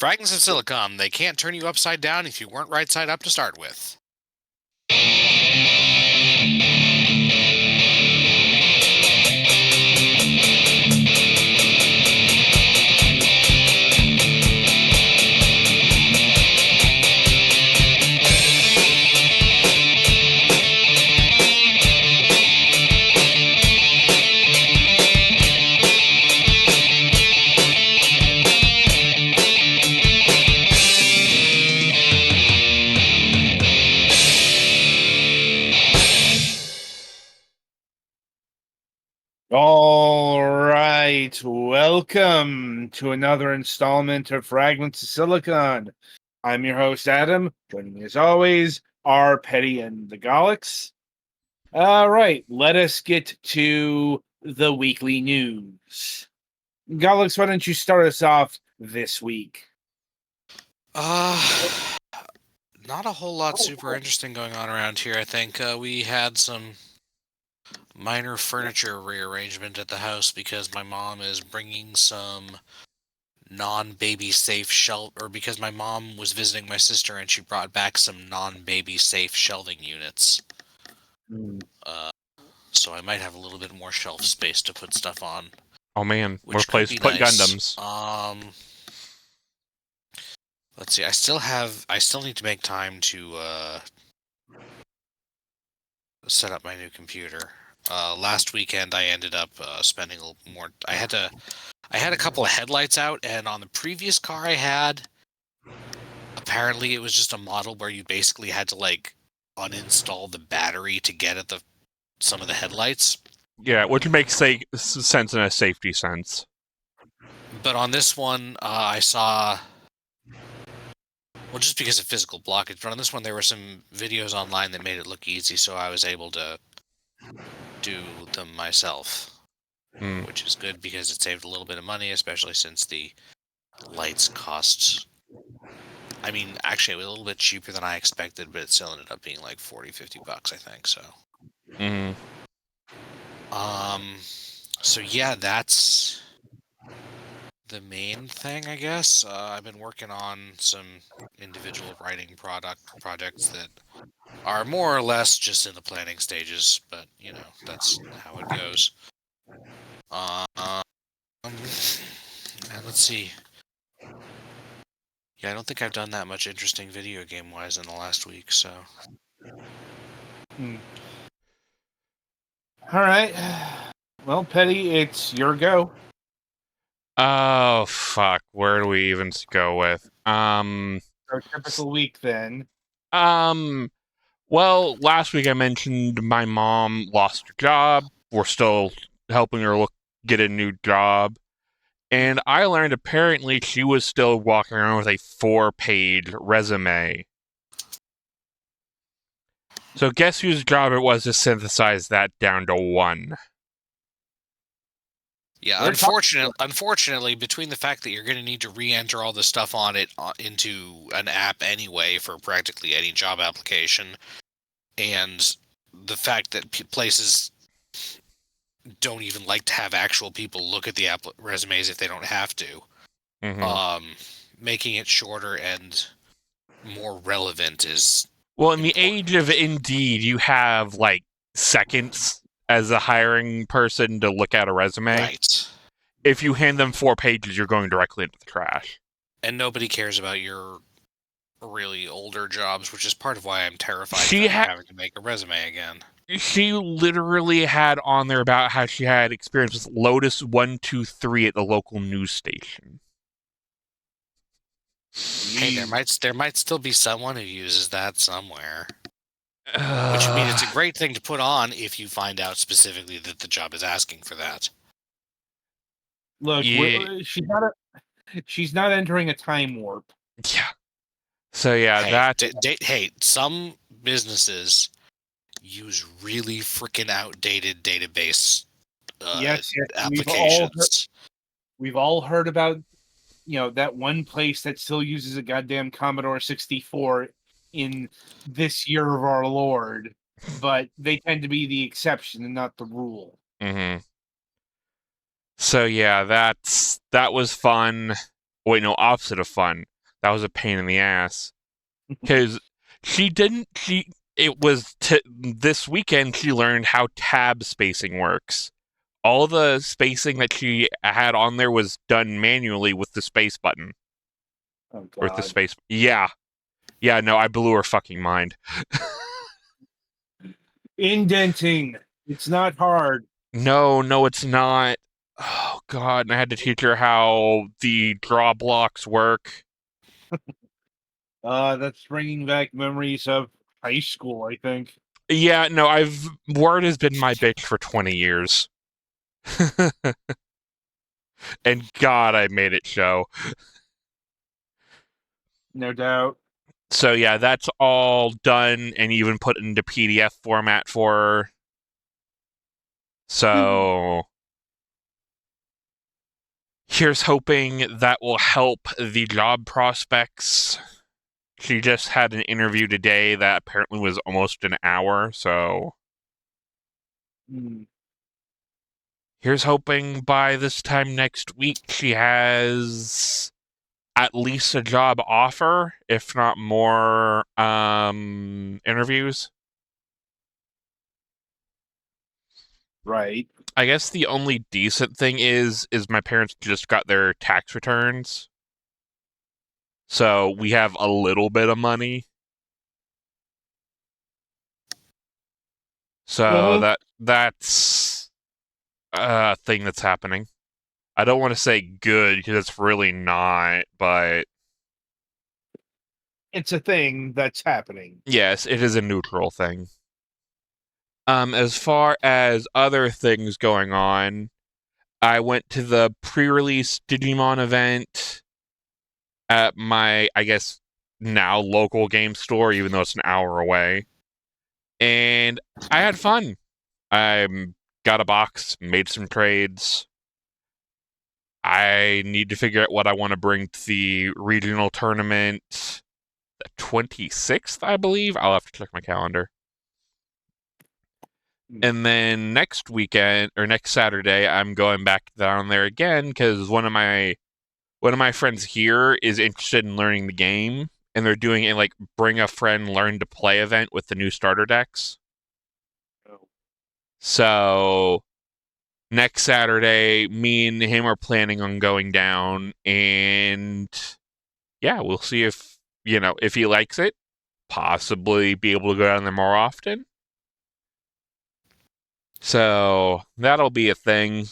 Fragments of silicon, they can't turn you upside down if you weren't right side up to start with. All right, welcome to another installment of Fragments of Silicon. I'm your host, Adam. Joining me as always are Petty and the Galax. All right, let us get to the weekly news. Galax, why don't you start us off this week? Not a whole lot super interesting going on around here, I think. We had some minor furniture rearrangement at the house because my mom is bringing some non-baby safe or because my mom was visiting my sister and she brought back some non-baby safe shelving units. So I might have a little bit more shelf space to put stuff on. Oh man, which more place could to be put nice. Gundams. Let's see. I still need to make time to set up my new computer. Last weekend I ended up spending a little more. I had a couple of headlights out, and on the previous car I had, apparently it was just a model where you basically had to like uninstall the battery to get at some of the headlights. Yeah, which makes sense in a safety sense. But on this one, I saw. Well, just because of physical blockage. But on this one, there were some videos online that made it look easy, so I was able to do them myself. Which is good because it saved a little bit of money, especially since the lights cost... I mean, actually, it was a little bit cheaper than I expected, but it still ended up being like $40-50, I think, so... So yeah, that's the main thing, I guess. I've been working on some individual writing projects that are more or less just in the planning stages, but you know, that's how it goes. And let's see. Yeah, I don't think I've done that much interesting video game wise in the last week, so. All right. Well, Petty, it's your go. Oh, fuck. Where do we even go with? Our typical week, then. Well, last week I mentioned my mom lost her job. We're still helping her get a new job. And I learned apparently she was still walking around with a 4-page resume. So guess whose job it was to synthesize that down to 1? Yeah, unfortunately, between the fact that you're going to need to re-enter all the stuff on it into an app anyway for practically any job application, and the fact that places don't even like to have actual people look at the resumes if they don't have to, making it shorter and more relevant is... Well, in the age of Indeed, you have, like, seconds as a hiring person to look at a resume. Right. If you hand them 4 pages, you're going directly into the trash. And nobody cares about your really older jobs, which is part of why I'm terrified of having to make a resume again. She literally had on there about how she had experience with Lotus 123 at the local news station. Hey, there might still be someone who uses that somewhere. Which means it's a great thing to put on if you find out specifically that the job is asking for that. Look, she's not entering a time warp. Yeah. So yeah, some businesses use really freaking outdated database applications. We've all heard about, that one place that still uses a goddamn Commodore 64 in this year of our Lord, but they tend to be the exception and not the rule. So yeah, that was fun. Wait, no, opposite of fun. That was a pain in the ass. Because it was this weekend she learned how tab spacing works. All the spacing that she had on there was done manually with the space button. Oh, Or with the God. space. Yeah. Yeah, no, I blew her fucking mind. Indenting. It's not hard. No, it's not. Oh, God. And I had to teach her how the draw blocks work. That's bringing back memories of high school, I think. Yeah, no, Word has been my bitch for 20 years. And God, I made it show. No doubt. So yeah, that's all done and even put into PDF format for her. So here's hoping that will help the job prospects. She just had an interview today that apparently was almost an hour, so here's hoping by this time next week she has at least a job offer, if not more interviews. Right. I guess the only decent thing is my parents just got their tax returns. So we have a little bit of money. So that's a thing that's happening. I don't want to say good because it's really not, but It's a thing that's happening. yes, it is a neutral thing. As far as other things going on, I went to the pre-release Digimon event at my, I guess, now local game store, even though it's an hour away. And I had fun. I got a box, made some trades. I need to figure out what I want to bring to the regional tournament. The 26th, I believe. I'll have to check my calendar. And then next weekend or next Saturday, I'm going back down there again because one of my friends here is interested in learning the game, and they're doing a like bring a friend learn to play event with the new starter decks. Oh. So next Saturday, me and him are planning on going down, and yeah, we'll see if if he likes it. Possibly be able to go down there more often. So that'll be a thing.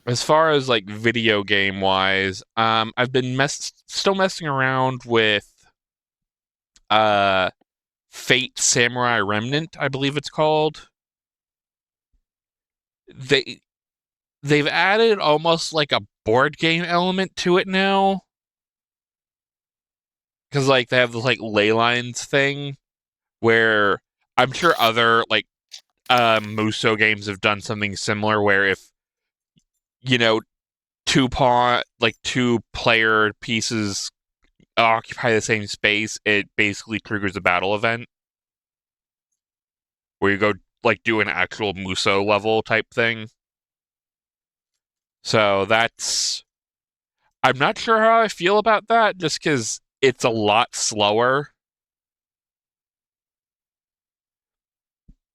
As far as like video game wise, I've been still messing around with Fate Samurai Remnant, I believe it's called. They've added almost like a board game element to it now. Cause like they have this like ley lines thing where I'm sure other like Muso games have done something similar where if two player pieces occupy the same space, it basically triggers a battle event where you go like do an actual Muso level type thing. So I'm not sure how I feel about that just because it's a lot slower.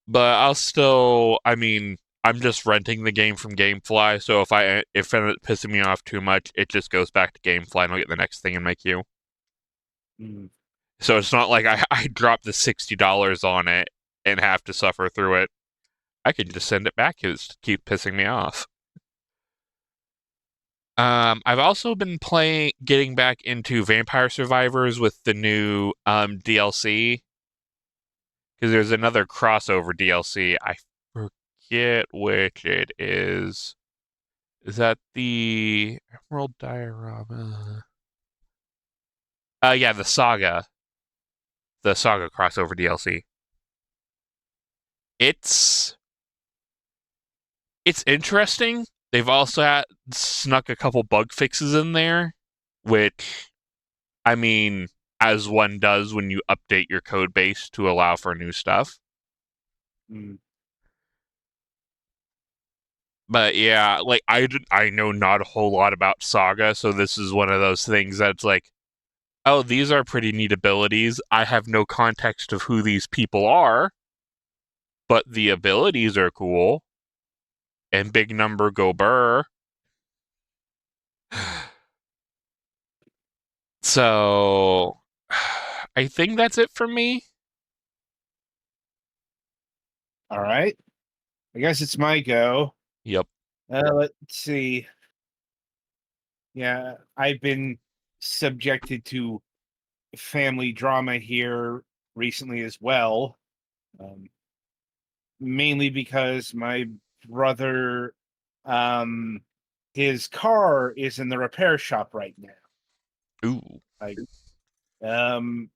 But I'm just renting the game from Gamefly, so if it ends up pissing me off too much, it just goes back to Gamefly and I'll get the next thing in my queue. So it's not like I drop the $60 on it and have to suffer through it. I can just send it back because it keeps pissing me off. I've also been getting back into Vampire Survivors with the new DLC. Because there's another crossover DLC. I forget which it is. Is that the Emerald Diorama? Yeah, the Saga. The Saga crossover DLC. It's interesting. They've also snuck a couple bug fixes in there, which, I mean, as one does when you update your code base to allow for new stuff. But yeah, like I know not a whole lot about Saga, so this is one of those things that's like, oh, these are pretty neat abilities. I have no context of who these people are, but the abilities are cool. And big number go burr. So I think that's it for me. All right. I guess it's my go. Yep. Let's see. Yeah, I've been subjected to family drama here recently as well. Um, Mainly because my brother, um, his car is in the repair shop right now. Ooh. Like, um,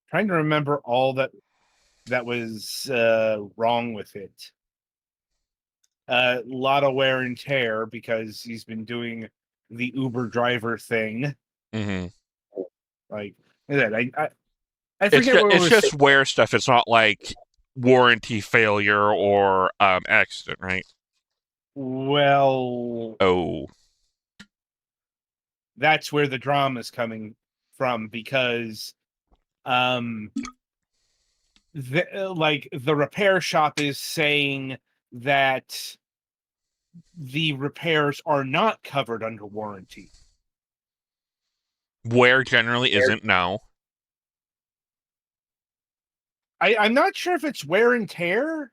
trying to remember all that was wrong with it. A lot of wear and tear because he's been doing the Uber driver thing. Mm-hmm. Like I forget what it It's was. just wear stuff. It's not like warranty failure or accident, right? Well, Oh. that's where the drama is coming from because um the repair shop is saying that the repairs are not covered under warranty. Wear generally isn't no. I'm not sure if it's wear and tear,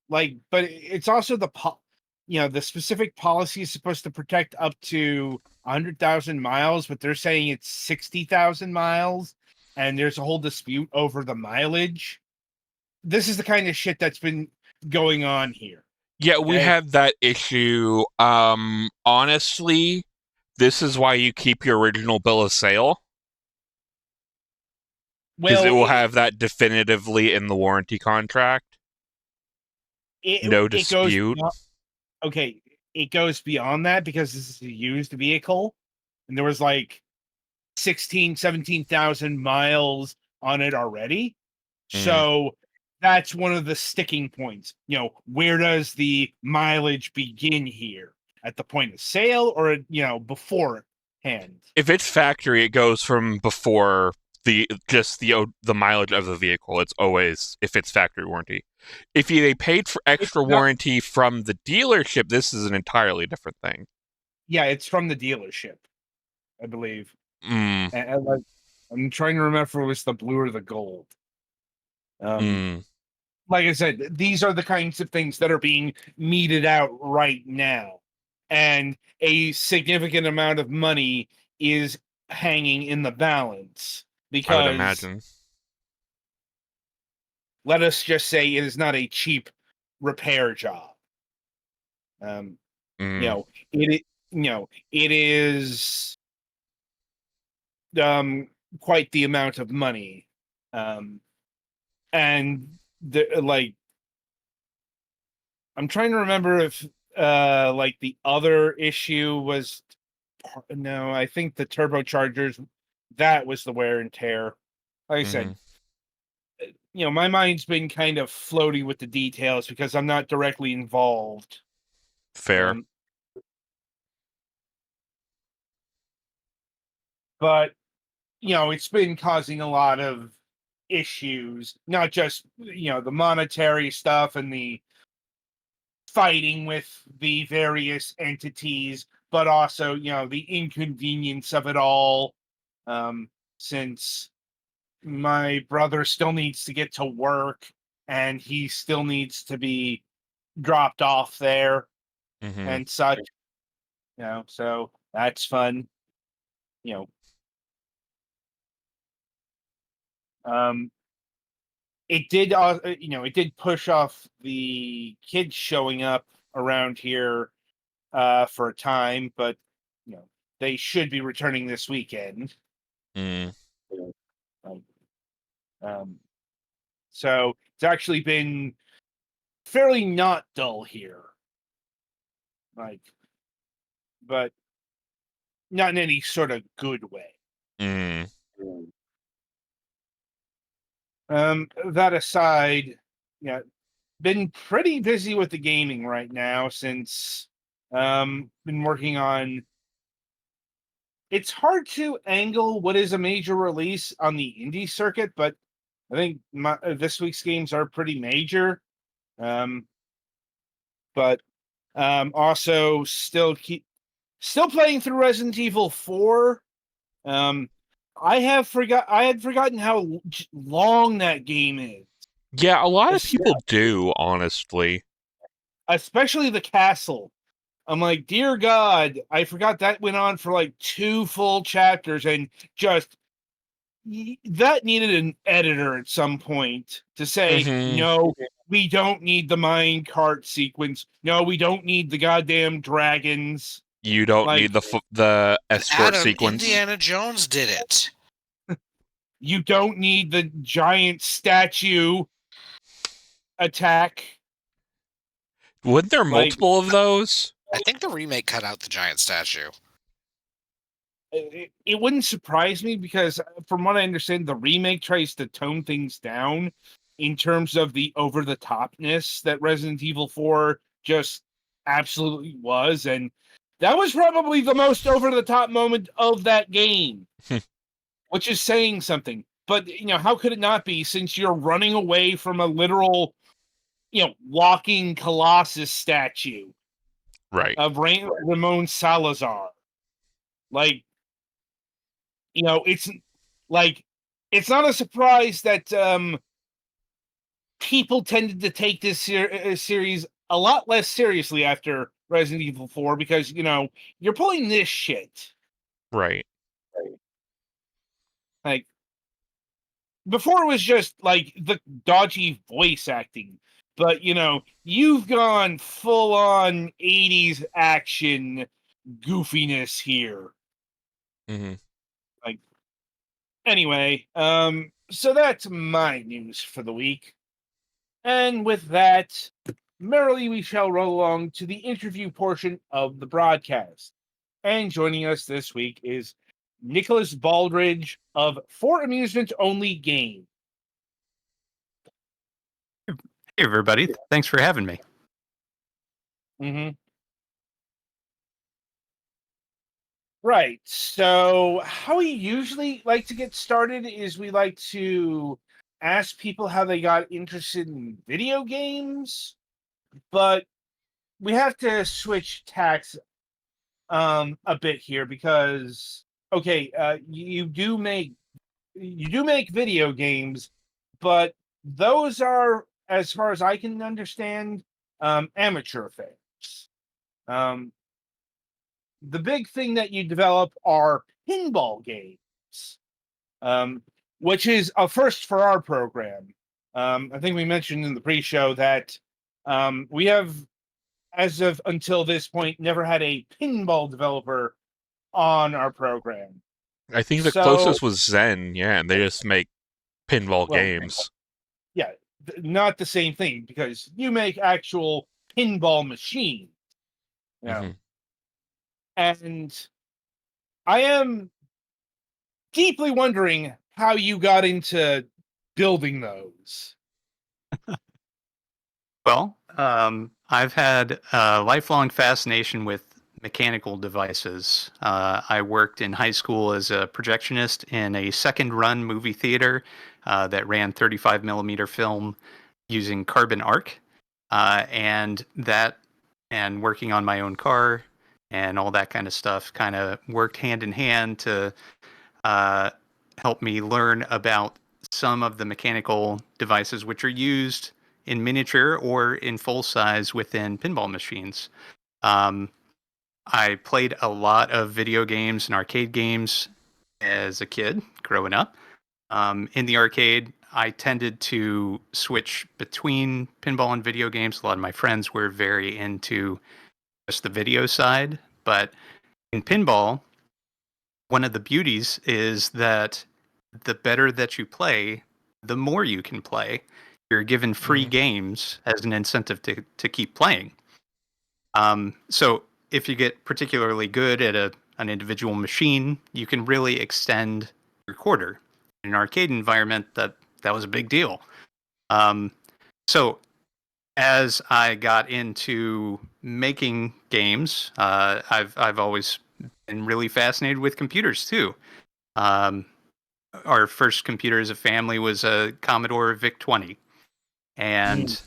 like, but it's also the specific policy is supposed to protect up to 100,000 miles, but they're saying it's 60,000 miles, and there's a whole dispute over the mileage. This is the kind of shit that's been going on here. Yeah, we Okay? had that issue. Honestly, this is why you keep your original bill of sale. Because it Well, will have that definitively in the warranty contract. No it goes dispute. okay. It goes beyond that because this is a used vehicle, and there was like 17,000 miles on it already. Mm. So that's one of the sticking points. Where does the mileage begin here? At the point of sale or, beforehand? If it's factory, it goes from before the mileage of the vehicle. It's always if it's factory warranty. If they paid for It's extra not, warranty from the dealership, this is an entirely different thing. yeah, it's from the dealership, I believe. Mm. And like, I'm trying to remember if it was the blue or the gold. Mm. Like I said, these are the kinds of things that are being meted out right now. And a significant amount of money is hanging in the balance I would because imagine. let us just say it is not a cheap repair job. Mm. It is quite the amount of money. And I'm trying to remember if like the other issue was no, I think the turbochargers, that was the wear and tear. Like I Mm-hmm. said, my mind's been kind of floaty with the details because I'm not directly involved. Fair. But it's been causing a lot of issues, not just the monetary stuff and the fighting with the various entities, but also the inconvenience of it all. Since my brother still needs to get to work and he still needs to be dropped off there Mm-hmm. and such, so that's fun. you know um it did push off the kids showing up around here for a time, but they should be returning this weekend. Mm. Um, um, so it's actually been fairly not dull here, like, but not in any sort of good way. Mm. That aside, yeah, been pretty busy with the gaming right now since been working on. It's hard to angle what is a major release on the indie circuit, but I think this week's games are pretty major. But also still playing through Resident Evil 4. I had forgotten how long that game is. Yeah, a lot of people do, honestly. Especially the castle. I'm like, dear God, I forgot that went on for like 2 full chapters, and just that needed an editor at some point to say, no, we don't need the mine cart sequence. No, we don't need the goddamn dragons. You don't need the escort Adam, sequence. Indiana Jones did it. You don't need the giant statue attack. Wasn't there multiple of those? I think the remake cut out the giant statue. It wouldn't surprise me because, from what I understand, the remake tries to tone things down in terms of the over-the-topness that Resident Evil 4 just absolutely was, and that was probably the most over-the-top moment of that game, which is saying something. But, how could it not be, since you're running away from a literal, walking Colossus statue of Ramon Salazar? Like, it's not a surprise that people tended to take this series a lot less seriously after Resident Evil 4 because, you're pulling this shit. Right. Like, before it was just, like, the dodgy voice acting. But, you've gone full-on 80s action goofiness here. Anyway, so that's my news for the week. And with that, merrily we shall roll along to the interview portion of the broadcast. And joining us this week is Nicholas Baldridge of For Amusement Only Game. Hey, everybody. Thanks for having me. Right. So how we usually like to get started is we like to ask people how they got interested in video games, but we have to switch tacks a bit here because you do make video games, but those are, as far as I can understand, amateur affairs. The big thing that you develop are pinball games, which is a first for our program. I think we mentioned in the pre-show that we have, as of until this point, never had a pinball developer on our program. I think the closest was Zen, and they just make pinball games. Yeah, not the same thing, because you make actual pinball machines. And I am deeply wondering how you got into building those. Well, I've had a lifelong fascination with mechanical devices. I worked in high school as a projectionist in a second-run movie theater that ran 35 millimeter film using carbon arc, and working on my own car and all that kind of stuff kind of worked hand in hand to help me learn about some of the mechanical devices which are used in miniature or in full size within pinball machines. I played a lot of video games and arcade games as a kid growing up. In the arcade, I tended to switch between pinball and video games. A lot of my friends were very into just the video side, but in pinball, one of the beauties is that the better that you play, the more you can play. You're given free games as an incentive to keep playing. So if you get particularly good at an individual machine, you can really extend your quarter. In an arcade environment, that was a big deal. So as I got into making games, I've always been really fascinated with computers too. Um, our first computer as a family was a Commodore VIC-20, and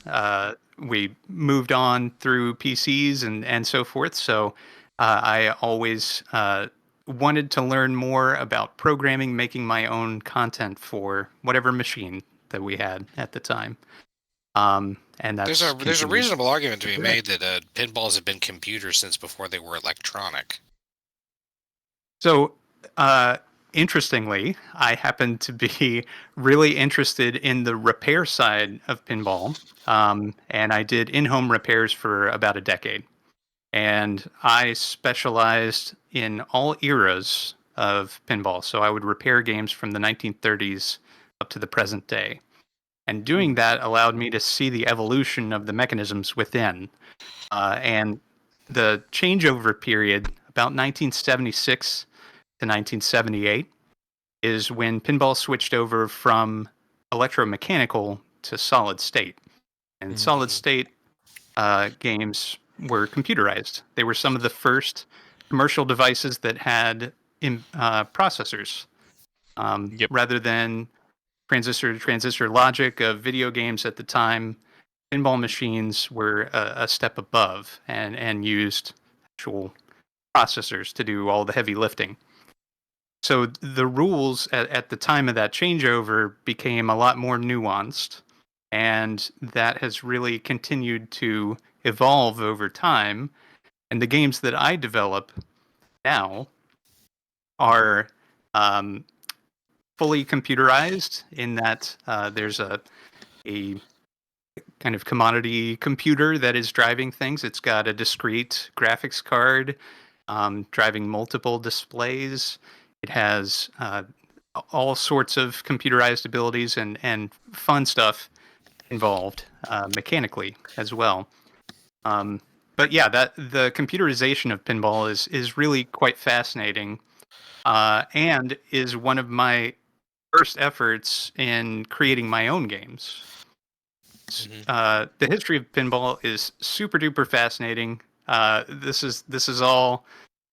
we moved on through PCs and so forth. So I always wanted to learn more about programming, making my own content for whatever machine that we had at the time. And There's that's a continued. reasonable argument to be today. made that pinballs have been computers since before they were electronic. So, interestingly, I happen to be really interested in the repair side of pinball, and I did in-home repairs for about a decade. And I specialized in all eras of pinball. So I would repair games from the 1930s up to the present day. And doing that allowed me to see the evolution of the mechanisms within. And the changeover period, about 1976 to 1978, is when pinball switched over from electromechanical to solid state. And solid state games were computerized. They were some of the first commercial devices that had processors Yep. rather than transistor to transistor logic of video games at the time. Pinball machines were a step above and used actual processors to do all the heavy lifting. So the rules at the time of that changeover became a lot more nuanced, and that has really continued to evolve over time. And the games that I develop now are um, fully computerized in that there's a kind of commodity computer that is driving things. It's got a discrete graphics card driving multiple displays. It has all sorts of computerized abilities and fun stuff involved mechanically as well. But yeah, that the computerization of pinball is really quite fascinating, and is one of my first efforts in creating my own games. The history of pinball is super duper fascinating. This is all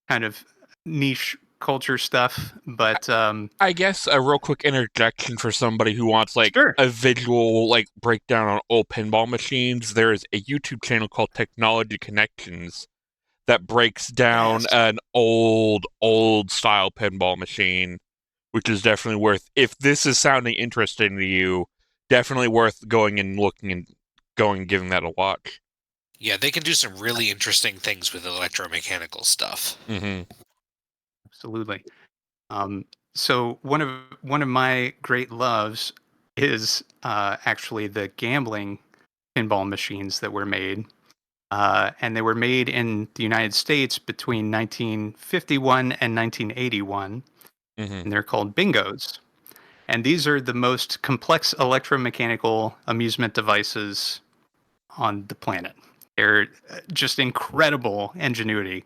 kind of niche culture stuff, but I guess a real quick interjection for somebody who wants like sure. a visual like breakdown on old pinball machines. There is a YouTube channel called Technology Connections that breaks down Yes. an old style pinball machine, which is definitely worth. If this is sounding interesting to you, definitely worth going and looking and going and giving that a watch. Yeah, they can do some really interesting things with electromechanical stuff. Mm-hmm. Absolutely. So one of my great loves is actually the gambling pinball machines that were made, and they were made in the United States between 1951 and 1981, Mm-hmm. and they're called bingos. And these are the most complex electromechanical amusement devices on the planet. They're just incredible ingenuity.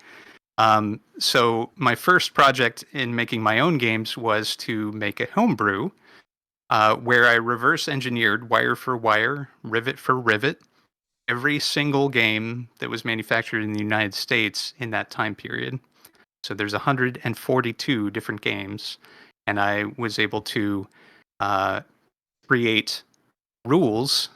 So my first project in making my own games was to make a homebrew where I reverse engineered wire for wire, rivet for rivet, every single game that was manufactured in the United States in that time period. So there's 142 different games, and I was able to uh, create rules,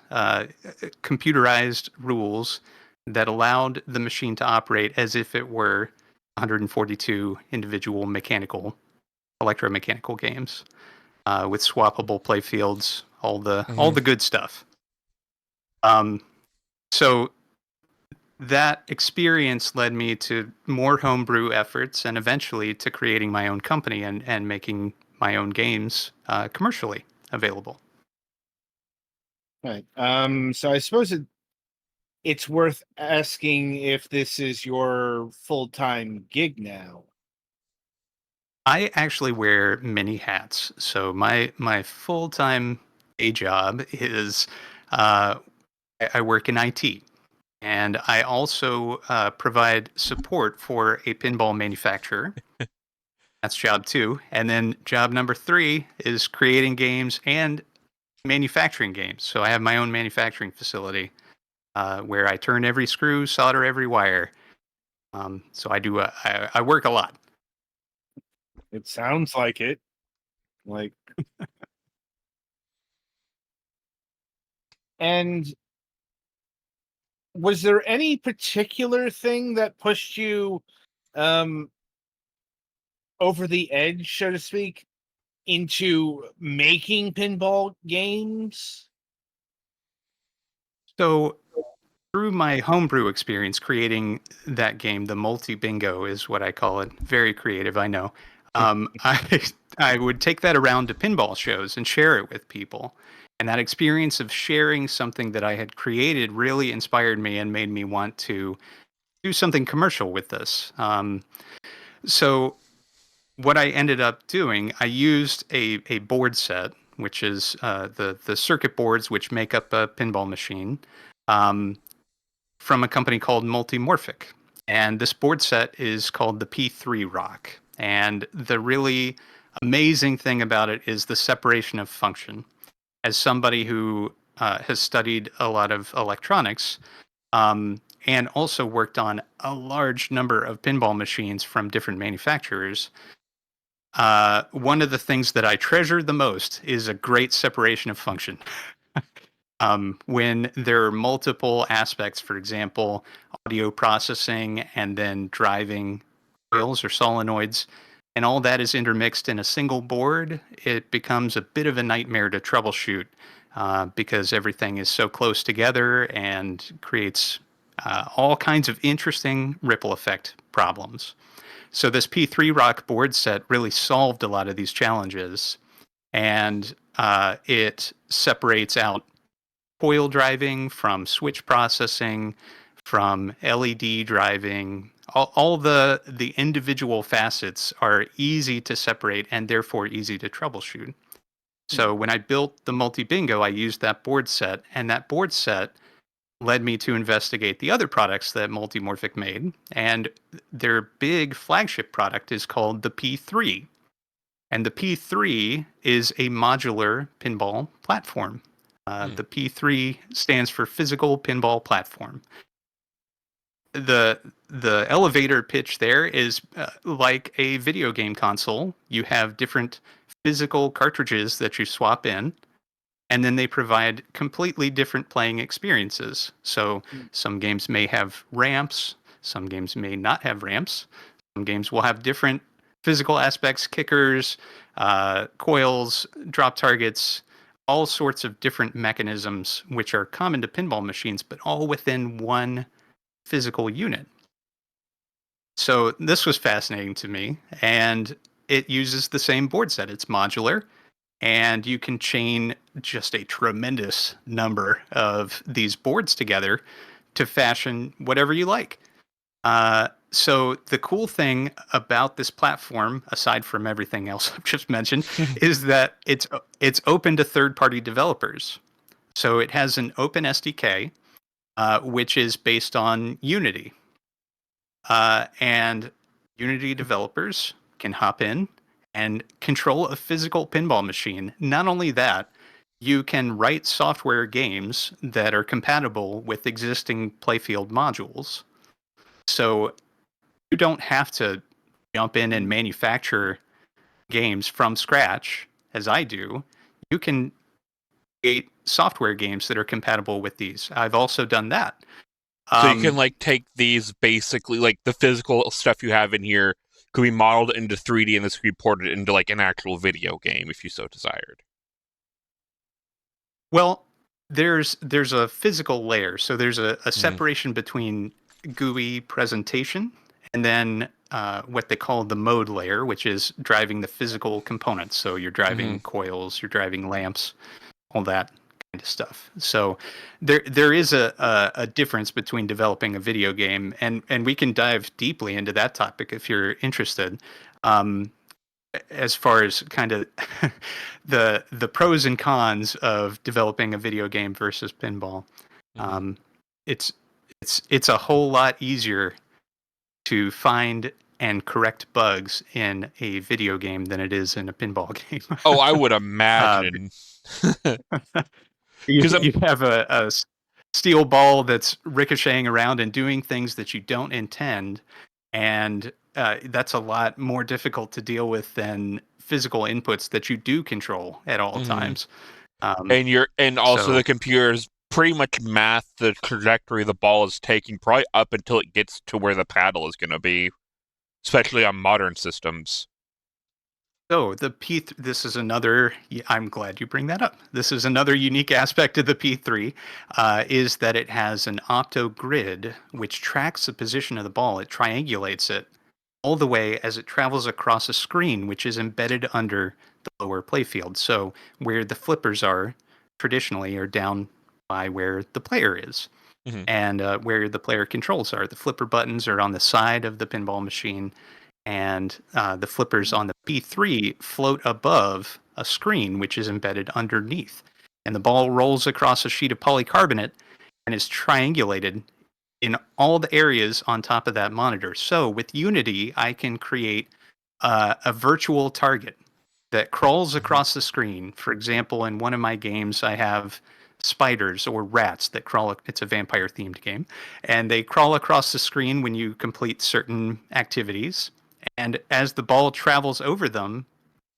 computerized rules that allowed the machine to operate as if it were 142 individual electromechanical games with swappable playfields, all the good stuff. So that experience led me to more homebrew efforts and eventually to creating my own company and making my own games commercially available. Right. So I suppose it's worth asking if this is your full-time gig now. I actually wear many hats. So my full time day job is I work in IT, and I also provide support for a pinball manufacturer. That's job two, and then job number three is creating games and manufacturing games. So I have my own manufacturing facility. where I turn every screw, solder every wire. So I work a lot. It sounds like it. Like, and was there any particular thing that pushed you over the edge, so to speak, into making pinball games? So through my homebrew experience creating that game, the multi bingo is what I call it. Very creative, I know. I would take that around to pinball shows and share it with people. And that experience of sharing something that I had created really inspired me and made me want to do something commercial with this. So what I ended up doing, I used a board set, which is the circuit boards which make up a pinball machine, um, from a company called Multimorphic. And this board set is called the P3 Rock. And the really amazing thing about it is the separation of function. As somebody who has studied a lot of electronics, and also worked on a large number of pinball machines from different manufacturers, one of the things that I treasure the most is a great separation of function. When there are multiple aspects, for example, audio processing and then driving coils or solenoids, and all that is intermixed in a single board, it becomes a bit of a nightmare to troubleshoot because everything is so close together and creates all kinds of interesting ripple effect problems. So this P3 Rock board set really solved a lot of these challenges, and it separates out coil driving from switch processing, from LED driving. All the individual facets are easy to separate and therefore easy to troubleshoot. So when I built the multi bingo, I used that board set, and that board set led me to investigate the other products that Multimorphic made. And their big flagship product is called the P3. And the P3 is a modular pinball platform. The P3 stands for Physical Pinball Platform. The elevator pitch there is like a video game console. You have different physical cartridges that you swap in, and then they provide completely different playing experiences. So some games may have ramps, some games may not have ramps. Some games will have different physical aspects, kickers, coils, drop targets, all sorts of different mechanisms which are common to pinball machines, but all within one physical unit. So this was fascinating to me, and it uses the same board set. It's modular, and you can chain just a tremendous number of these boards together to fashion whatever you like. So the cool thing about this platform, aside from everything else I've just mentioned, is that it's open to third-party developers. So it has an open SDK, which is based on Unity. And Unity developers can hop in and control a physical pinball machine. Not only that, you can write software games that are compatible with existing playfield modules. So you don't have to jump in and manufacture games from scratch, as I do. You can create software games that are compatible with these. I've also done that. So you can like take these basically like the physical stuff you have in here could be modeled into 3D and this could be ported into like an actual video game if you so desired. Well, there's a physical layer. So there's a separation between GUI presentation and then what they call the mode layer, which is driving the physical components. So you're driving coils, you're driving lamps, all that kind of stuff. So there is a difference between developing a video game, and we can dive deeply into that topic if you're interested. As far as kind of the pros and cons of developing a video game versus pinball, it's a whole lot easier to find and correct bugs in a video game than it is in a pinball game. Oh, I would imagine. You have a steel ball that's ricocheting around and doing things that you don't intend, and that's a lot more difficult to deal with than physical inputs that you do control at all times. And also So the computer's pretty much math the trajectory the ball is taking, probably up until it gets to where the paddle is going to be, especially on modern systems. So the this is another. I'm glad you bring that up. This is another unique aspect of the P3, is that it has an opto grid which tracks the position of the ball. It triangulates it all the way as it travels across a screen, which is embedded under the lower playfield. So where the flippers are traditionally are down by where the player is, Mhm. and where the player controls are. The flipper buttons are on the side of the pinball machine, and the flippers on the P3 float above a screen which is embedded underneath. And the ball rolls across a sheet of polycarbonate and is triangulated in all the areas on top of that monitor. So with Unity, I can create a virtual target that crawls across the screen. For example, in one of my games, I have spiders or rats that crawl. It's a vampire themed game, and they crawl across the screen when you complete certain activities. And as the ball travels over them,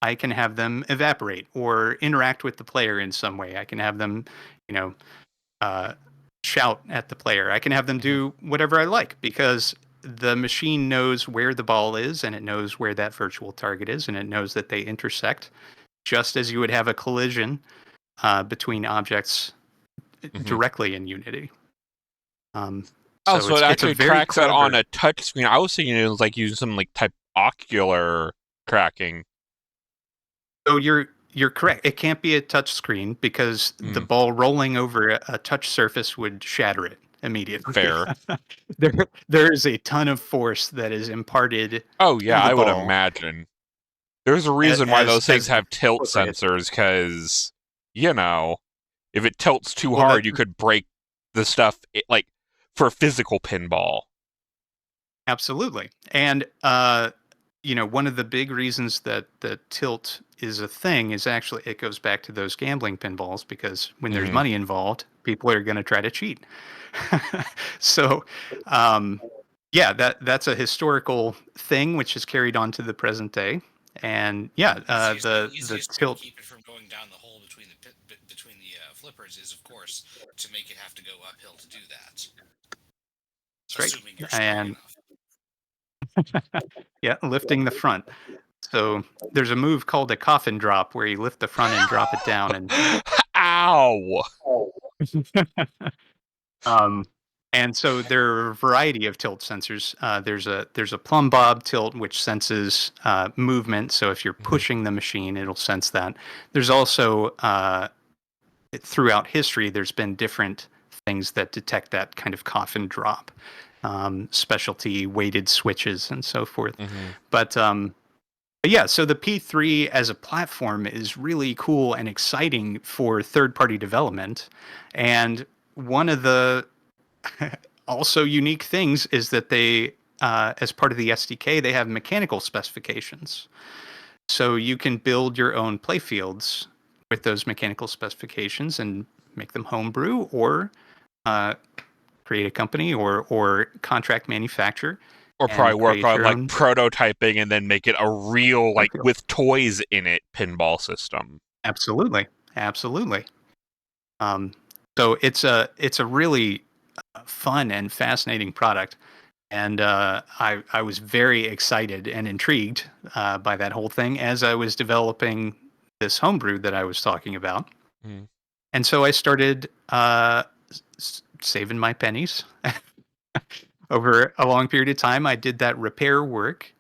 I can have them evaporate or interact with the player in some way. I can have them, you know, uh, shout at the player. I can have them do whatever I like because the machine knows where the ball is and it knows where that virtual target is and it knows that they intersect just as you would have a collision between objects directly in Unity. Oh, So so it it's a actually very tracks that on clever. a touch screen. I was thinking it was like using some like type ocular tracking. So you're correct. It can't be a touch screen because the ball rolling over a touch surface would shatter it immediately. Fair. There is a ton of force that is imparted Oh to yeah, the I would ball imagine. There's a reason why those things as the have tilt flipper hits it. sensors, because, you know, if it tilts too Well, that hard, you could break the stuff, like, for physical pinball. absolutely. And one of the big reasons that the tilt is a thing is actually it goes back to those gambling pinballs because when there's money involved, people are going to try to cheat. So, yeah, that's a historical thing which is carried on to the present day. And yeah, The the easiest way to tilt. keep it from going down the hole between the flippers is, of course, to make it have to go uphill to do that. That's right. Assuming you're strong And enough. yeah, lifting the front. So there's a move called a coffin drop where you lift the front and drop it down, and Ow! um, and so there are a variety of tilt sensors. There's a plumb bob tilt which senses movement. So if you're pushing the machine, it'll sense that. There's also throughout history, there's been different things that detect that kind of coffin drop, specialty weighted switches and so forth. But yeah, so the P3 as a platform is really cool and exciting for third-party development. And one of the also unique things is that they, as part of the SDK, they have mechanical specifications. So you can build your own playfields with those mechanical specifications and make them homebrew or create a company or contract manufacture Or probably and work create on, your like, own prototyping and then make it a real, like, playfield. with toys in it, pinball system. Absolutely, absolutely. Um, so it's a really fun and fascinating product, and I was very excited and intrigued by that whole thing as I was developing this homebrew that I was talking about, and so I started saving my pennies over a long period of time. I did that repair work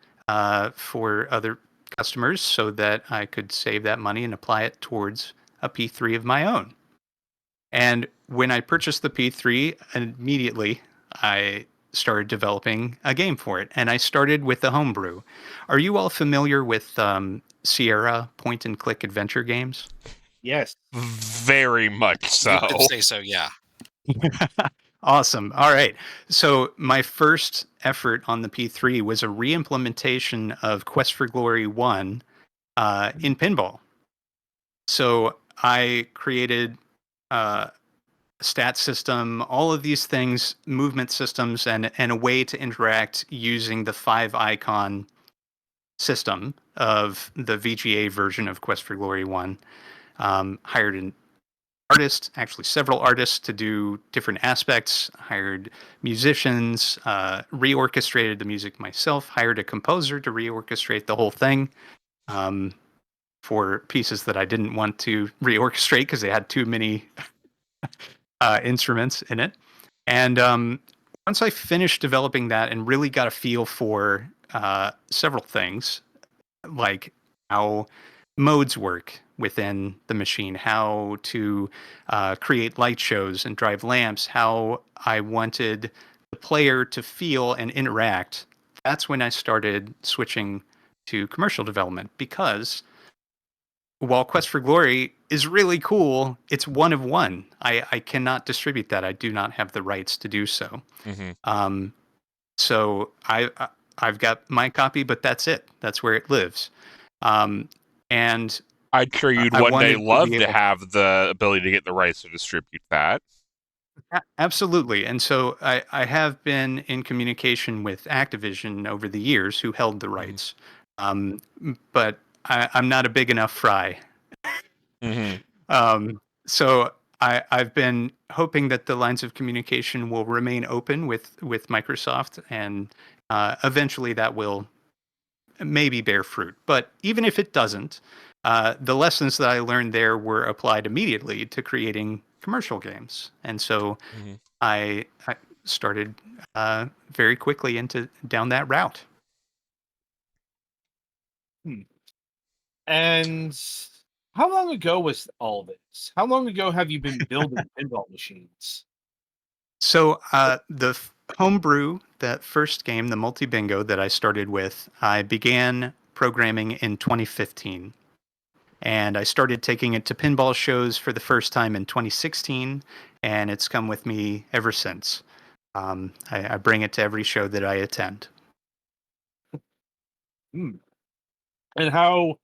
for other customers so that I could save that money and apply it towards a P3 of my own. And when I purchased the P3, immediately I started developing a game for it. And I started with the homebrew. Are you all familiar with Sierra point and click adventure games? Yes. Very much You could so. say so, yeah. Awesome. All right. So my first effort on the P3 was a re-implementation of Quest for Glory 1 in pinball. So I created stat system, all of these things, movement systems, and a way to interact using the 5-icon system of the VGA version of Quest for Glory 1. Hired an artist, actually several artists, to do different aspects, hired musicians, reorchestrated the music myself, hired a composer to reorchestrate the whole thing. For pieces that I didn't want to reorchestrate because they had too many instruments in it. And once I finished developing that and really got a feel for several things, like how modes work within the machine, how to create light shows and drive lamps, how I wanted the player to feel and interact, that's when I started switching to commercial development, because while Quest for Glory is really cool, it's one of one. I cannot distribute that. I do not have the rights to do so. Mm-hmm. So I've got my copy, but that's it. That's where it lives. And I'd sure you'd I one day wanted to love be to able, have the ability to get the rights to distribute that. absolutely. And so I have been in communication with Activision over the years, who held the rights. But I'm not a big enough fry. Mm-hmm. So I've been hoping that the lines of communication will remain open with Microsoft, and eventually that will maybe bear fruit. But even if it doesn't, the lessons that I learned there were applied immediately to creating commercial games, and so Mm-hmm. I started very quickly into down that route. And how long ago was all this? How long ago have you been building pinball machines? So the homebrew, that first game, the multi bingo that I started with, I began programming in 2015. And I started taking it to pinball shows for the first time in 2016, and it's come with me ever since. I bring it to every show that I attend. Hmm. And how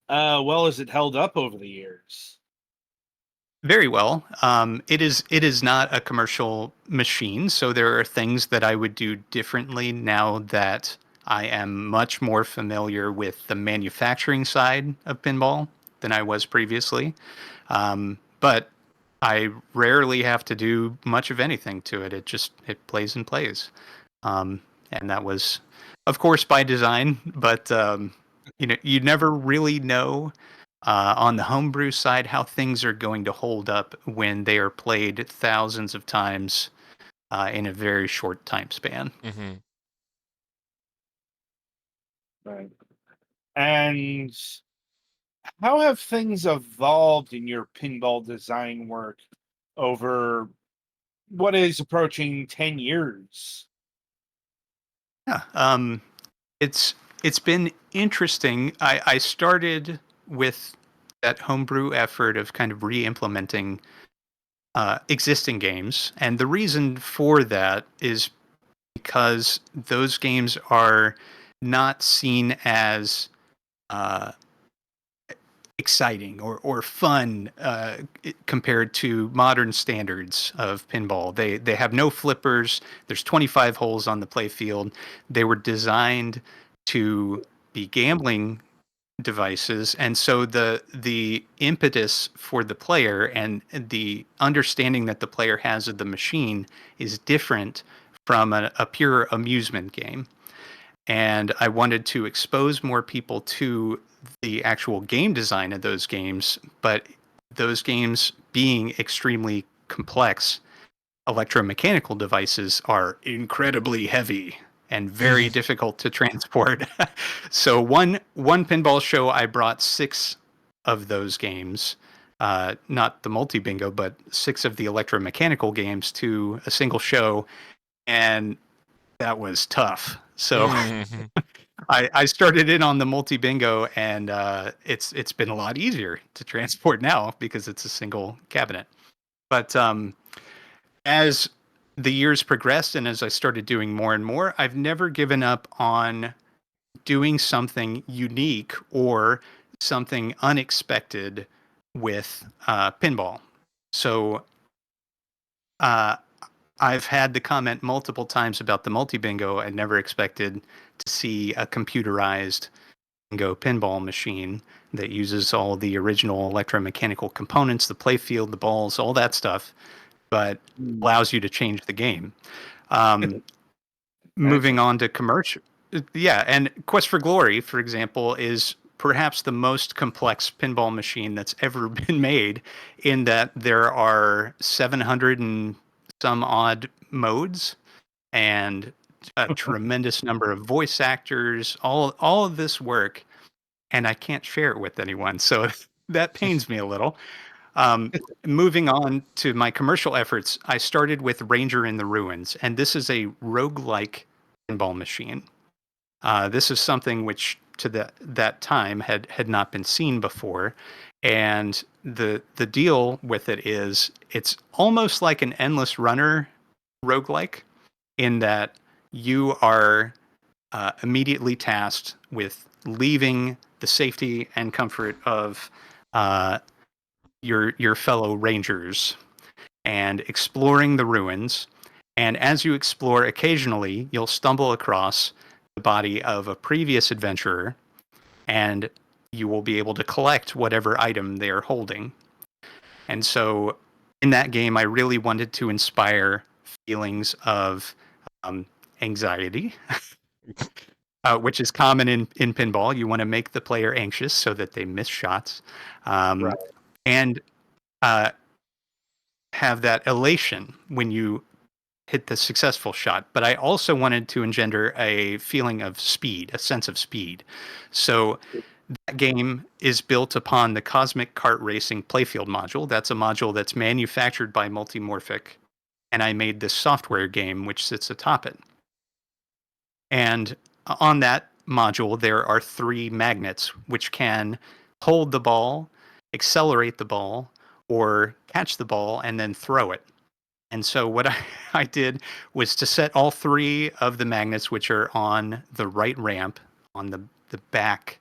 well has it held up over the years? Very well. It is not a commercial machine, so there are things that I would do differently now that I am much more familiar with the manufacturing side of pinball than I was previously. But I rarely have to do much of anything to it. It plays and plays, and that was, of course, by design. But you never really know on the homebrew side how things are going to hold up when they are played thousands of times in a very short time span. Mm-hmm. Right. And how have things evolved in your pinball design work over what is approaching 10 years? Yeah, it's been interesting. I started with that homebrew effort of kind of re-implementing existing games, and the reason for that is because those games are not seen as uh, exciting or fun compared to modern standards of pinball. They have no flippers. There's 25 holes on the play field. They were designed to be gambling devices, and so the impetus for the player and the understanding that the player has of the machine is different from a pure amusement game. And I wanted to expose more people to the actual game design of those games, but those games being extremely complex, electromechanical devices are incredibly heavy and very difficult to transport. So one pinball show, I brought 6 of those games, not the multi bingo, but 6 of the electromechanical games to a single show, and that was tough. So Mm-hmm. I started in on the multi bingo, and it's been a lot easier to transport now because it's a single cabinet. But as the years progressed and as I started doing more and more, I've never given up on doing something unique or something unexpected with pinball. So I've had the comment multiple times about the multi-bingo. I never expected to see a computerized bingo pinball machine that uses all the original electromechanical components, the play field, the balls, all that stuff, but allows you to change the game. Moving on to commercial. Yeah, and Quest for Glory, for example, is perhaps the most complex pinball machine that's ever been made, in that there are 700 and some odd modes and a tremendous number of voice actors, all of this work, and I can't share it with anyone. So that pains me a little. Moving on to my commercial efforts, I started with Ranger in the Ruins, and this is a roguelike pinball machine. This is something which to that time had not been seen before, and the deal with it is it's almost like an endless runner roguelike, in that you are immediately tasked with leaving the safety and comfort of your fellow rangers and exploring the ruins. And as you explore, occasionally you'll stumble across the body of a previous adventurer, and you will be able to collect whatever item they are holding. And so in that game, I really wanted to inspire feelings of anxiety, which is common in pinball. You want to make the player anxious so that they miss shots. Right. And have that elation when you hit the successful shot. But I also wanted to engender a feeling of speed, a sense of speed. So that game is built upon the Cosmic Kart Racing playfield module. That's a module that's manufactured by Multimorphic, and I made this software game which sits atop it. And on that module, there are 3 magnets which can hold the ball, accelerate the ball, or catch the ball and then throw it. And so what I did was to set all 3 of the magnets, which are on the right ramp on the back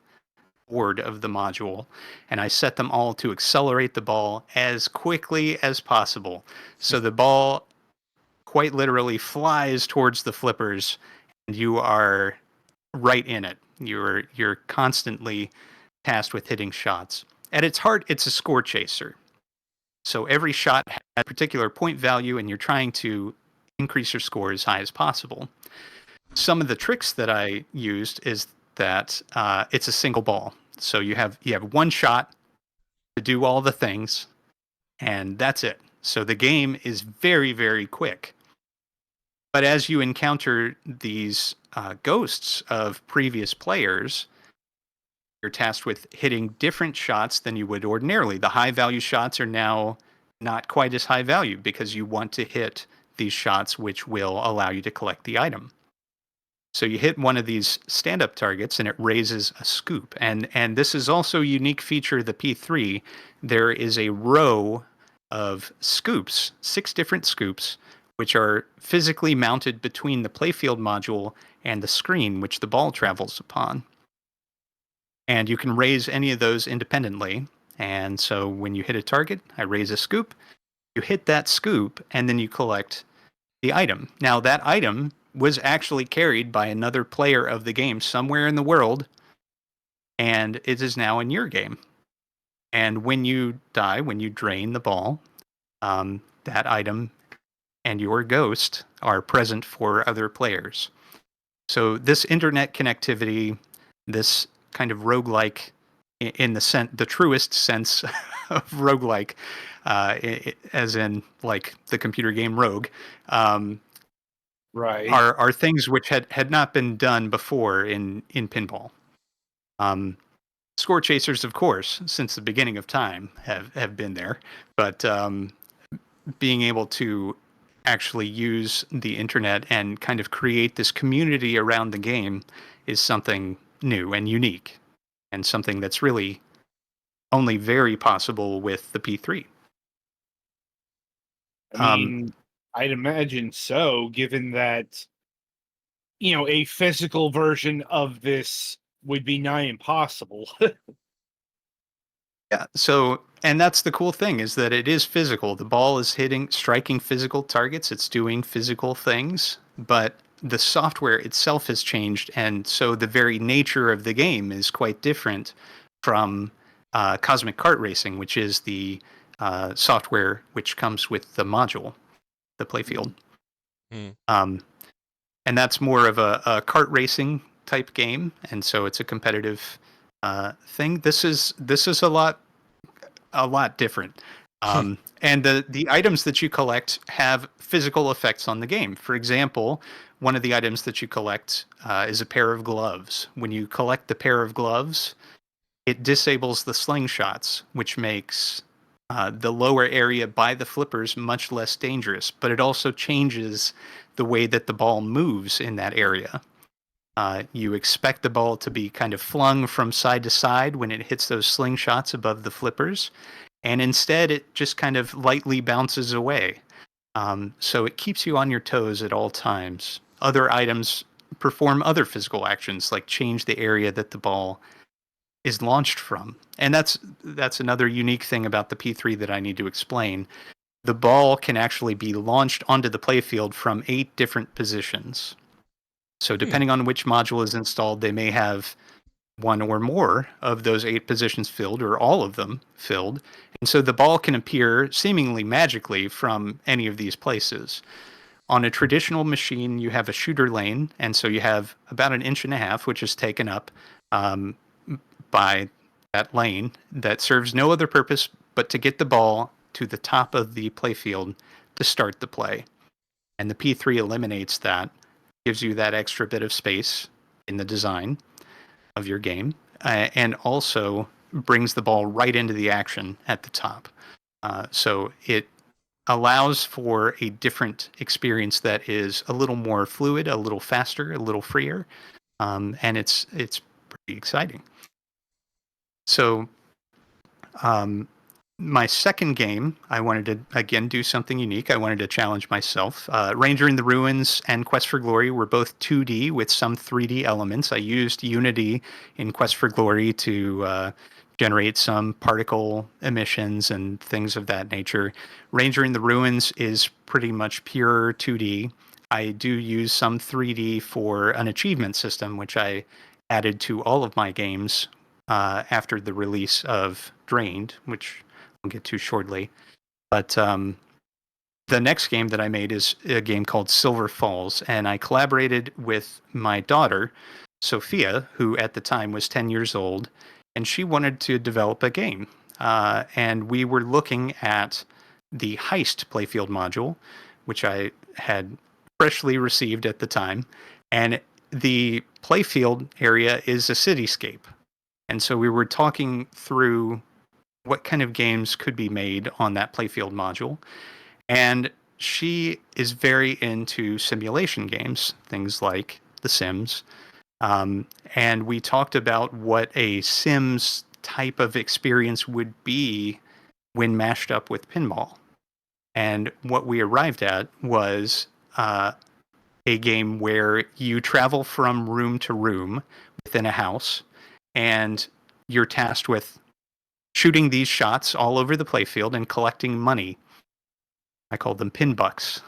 board of the module, and I set them all to accelerate the ball as quickly as possible. So the ball quite literally flies towards the flippers, and you are right in it. You're constantly tasked with hitting shots. At its heart, it's a score chaser. So every shot has a particular point value, and you're trying to increase your score as high as possible. Some of the tricks that I used is that it's a single ball. So you have one shot to do all the things, and that's it. So the game is very, very quick. But as you encounter these ghosts of previous players, you're tasked with hitting different shots than you would ordinarily. The high value shots are now not quite as high value because you want to hit these shots which will allow you to collect the item. So you hit one of these stand-up targets and it raises a scoop. And this is also a unique feature of the P3. There is a row of scoops, 6 different scoops, which are physically mounted between the playfield module and the screen which the ball travels upon. And you can raise any of those independently. And so when you hit a target, I raise a scoop, you hit that scoop, and then you collect the item. Now, that item was actually carried by another player of the game somewhere in the world, and it is now in your game. And when you die, when you drain the ball, that item and your ghost are present for other players. So this internet connectivity, this kind of roguelike, in the truest sense of roguelike, as in like the computer game Rogue, Right. are things which had not been done before in pinball. Score chasers, of course, since the beginning of time have been there, but being able to actually use the internet and kind of create this community around the game is something new and unique, and something that's really only very possible with the P3. I mean, I'd imagine so, given that, a physical version of this would be nigh impossible. Yeah. So, and that's the cool thing is that it is physical. The ball is striking physical targets. It's doing physical things, but the software itself has changed. And so the very nature of the game is quite different from Cosmic Kart Racing, which is the software which comes with the module, the playfield. Mm. And that's more of a kart racing type game. And so it's a competitive thing. This is a lot different. And the items that you collect have physical effects on the game. For example, one of the items that you collect is a pair of gloves. When you collect the pair of gloves, it disables the slingshots, which makes the lower area by the flippers much less dangerous. But it also changes the way that the ball moves in that area. You expect the ball to be kind of flung from side to side when it hits those slingshots above the flippers, and instead it just kind of lightly bounces away. So it keeps you on your toes at all times. Other items perform other physical actions, like change the area that the ball is launched from. And that's another unique thing about the P3 that I need to explain. The ball can actually be launched onto the playfield from 8 different positions. So depending on which module is installed, they may have one or more of those 8 positions filled, or all of them filled. And so the ball can appear seemingly magically from any of these places. On a traditional machine, you have a shooter lane, and so you have about 1.5 inches, which is taken up by that lane that serves no other purpose but to get the ball to the top of the playfield to start the play. And the P3 eliminates that, gives you that extra bit of space in the design of your game, and also brings the ball right into the action at the top. So it allows for a different experience that is a little more fluid, a little faster, a little freer, and it's pretty exciting. So my second game, I wanted to, again, do something unique. I wanted to challenge myself. Ranger in the Ruins and Quest for Glory were both 2D with some 3D elements. I used Unity in Quest for Glory to generate some particle emissions and things of that nature. Ranger in the Ruins is pretty much pure 2D. I do use some 3D for an achievement system, which I added to all of my games after the release of Drained, which I'll get to shortly. But the next game that I made is a game called Silver Falls, and I collaborated with my daughter, Sophia, who at the time was 10 years old, and she wanted to develop a game. And we were looking at the Heist playfield module, which I had freshly received at the time, and the playfield area is a cityscape. And so we were talking through what kind of games could be made on that playfield module. And she is very into simulation games, things like The Sims. And we talked about what a Sims type of experience would be when mashed up with pinball. And what we arrived at was a game where you travel from room to room within a house, and you're tasked with shooting these shots all over the playfield and collecting money. I call them pin bucks.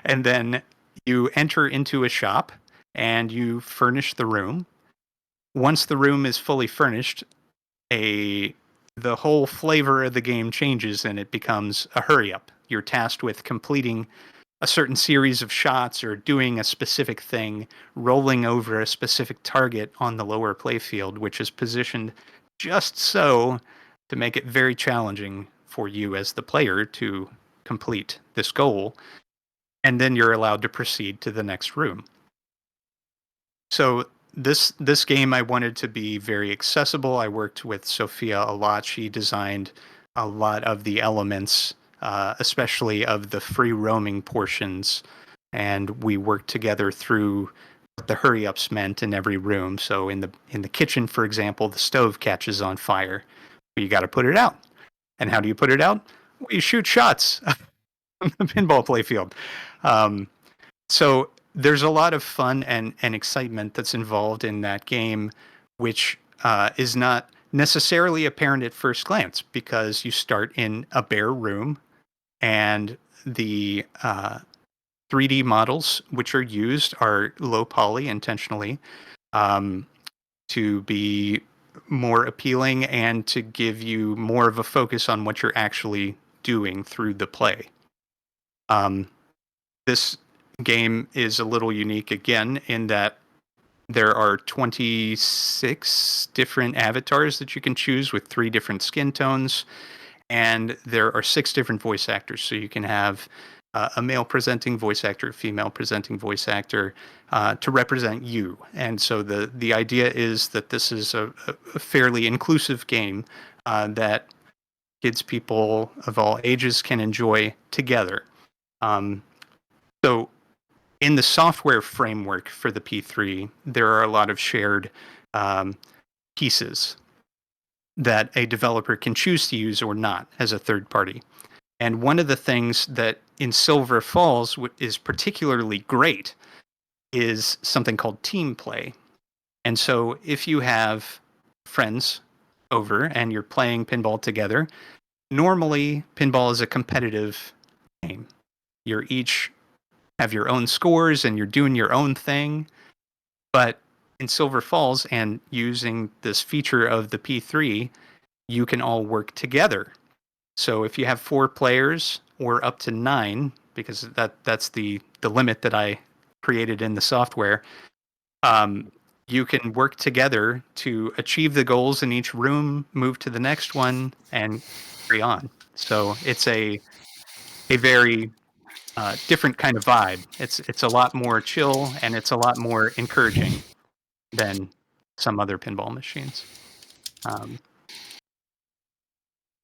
And then you enter into a shop and you furnish the room. Once the room is fully furnished, the whole flavor of the game changes and it becomes a hurry up. You're tasked with completing a certain series of shots or doing a specific thing, rolling over a specific target on the lower playfield, which is positioned just so to make it very challenging for you as the player to complete this goal. And then you're allowed to proceed to the next room. So this game I wanted to be very accessible. I worked with Sophia a lot. She designed a lot of the elements, especially of the free roaming portions, and we worked together through what the hurry ups meant in every room. So in the kitchen, for example, the stove catches on fire. You got to put it out. And how do you put it out? Well, you shoot shots on the pinball playfield. So there's a lot of fun and excitement that's involved in that game, which is not necessarily apparent at first glance because you start in a bare room and the 3D models which are used are low poly intentionally to be more appealing and to give you more of a focus on what you're actually doing through the play. This game is a little unique again in that there are 26 different avatars that you can choose with 3 different skin tones, and there are 6 different voice actors. So you can have a male presenting voice actor, a female presenting voice actor to represent you. And so the idea is that this is a fairly inclusive game that kids, people of all ages can enjoy together. So in the software framework for the P3, there are a lot of shared pieces that a developer can choose to use or not as a third party. And one of the things that in Silver Falls is particularly great is something called team play. And so if you have friends over and you're playing pinball together, normally pinball is a competitive game. You're each have your own scores and you're doing your own thing. But in Silver Falls and using this feature of the P3, you can all work together. So if you have 4 players or up to 9, because that's the limit that I created in the software, you can work together to achieve the goals in each room, move to the next one, and carry on. So it's a very different kind of vibe. It's a lot more chill and it's a lot more encouraging than some other pinball machines.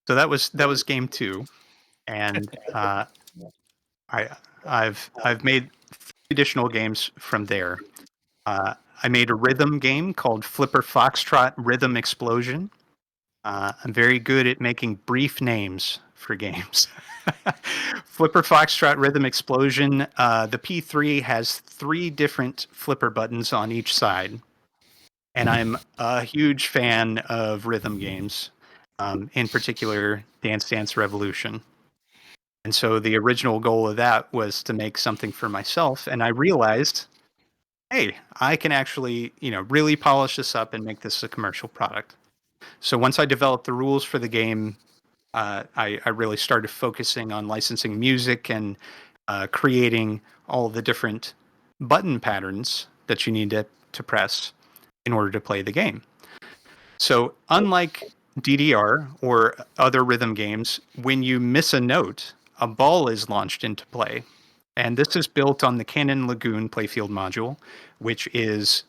So that was game 2, and I've made 3 additional games from there. I made a rhythm game called Flipper Foxtrot Rhythm Explosion. I'm very good at making brief names for games. Flipper Foxtrot Rhythm Explosion. The P3 has 3 different flipper buttons on each side. And I'm a huge fan of rhythm games, in particular Dance Dance Revolution. And so the original goal of that was to make something for myself. And I realized, hey, I can actually, really polish this up and make this a commercial product. So once I developed the rules for the game, I really started focusing on licensing music and creating all the different button patterns that you need to press in order to play the game. So unlike DDR or other rhythm games, when you miss a note, a ball is launched into play. And this is built on the Cannon Lagoon playfield module, which is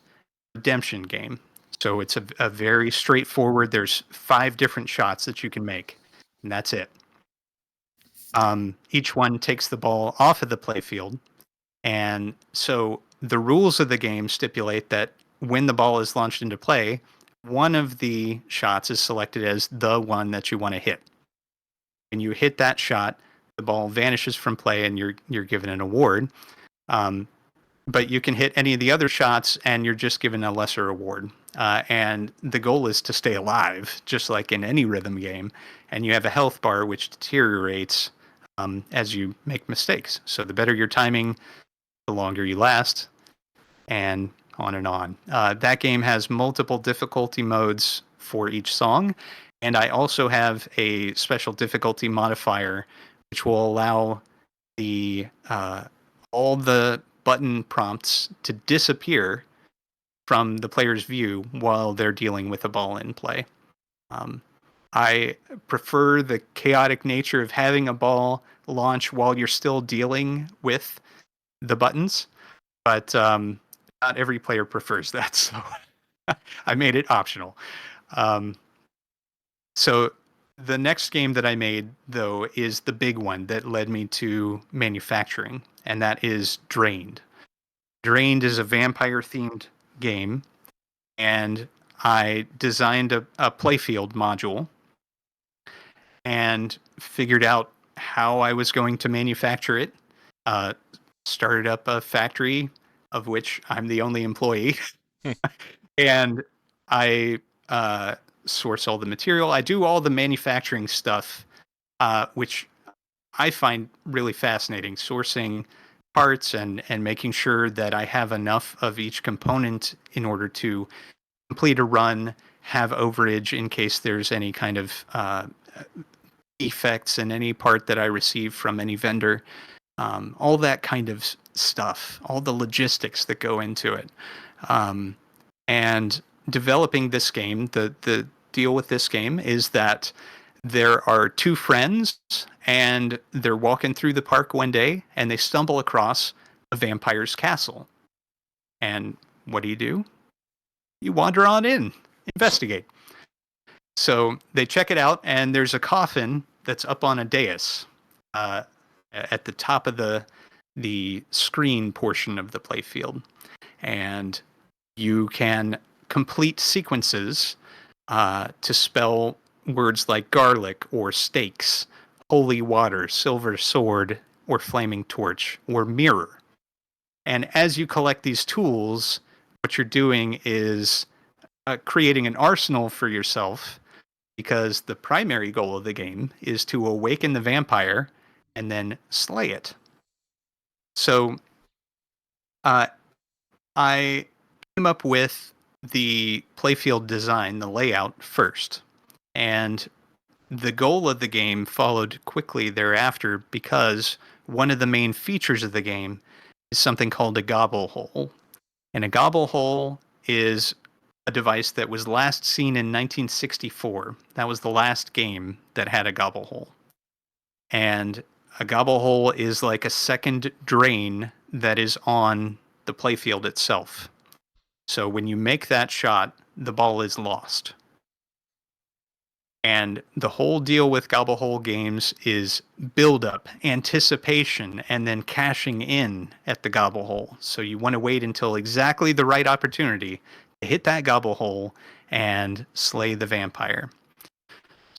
a redemption game. So it's a very straightforward, there's 5 different shots that you can make, and that's it. Each one takes the ball off of the playfield. And so the rules of the game stipulate that when the ball is launched into play, one of the shots is selected as the one that you want to hit. When you hit that shot, the ball vanishes from play and you're given an award. But you can hit any of the other shots and you're just given a lesser award. And the goal is to stay alive, just like in any rhythm game. And you have a health bar which deteriorates as you make mistakes. So the better your timing, the longer you last, and on and on. That game has multiple difficulty modes for each song, and I also have a special difficulty modifier which will allow the all the button prompts to disappear from the player's view while they're dealing with a ball in play. I prefer the chaotic nature of having a ball launch while you're still dealing with the buttons, but not every player prefers that, so I made it optional. So the next game that I made, though, is the big one that led me to manufacturing, and that is Drained. Drained is a vampire-themed game, and I designed a playfield module and figured out how I was going to manufacture it. Started up a factory of which I'm the only employee. And I source all the material. I do all the manufacturing stuff, which I find really fascinating, sourcing parts and making sure that I have enough of each component in order to complete a run, have overage in case there's any kind of defects in any part that I receive from any vendor. All that kind of stuff, all the logistics that go into it. And developing this game, the deal with this game is that there are two friends and they're walking through the park one day and they stumble across a vampire's castle. And what do? You wander on in, investigate. So they check it out, and there's a coffin that's up on a dais at the top of the screen portion of the playfield. And you can complete sequences to spell words like garlic or stakes, holy water, silver sword, or flaming torch, or mirror. And as you collect these tools, what you're doing is creating an arsenal for yourself, because the primary goal of the game is to awaken the vampire and then slay it. So I came up with the playfield design, the layout first. And the goal of the game followed quickly thereafter, because one of the main features of the game is something called a gobble hole. And a gobble hole is a device that was last seen in 1964. That was the last game that had a gobble hole. And a gobble hole is like a second drain that is on the playfield itself. So when you make that shot, the ball is lost. And the whole deal with gobble hole games is build-up, anticipation, and then cashing in at the gobble hole. So you want to wait until exactly the right opportunity to hit that gobble hole and slay the vampire.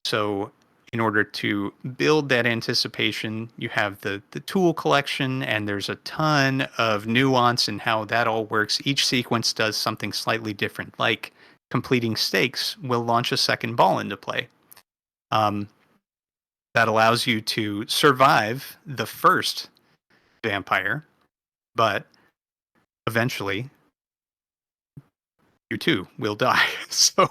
So in order to build that anticipation, you have the tool collection, and there's a ton of nuance in how that all works. Each sequence does something slightly different, like completing stakes will launch a second ball into play. That allows you to survive the first vampire, but eventually you too will die. So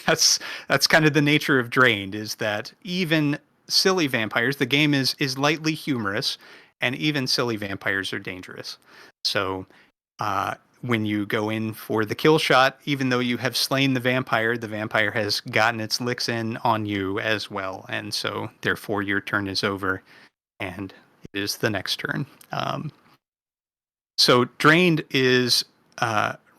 that's kind of the nature of Drained, is that even silly vampires, the game is lightly humorous, and even silly vampires are dangerous. So when you go in for the kill shot, even though you have slain the vampire has gotten its licks in on you as well. And so therefore your turn is over and it is the next turn. So Drained is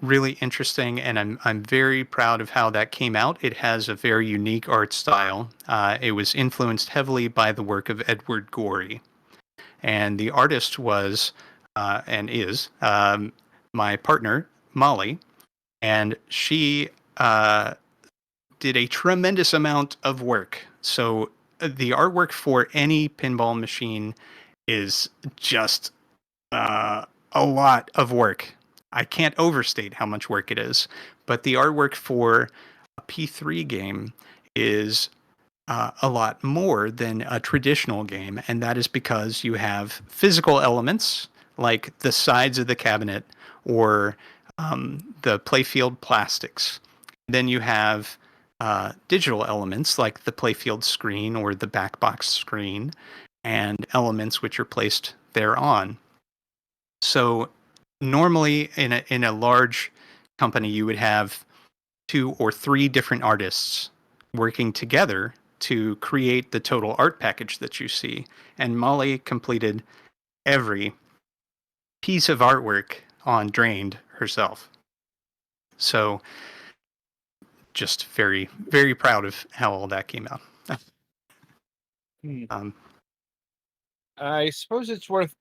really interesting, and I'm very proud of how that came out. It has a very unique art style. It was influenced heavily by the work of Edward Gorey. And the artist was and is my partner, Molly, and she did a tremendous amount of work. So the artwork for any pinball machine is just a lot of work. I can't overstate how much work it is, but the artwork for a P3 game is a lot more than a traditional game, and that is because you have physical elements like the sides of the cabinet or the playfield plastics. Then you have digital elements like the playfield screen or the back box screen, and elements which are placed thereon. So normally in a large company, you would have 2 or 3 different artists working together to create the total art package that you see. And Molly completed every piece of artwork on Drained herself. So just very, very proud of how all that came out. I suppose it's worth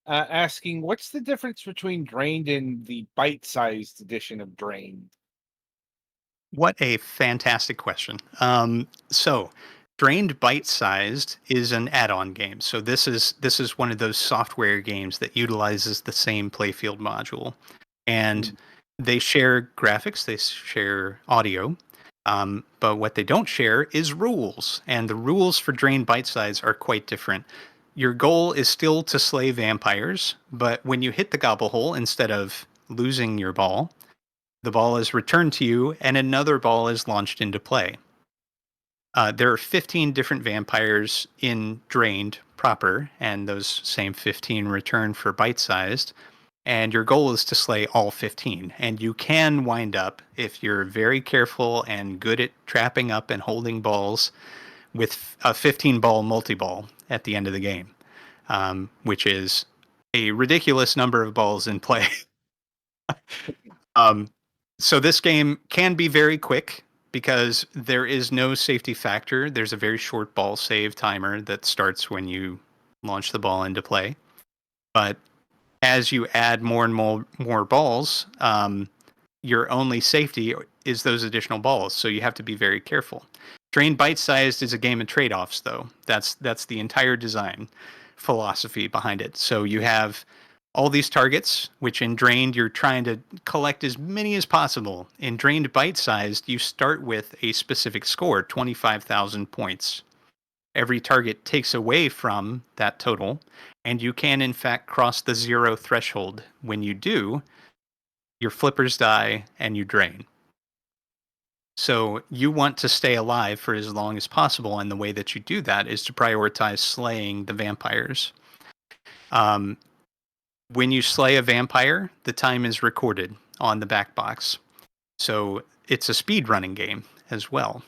asking, what's the difference between Drained and the bite-sized edition of Drained? What a fantastic question. So Drained Bite-Sized is an add-on game. So this is one of those software games that utilizes the same playfield module. And they share graphics, they share audio. But what they don't share is rules, and the rules for Drain Bite Size are quite different. Your goal is still to slay vampires, but when you hit the gobble hole, instead of losing your ball, the ball is returned to you and another ball is launched into play. There are 15 different vampires in Drained proper, and those same 15 return for Bite Sized. And your goal is to slay all 15. And you can wind up, if you're very careful and good at trapping up and holding balls, with a 15 ball multi ball at the end of the game, which is a ridiculous number of balls in play. So this game can be very quick because there is no safety factor. There's a very short ball save timer that starts when you launch the ball into play. But as you add more and more balls, your only safety is those additional balls. So you have to be very careful. Drain Bite Sized is a game of trade-offs, though. That's the entire design philosophy behind it. So you have all these targets, which in Drained, you're trying to collect as many as possible. In Drained Bite-Sized, you start with a specific score, 25,000 points. Every target takes away from that total, and you can, in fact, cross the 0 threshold. When you do, your flippers die and you drain. So you want to stay alive for as long as possible, and the way that you do that is to prioritize slaying the vampires. When you slay a vampire, the time is recorded on the back box. So it's a speed running game as well.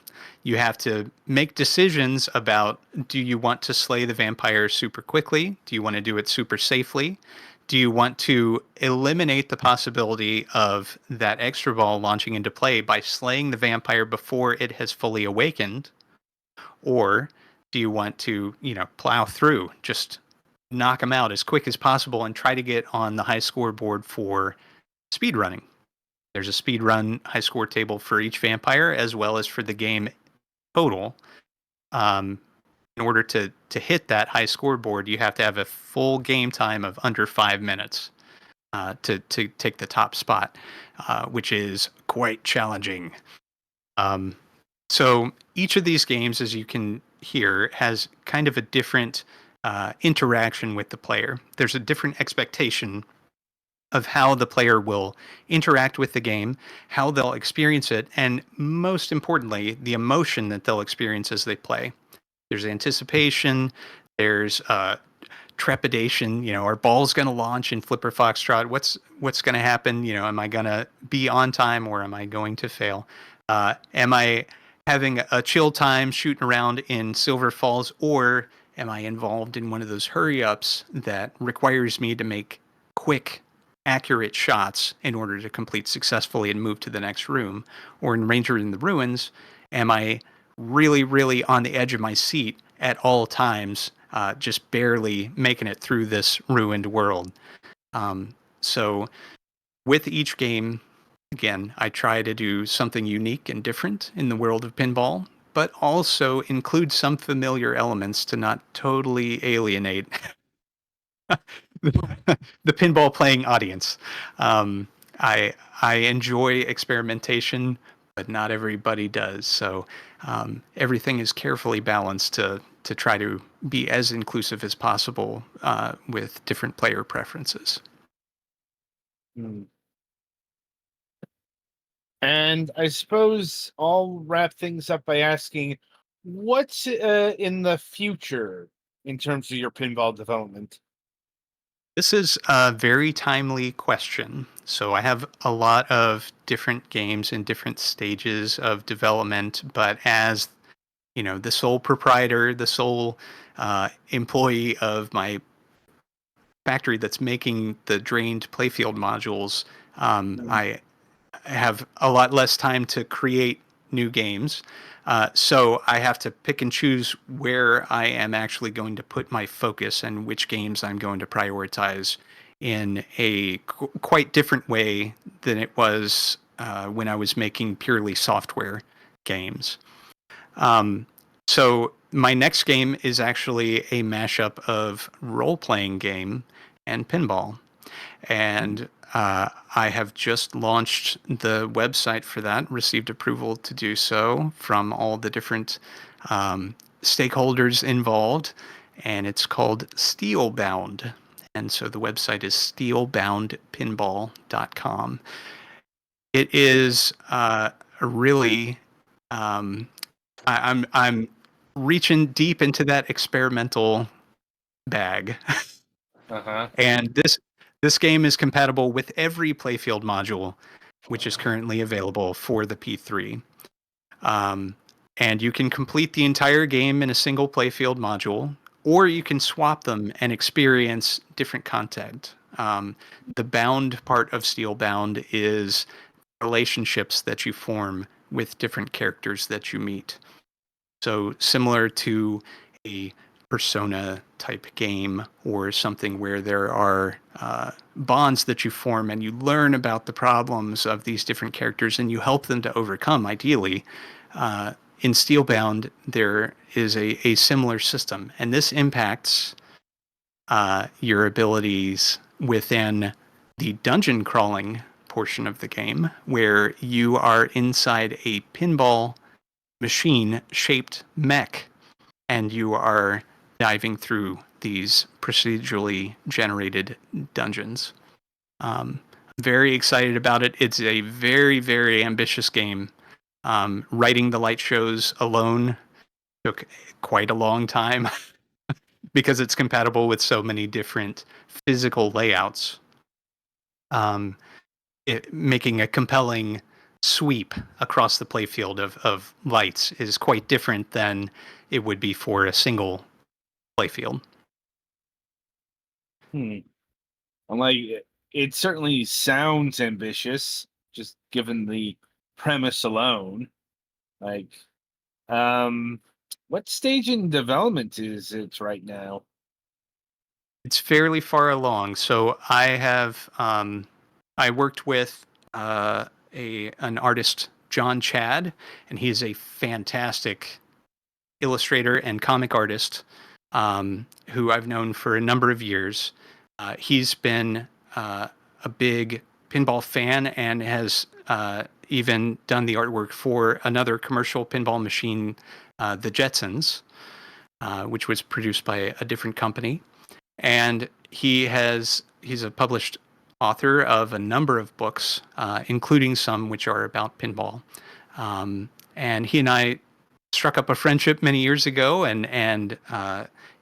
You have to make decisions about, do you want to slay the vampire super quickly? Do you want to do it super safely? Do you want to eliminate the possibility of that extra ball launching into play by slaying the vampire before it has fully awakened? Or do you want to, plow through, just knock them out as quick as possible and try to get on the high scoreboard for speedrunning? There's a speedrun high score table for each vampire as well as for the game total. In order to hit that high scoreboard, you have to have a full game time of under 5 minutes to take the top spot, which is quite challenging. So each of these games, as you can hear, has kind of a different interaction with the player. There's a different expectation of how the player will interact with the game, how they'll experience it, and most importantly, the emotion that they'll experience as they play. There's anticipation, there's trepidation. Are balls going to launch in Flipper Foxtrot? What's going to happen? Am I going to be on time or am I going to fail? Am I having a chill time shooting around in Silver Falls, or am I involved in one of those hurry-ups that requires me to make quick, accurate shots in order to complete successfully and move to the next room? Or in Ranger in the Ruins, am I really, really on the edge of my seat at all times, just barely making it through this ruined world? So with each game, again, I try to do something unique and different in the world of pinball, but also include some familiar elements to not totally alienate the pinball playing audience. I enjoy experimentation, but not everybody does. So everything is carefully balanced to try to be as inclusive as possible with different player preferences. And I suppose I'll wrap things up by asking, what's in the future in terms of your pinball development? This is a very timely question. So I have a lot of different games in different stages of development, but as the sole proprietor, the sole employee of my factory that's making the drained playfield modules, I have a lot less time to create new games. So I have to pick and choose where I am actually going to put my focus and which games I'm going to prioritize in a quite different way than it was when I was making purely software games. So my next game is actually a mashup of role-playing game and pinball. And I have just launched the website for that, received approval to do so from all the different stakeholders involved, and it's called Steelbound. And so the website is steelboundpinball.com. It is really, I'm reaching deep into that experimental bag. Uh-huh. And this game is compatible with every playfield module, which is currently available for the P3. And you can complete the entire game in a single playfield module, or you can swap them and experience different content. The bound part of Steelbound is relationships that you form with different characters that you meet. So similar to a Persona type game or something where there are bonds that you form and you learn about the problems of these different characters and you help them to overcome, ideally. In Steelbound, there is a similar system, and this impacts your abilities within the dungeon crawling portion of the game, where you are inside a pinball machine shaped mech and you are diving through these procedurally generated dungeons. Very excited about it. It's a very, very ambitious game. Writing the light shows alone took quite a long time because it's compatible with so many different physical layouts. Making a compelling sweep across the playfield of lights is quite different than it would be for a single playfield. I'm like, it certainly sounds ambitious, just given the premise alone. Like, what stage in development is it right now? It's fairly far along. So I have I worked with an artist, John Chad, and he's a fantastic illustrator and comic artist who I've known for a number of years. He's been a big pinball fan and has even done the artwork for another commercial pinball machine, the Jetsons, which was produced by a different company. And he's a published author of a number of books, including some which are about pinball. And he and I struck up a friendship many years ago, and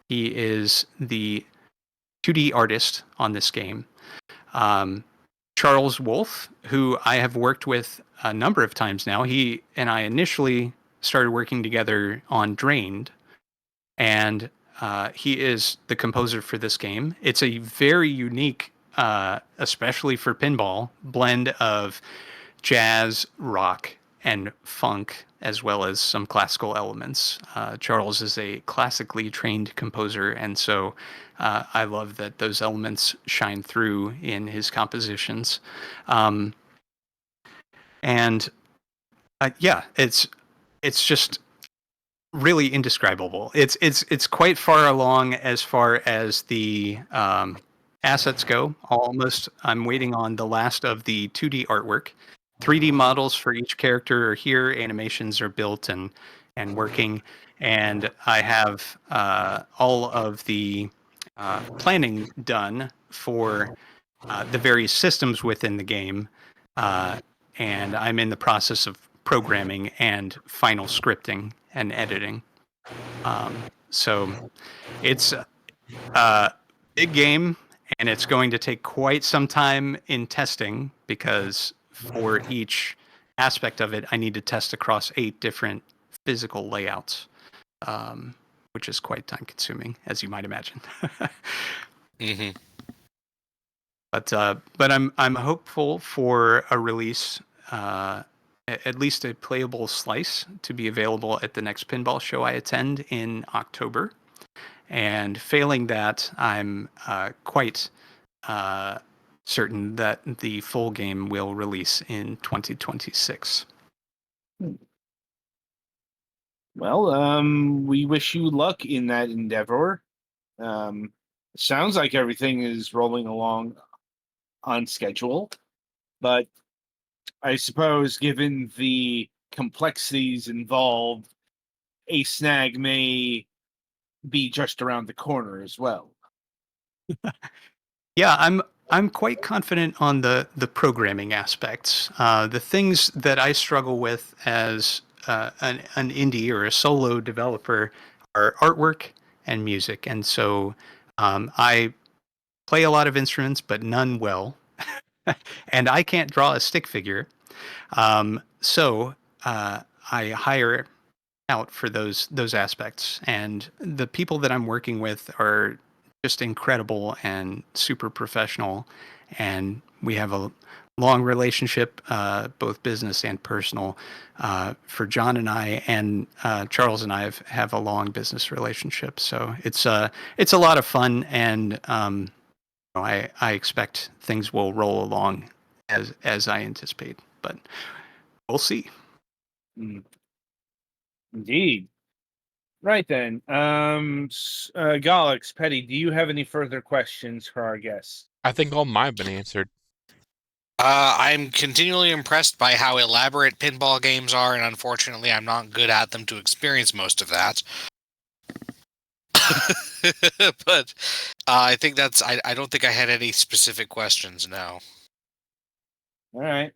he is the 2D artist on this game. Charles Wolfe, who I have worked with a number of times now, he and I initially started working together on Drained, and he is the composer for this game. It's a very unique, especially for pinball, blend of jazz, rock, and funk, as well as some classical elements. Charles is a classically trained composer, and so I love that those elements shine through in his compositions. And yeah, it's just really indescribable. It's quite far along as far as the assets go. Almost, I'm waiting on the last of the 2D artwork. 3D models for each character are here. Animations are built and working, and I have all of the planning done for the various systems within the game, and I'm in the process of programming and final scripting and editing. So it's a big game, and it's going to take quite some time in testing because for each aspect of it, I need to test across 8 different physical layouts, which is quite time consuming, as you might imagine. Mm-hmm. But I'm hopeful for a release, at least a playable slice, to be available at the next pinball show I attend in October. And failing that, I'm quite certain that the full game will release in 2026. Well, we wish you luck in that endeavor. Sounds like everything is rolling along on schedule, but I suppose given the complexities involved, a snag may be just around the corner as well. Yeah, I'm quite confident on the programming aspects. The things that I struggle with as an indie or a solo developer are artwork and music, and so I play a lot of instruments, but none well, and I can't draw a stick figure. So I hire out for those aspects, and the people that I'm working with are just incredible and super professional, and we have a long relationship, both business and personal. For John and I, and Charles and I have a long business relationship, so it's a lot of fun, and I expect things will roll along as I anticipate, but we'll see. Mm. Indeed. Right then. Galax, Petty, do you have any further questions for our guests? I think all mine have been answered. I'm continually impressed by how elaborate pinball games are, and unfortunately, I'm not good at them to experience most of that. But I think that's. I don't think I had any specific questions. No. All right.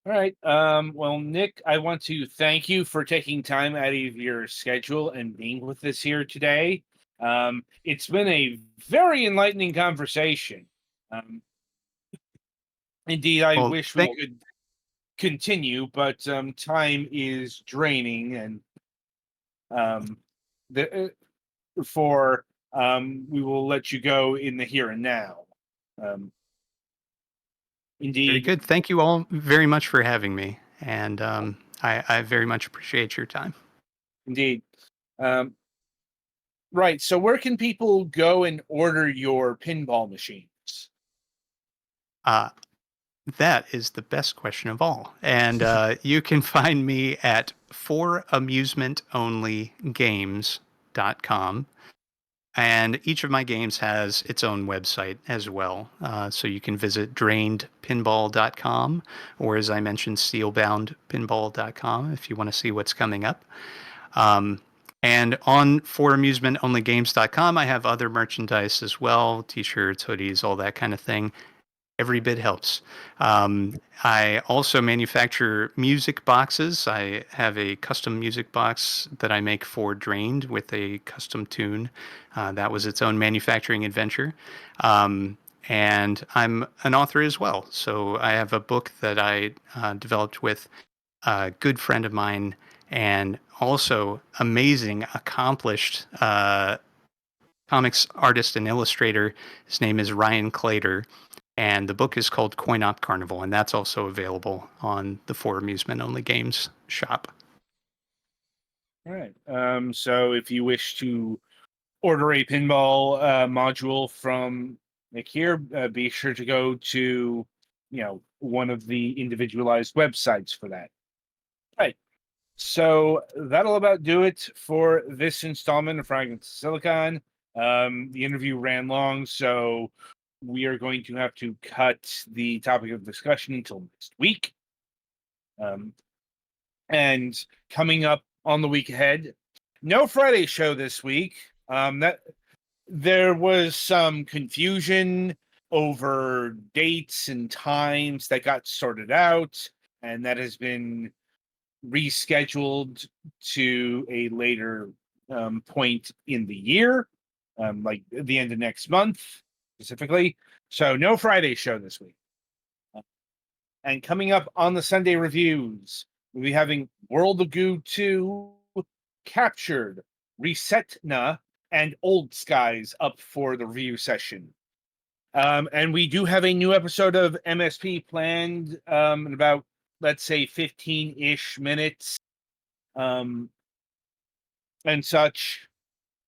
All right. Well, Nick, I want to thank you for taking time out of your schedule and being with us here today. It's been a very enlightening conversation. Indeed, I Well, wish we could continue, but time is draining, and the for we will let you go in the here and now. Indeed. Very good. Thank you all very much for having me. And I very much appreciate your time. Indeed. Right. So where can people go and order your pinball machines? That is the best question of all. And you can find me at foramusementonlygames.com. And each of my games has its own website as well. So you can visit drainedpinball.com, or as I mentioned, steelboundpinball.com if you want to see what's coming up. And on foramusementonlygames.com, I have other merchandise as well, t-shirts, hoodies, all that kind of thing. Every bit helps. I also manufacture music boxes. I have a custom music box that I make for Drained with a custom tune. That was its own manufacturing adventure. And I'm an author as well. So I have a book that I developed with a good friend of mine and also amazing, accomplished comics artist and illustrator. His name is Ryan Clater. And the book is called Coin Op Carnival, and that's also available on the For Amusement Only Games shop. All right. So if you wish to order a pinball module from Nick here, be sure to go to one of the individualized websites for that. Right. So that'll about do it for this installment of Fragments of Silicon. The interview ran long, so we are going to have to cut the topic of discussion until next week. And coming up on the week ahead, no Friday show this week. That there was some confusion over dates and times that got sorted out, and that has been rescheduled to a later point in the year, like the end of next month specifically. So no Friday show this week. And coming up on the Sunday reviews, we'll be having World of Goo 2, Captured, Resetna, and Old Skies up for the review session. And we do have a new episode of MSP planned in about, let's say, 15-ish minutes and such.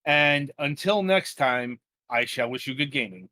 And until next time, I shall wish you good gaming.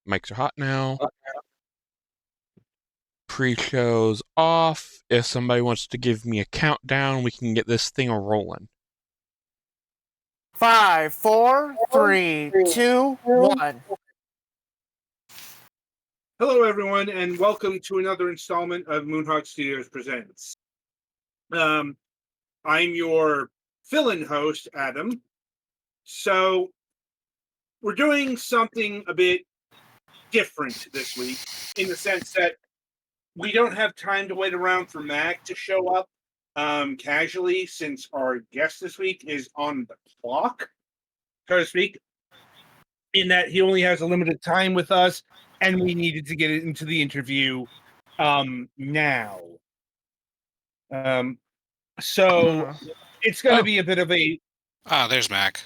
Mics are hot now. Pre-show's off. If somebody wants to give me a countdown, we can get this thing rolling. 5, 4, 3, 2, 1. Hello, everyone, and welcome to another installment of Moonhawk Studios Presents. I'm your fill-in host, Adam. So, we're doing something a bit different this week, in the sense that we don't have time to wait around for Mac to show up casually, since our guest this week is on the clock, so to speak, in that he only has a limited time with us, and we needed to get into the interview now. So it's going to be a bit of a... Ah, there's Mac.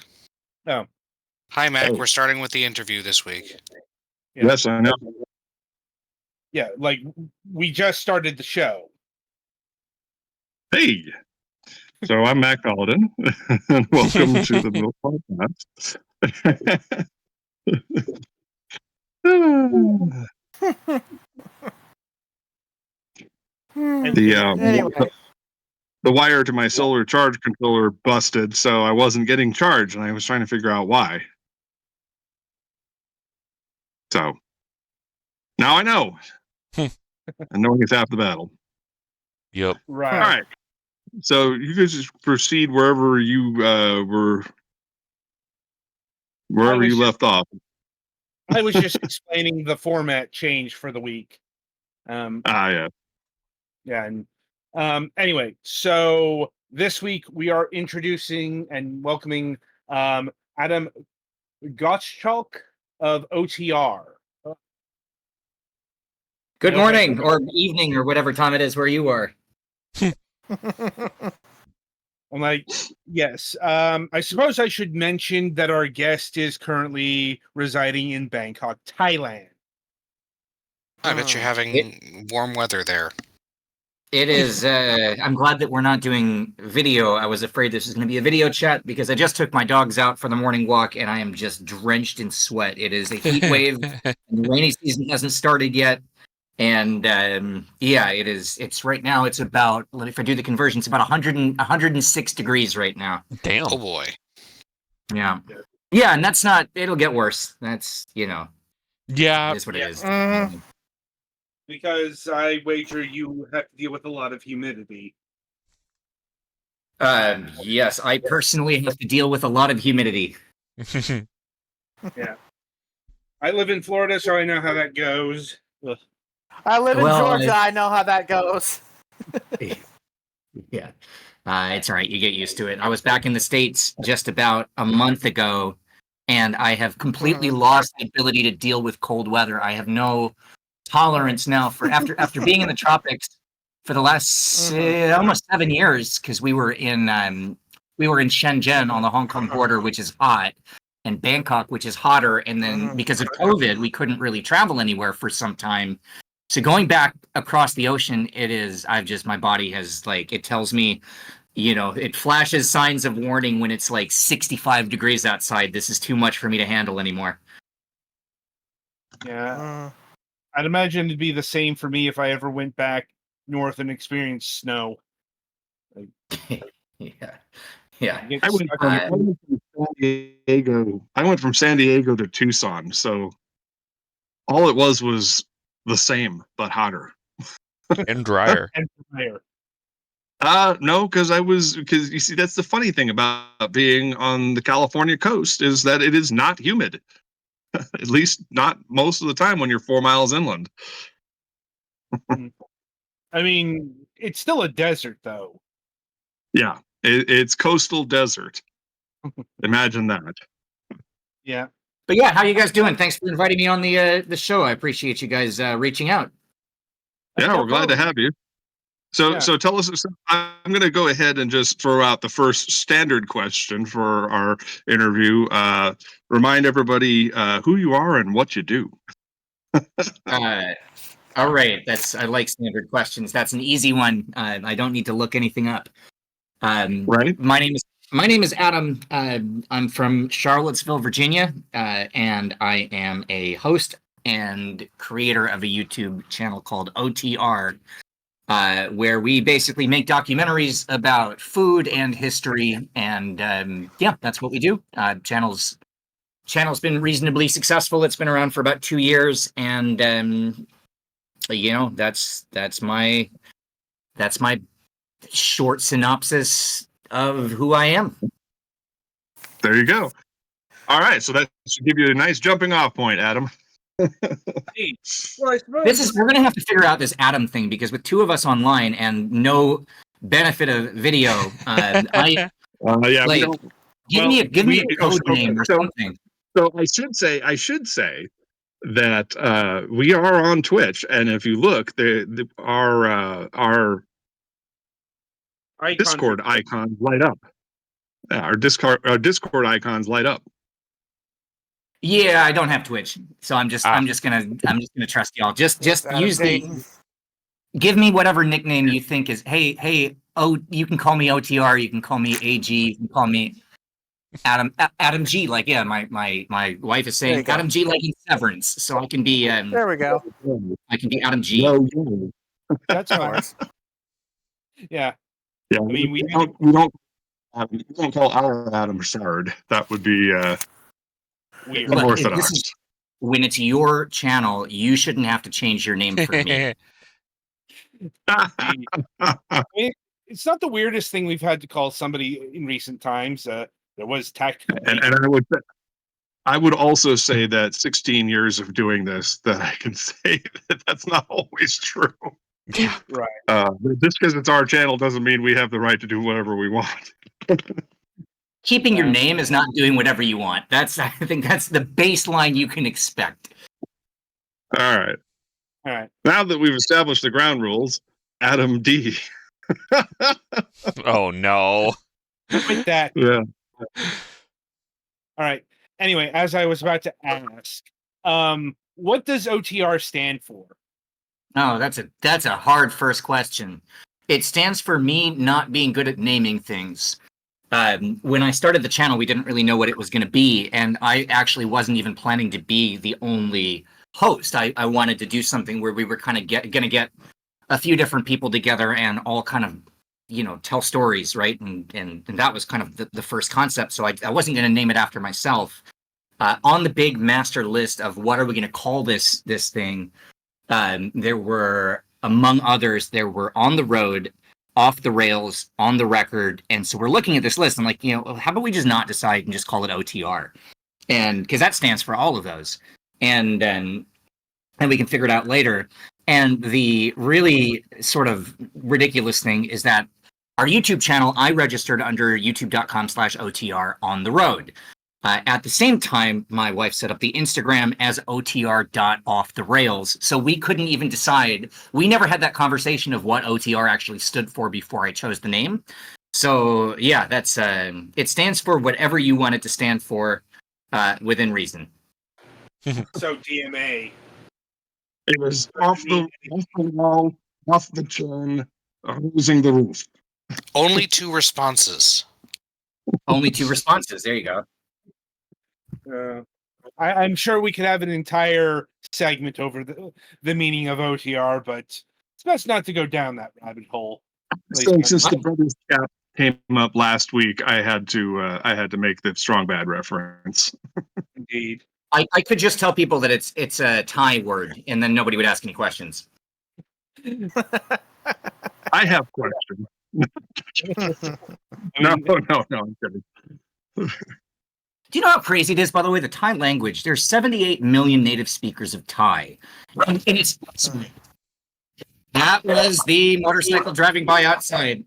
Oh. Hi, Mac. Oh. We're starting with the interview this week. Yeah. Yes, I know. Yeah, like, we just started the show. Hey, so I'm Mac Paladin, and welcome to the Middle Podcast. Anyway. The wire to my solar charge controller busted, so I wasn't getting charged, and I was trying to figure out why. So now I know. And knowing is half the battle. Yep. Right. All right. So you guys just proceed wherever you left off. I was just explaining the format change for the week. Yeah. Yeah, and anyway, so this week we are introducing and welcoming Adam Gottschalk of OTR. Good morning, or evening, or whatever time it is where you are. I'm like, yes. I suppose I should mention that our guest is currently residing in Bangkok, Thailand. I bet you're having warm weather there. It is, I'm glad that we're not doing video. I was afraid this was going to be a video chat because I just took my dogs out for the morning walk and I am just drenched in sweat. It is a heat wave. And the rainy season hasn't started yet. And yeah, it is. It's right now, it's about, if I do the conversion, it's about 106 degrees right now. Damn. Oh, boy. Yeah. Yeah, and that's not, it'll get worse. That's, Yeah. it is what it is. Because I wager you have to deal with a lot of humidity. Yes, I personally have to deal with a lot of humidity. Yeah. I live in Florida, so I know how that goes. Ugh. I live in Georgia. I know how that goes. Yeah. It's all right. You get used to it. I was back in the States just about a month ago, and I have completely lost the ability to deal with cold weather. I have no tolerance now for after being in the tropics for the last almost 7 years, because we were in Shenzhen on the Hong Kong border, which is hot, and Bangkok, which is hotter. And then because of COVID, we couldn't really travel anywhere for some time. So going back across the ocean, my body has, it tells me, it flashes signs of warning when it's like 65 degrees outside. This is too much for me to handle anymore. Yeah. I'd imagine it'd be the same for me if I ever went back north and experienced snow. Yeah. I went from San Diego to Tucson, so all it was the same but hotter And drier. And drier. No, because you see, that's the funny thing about being on the California coast, is that it is not humid. At least not most of the time when you're 4 miles inland. I mean, it's still a desert, though. Yeah, it's coastal desert. Imagine that. Yeah. But yeah, how are you guys doing? Thanks for inviting me on the show. I appreciate you guys reaching out. Yeah, we're glad to have you. So tell us. So I'm going to go ahead and just throw out the first standard question for our interview. Remind everybody who you are and what you do. All right, I like standard questions. That's an easy one. I don't need to look anything up. Right. My name is Adam. I'm from Charlottesville, Virginia, and I am a host and creator of a YouTube channel called OTR, where we basically make documentaries about food and history, and yeah, that's what we do. Channel's been reasonably successful. It's been around for about 2 years, and that's my short synopsis of who I am. There you go. All right, so that should give you a nice jumping off point, Adam. Well, I suppose We're gonna have to figure out this Adam thing, because with two of us online and no benefit of video, Yeah, we like, don't. give me a code name or something. So I should say that we are on Twitch, and if you look, our Discord icons light up. Yeah, our Discord icons light up. Yeah, I don't have Twitch, so I'm just gonna trust y'all. Just use give me whatever nickname you think is. Hey. Oh, you can call me OTR. You can call me AG. You can call me Adam G. Like, yeah, my wife is saying Adam G. like in Severance, so I can be. There we go. I can be Adam G. No. that's fine. Yeah. Yeah, I mean, we don't call our Adam Shard. That would be weird. Look, unorthodox. When it's your channel, you shouldn't have to change your name for me. I mean, it's not the weirdest thing we've had to call somebody in recent times. There was tactical. and I would also say that 16 years of doing this, that I can say that that's not always true. Yeah. Right. Just because it's our channel doesn't mean we have the right to do whatever we want. Keeping your name is not doing whatever you want. I think that's the baseline you can expect. All right. Now that we've established the ground rules, Adam D. Oh no. With that. Yeah. All right. Anyway, as I was about to ask, what does OTR stand for? Oh, that's a hard first question. It stands for me not being good at naming things. When I started the channel, we didn't really know what it was going to be, and I actually wasn't even planning to be the only host. I wanted to do something where we were kind of going to get a few different people together and all kind of, tell stories, right? And that was kind of the first concept. So I wasn't going to name it after myself. On the big master list of what are we going to call this thing, there were, among others, there were On the Road, Off the Rails, On the Record. And so we're looking at this list. I'm like, how about we just not decide and just call it OTR? And because that stands for all of those. And we can figure it out later. And the really sort of ridiculous thing is that our YouTube channel, I registered under youtube.com/OTR On the Road. At the same time, my wife set up the Instagram as OTR.offtherails. So we couldn't even decide. We never had that conversation of what OTR actually stood for before I chose the name. So yeah, that's it stands for whatever you want it to stand for, within reason. So DMA. It was off the wall, off the chin, losing the roof. Only 2 responses. Only 2 responses. There you go. I'm sure we could have an entire segment over the meaning of OTR, but it's best not to go down that rabbit hole. Since the Brothers Cap came up last week, I had to make the Strong Bad reference. Indeed. I could just tell people that it's a Thai word, and then nobody would ask any questions. I have questions. No, I'm kidding. Do you know how crazy it is, by the way? The Thai language, there's 78 million native speakers of Thai. And it's... That was the motorcycle driving by outside.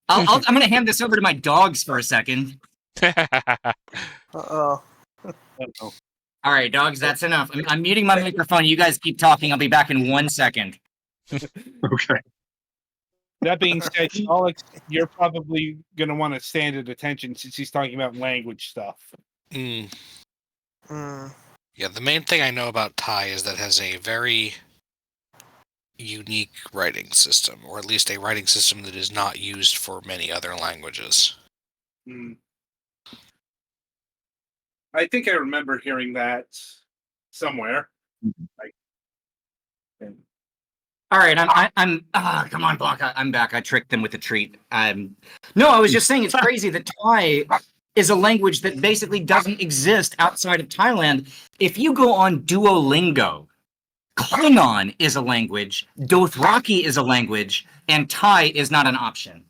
I'm going to hand this over to my dogs for a second. Uh-oh. All right, dogs, that's enough. I'm muting my microphone. You guys keep talking. I'll be back in 1 second. Okay. That being said, Alex, you're probably going to want to stand at attention since he's talking about language stuff. Yeah, the main thing I know about Thai is that it has a very unique writing system, or at least a writing system that is not used for many other languages. I think I remember hearing that somewhere. All right, I'm. Come on, Block. I'm back. I tricked them with a treat. No, I was just saying it's crazy that Thai is a language that basically doesn't exist outside of Thailand. If you go on Duolingo, Klingon is a language, Dothraki is a language, and Thai is not an option.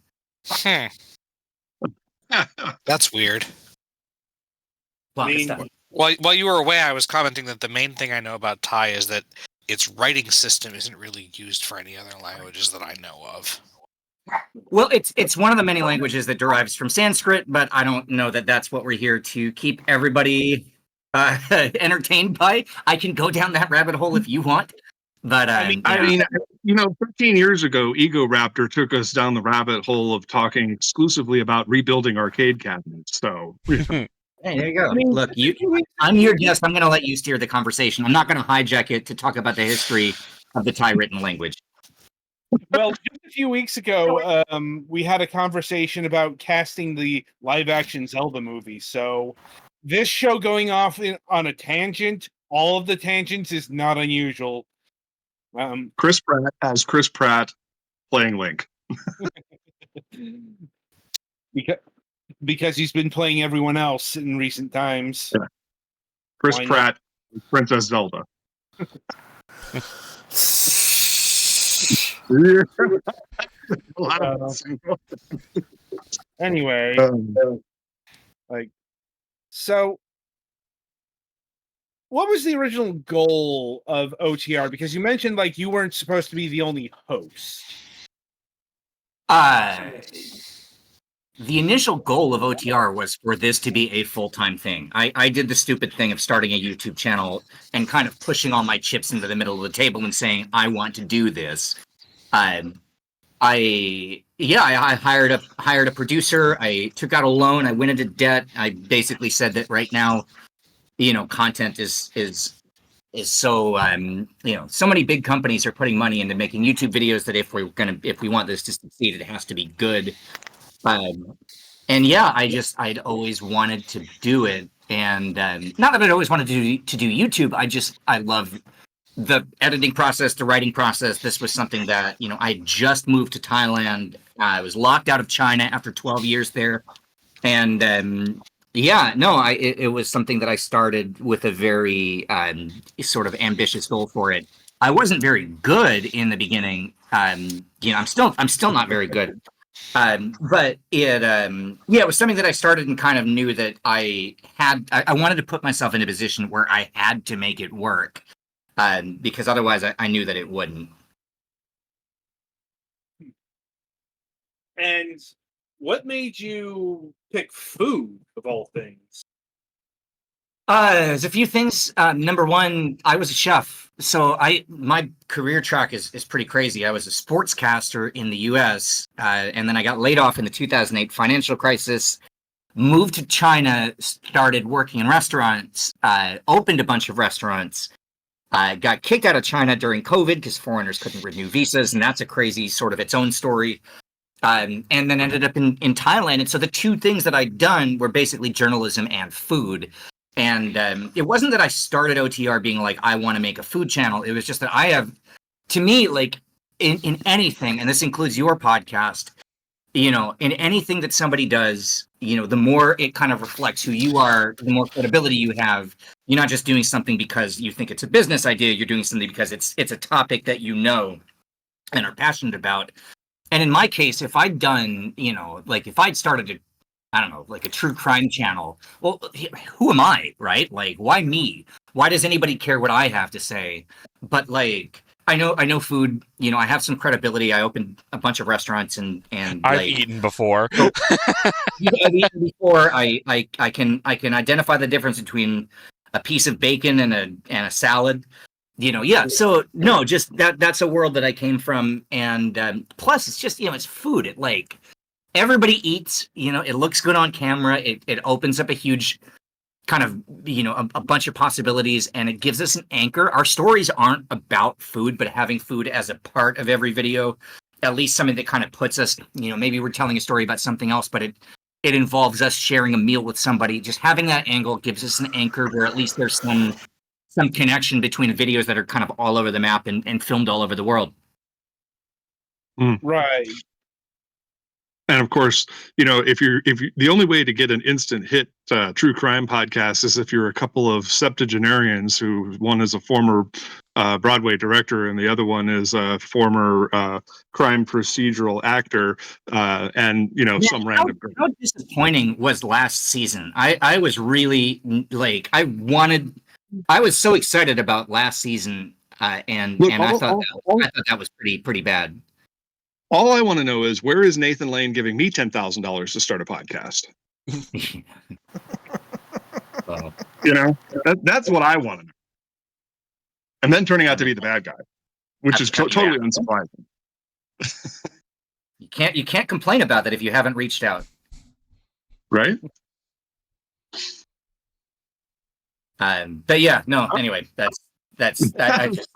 That's weird. While you were away, I was commenting that the main thing I know about Thai is that its writing system isn't really used for any other languages that I know of. Well, it's one of the many languages that derives from Sanskrit, but I don't know that that's what we're here to keep everybody entertained by. I can go down that rabbit hole if you want, but I mean, 13 years ago, Ego Raptor took us down the rabbit hole of talking exclusively about rebuilding arcade cabinets. So, hey, there you go. Look, I'm your guest. I'm going to let you steer the conversation. I'm not going to hijack it to talk about the history of the Thai written language. Well, just a few weeks ago, we had a conversation about casting the live-action Zelda movie. So, this show going off on a tangent, all of the tangents, is not unusual. Chris Pratt as Chris Pratt playing Link. Because he's been playing everyone else in recent times. Yeah. Chris Pratt, Princess Zelda. Anyway, so what was the original goal of OTR? Because you mentioned you weren't supposed to be the only host. The initial goal of OTR was for this to be a full-time thing. I did the stupid thing of starting a YouTube channel and kind of pushing all my chips into the middle of the table and saying, I want to do this. I hired a producer. I took out a loan. I went into debt. I basically said that right now, content is so so many big companies are putting money into making YouTube videos that if we want this to succeed, it has to be good. I'd always wanted to do it, and not that I'd always wanted to do YouTube. I love the editing process, the writing process. This was something that I just moved to Thailand. I was locked out of China after 12 years there, and it was something that I started with a very sort of ambitious goal for it. I wasn't very good in the beginning. I'm still not very good. But it was something that I started and kind of knew that I wanted to put myself in a position where I had to make it work, because otherwise I knew that it wouldn't. And what made you pick food of all things? There's a few things. Number one, I was a chef. So my career track is pretty crazy. I was a sportscaster in the US, and then I got laid off in the 2008 financial crisis, moved to China, started working in restaurants, opened a bunch of restaurants, got kicked out of China during COVID because foreigners couldn't renew visas, and that's a crazy sort of its own story. And then ended up in Thailand. And so the two things that I'd done were basically journalism and food. And it wasn't that I started OTR being like, I want to make a food channel. It was just that I have, to me, in anything, and this includes your podcast, in anything that somebody does, the more it kind of reflects who you are, the more credibility you have. You're not just doing something because you think it's a business idea. You're doing something because it's a topic that you know and are passionate about. And in my case, if I'd done, if I'd started a true crime channel, well, who am I, right? Why me? Why does anybody care what I have to say? But I know food, I have some credibility. I opened a bunch of restaurants and I've eaten before. I've eaten before. I can identify the difference between a piece of bacon and a salad. So no, just that's a world that I came from, and plus it's just it's food. Everybody eats, it looks good on camera. It opens up a huge kind of, a bunch of possibilities, and it gives us an anchor. Our stories aren't about food, but having food as a part of every video, at least something that kind of puts us, maybe we're telling a story about something else, but it involves us sharing a meal with somebody. Just having that angle gives us an anchor where at least there's some connection between videos that are kind of all over the map and filmed all over the world. Right. And of course, if you the only way to get an instant hit true crime podcast is if you're a couple of septuagenarians who one is a former Broadway director and the other one is a former crime procedural actor, and some random. How disappointing was last season? I was really I was so excited about last season, and I thought that was pretty bad. All I want to know is, where is Nathan Lane giving me $10,000 to start a podcast? That's what I want to know. And then turning out to be the bad guy, which is totally unsurprising. You can't complain about that if you haven't reached out, right? But yeah, no. Anyway, that's I just,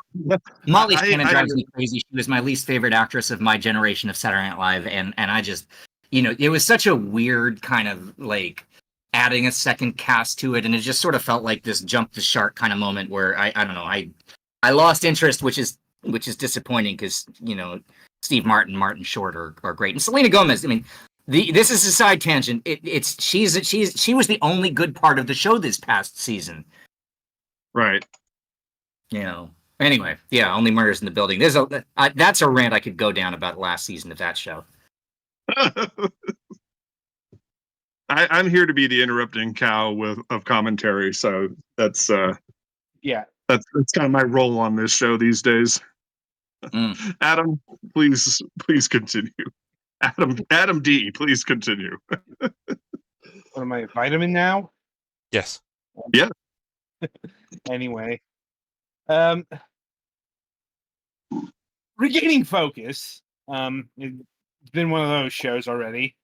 Molly Shannon drives me crazy. She was my least favorite actress of my generation of Saturday Night Live, and I just, it was such a weird kind of like adding a second cast to it, and it just sort of felt like this jump the shark kind of moment where I don't know, I lost interest, which is disappointing because Steve Martin, Martin Short are great, and Selena Gomez. I mean, this is a side tangent. She was the only good part of the show this past season, right? Anyway, yeah, only murders in the building. That's a rant I could go down about last season of that show. I'm here to be the interrupting cow of commentary, so that's that's kind of my role on this show these days. Adam, please continue. Adam D, please continue. What am I, vitamin now? Yes. Yeah. Anyway. Regaining focus. It's been one of those shows already.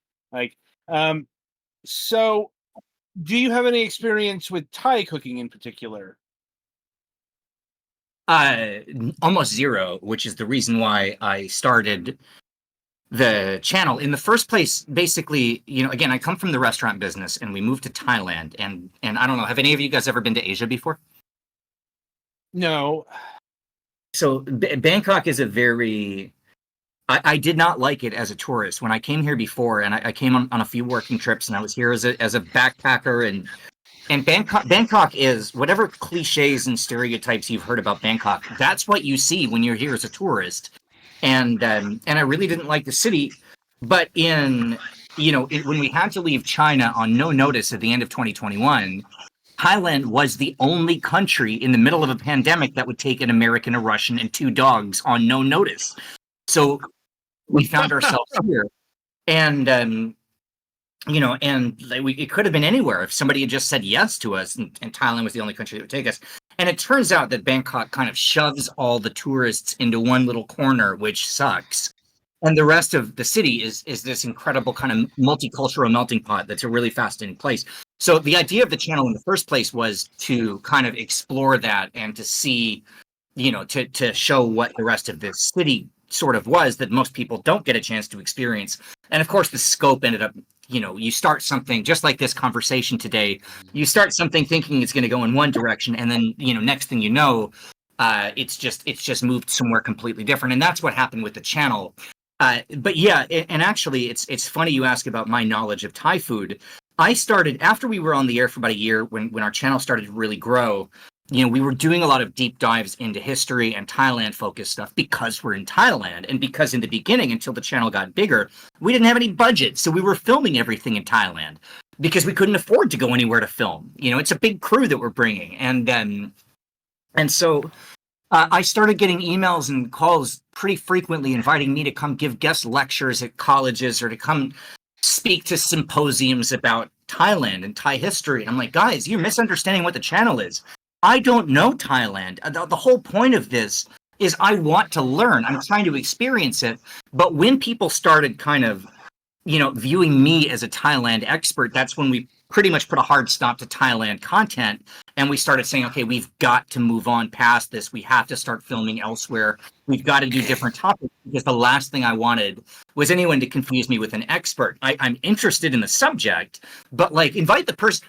So do you have any experience with Thai cooking in particular? Almost zero, which is the reason why I started the channel in the first place. Basically, again, I come from the restaurant business, and we moved to Thailand, and I don't know, have any of you guys ever been to Asia before? No. So Bangkok is a very... I did not like it as a tourist. When I came here before, and I came on a few working trips, and I was here as a backpacker, and Bangkok is whatever cliches and stereotypes you've heard about Bangkok. That's what you see when you're here as a tourist, and I really didn't like the city. But when we had to leave China on no notice at the end of 2021. Thailand was the only country in the middle of a pandemic that would take an American, a Russian, and 2 dogs on no notice. So we found ourselves here, and it could have been anywhere if somebody had just said yes to us, and Thailand was the only country that would take us. And it turns out that Bangkok kind of shoves all the tourists into one little corner, which sucks. And the rest of the city is this incredible kind of multicultural melting pot that's a really fascinating place. So the idea of the channel in the first place was to kind of explore that and to see, to show what the rest of this city sort of was that most people don't get a chance to experience. And of course, the scope ended up, you start something just like this conversation today. You start something thinking it's going to go in one direction, and then, next thing you know, it's just moved somewhere completely different. And that's what happened with the channel. But yeah, and actually, it's funny you ask about my knowledge of Thai food. I started after we were on the air for about a year when our channel started to really grow. We were doing a lot of deep dives into history and Thailand focused stuff because we're in Thailand, and because in the beginning, until the channel got bigger, we didn't have any budget, so we were filming everything in Thailand because we couldn't afford to go anywhere to film. It's a big crew that we're bringing, and so. I started getting emails and calls pretty frequently inviting me to come give guest lectures at colleges or to come speak to symposiums about Thailand and Thai history. And I'm like, guys, you're misunderstanding what the channel is. I don't know Thailand. The whole point of this is I want to learn. I'm trying to experience it. But when people started kind of, viewing me as a Thailand expert, that's when we pretty much put a hard stop to Thailand content. And we started saying, okay, we've got to move on past this. We have to start filming elsewhere. We've got to do different topics, because the last thing I wanted was anyone to confuse me with an expert. I'm interested in the subject, but like invite the person.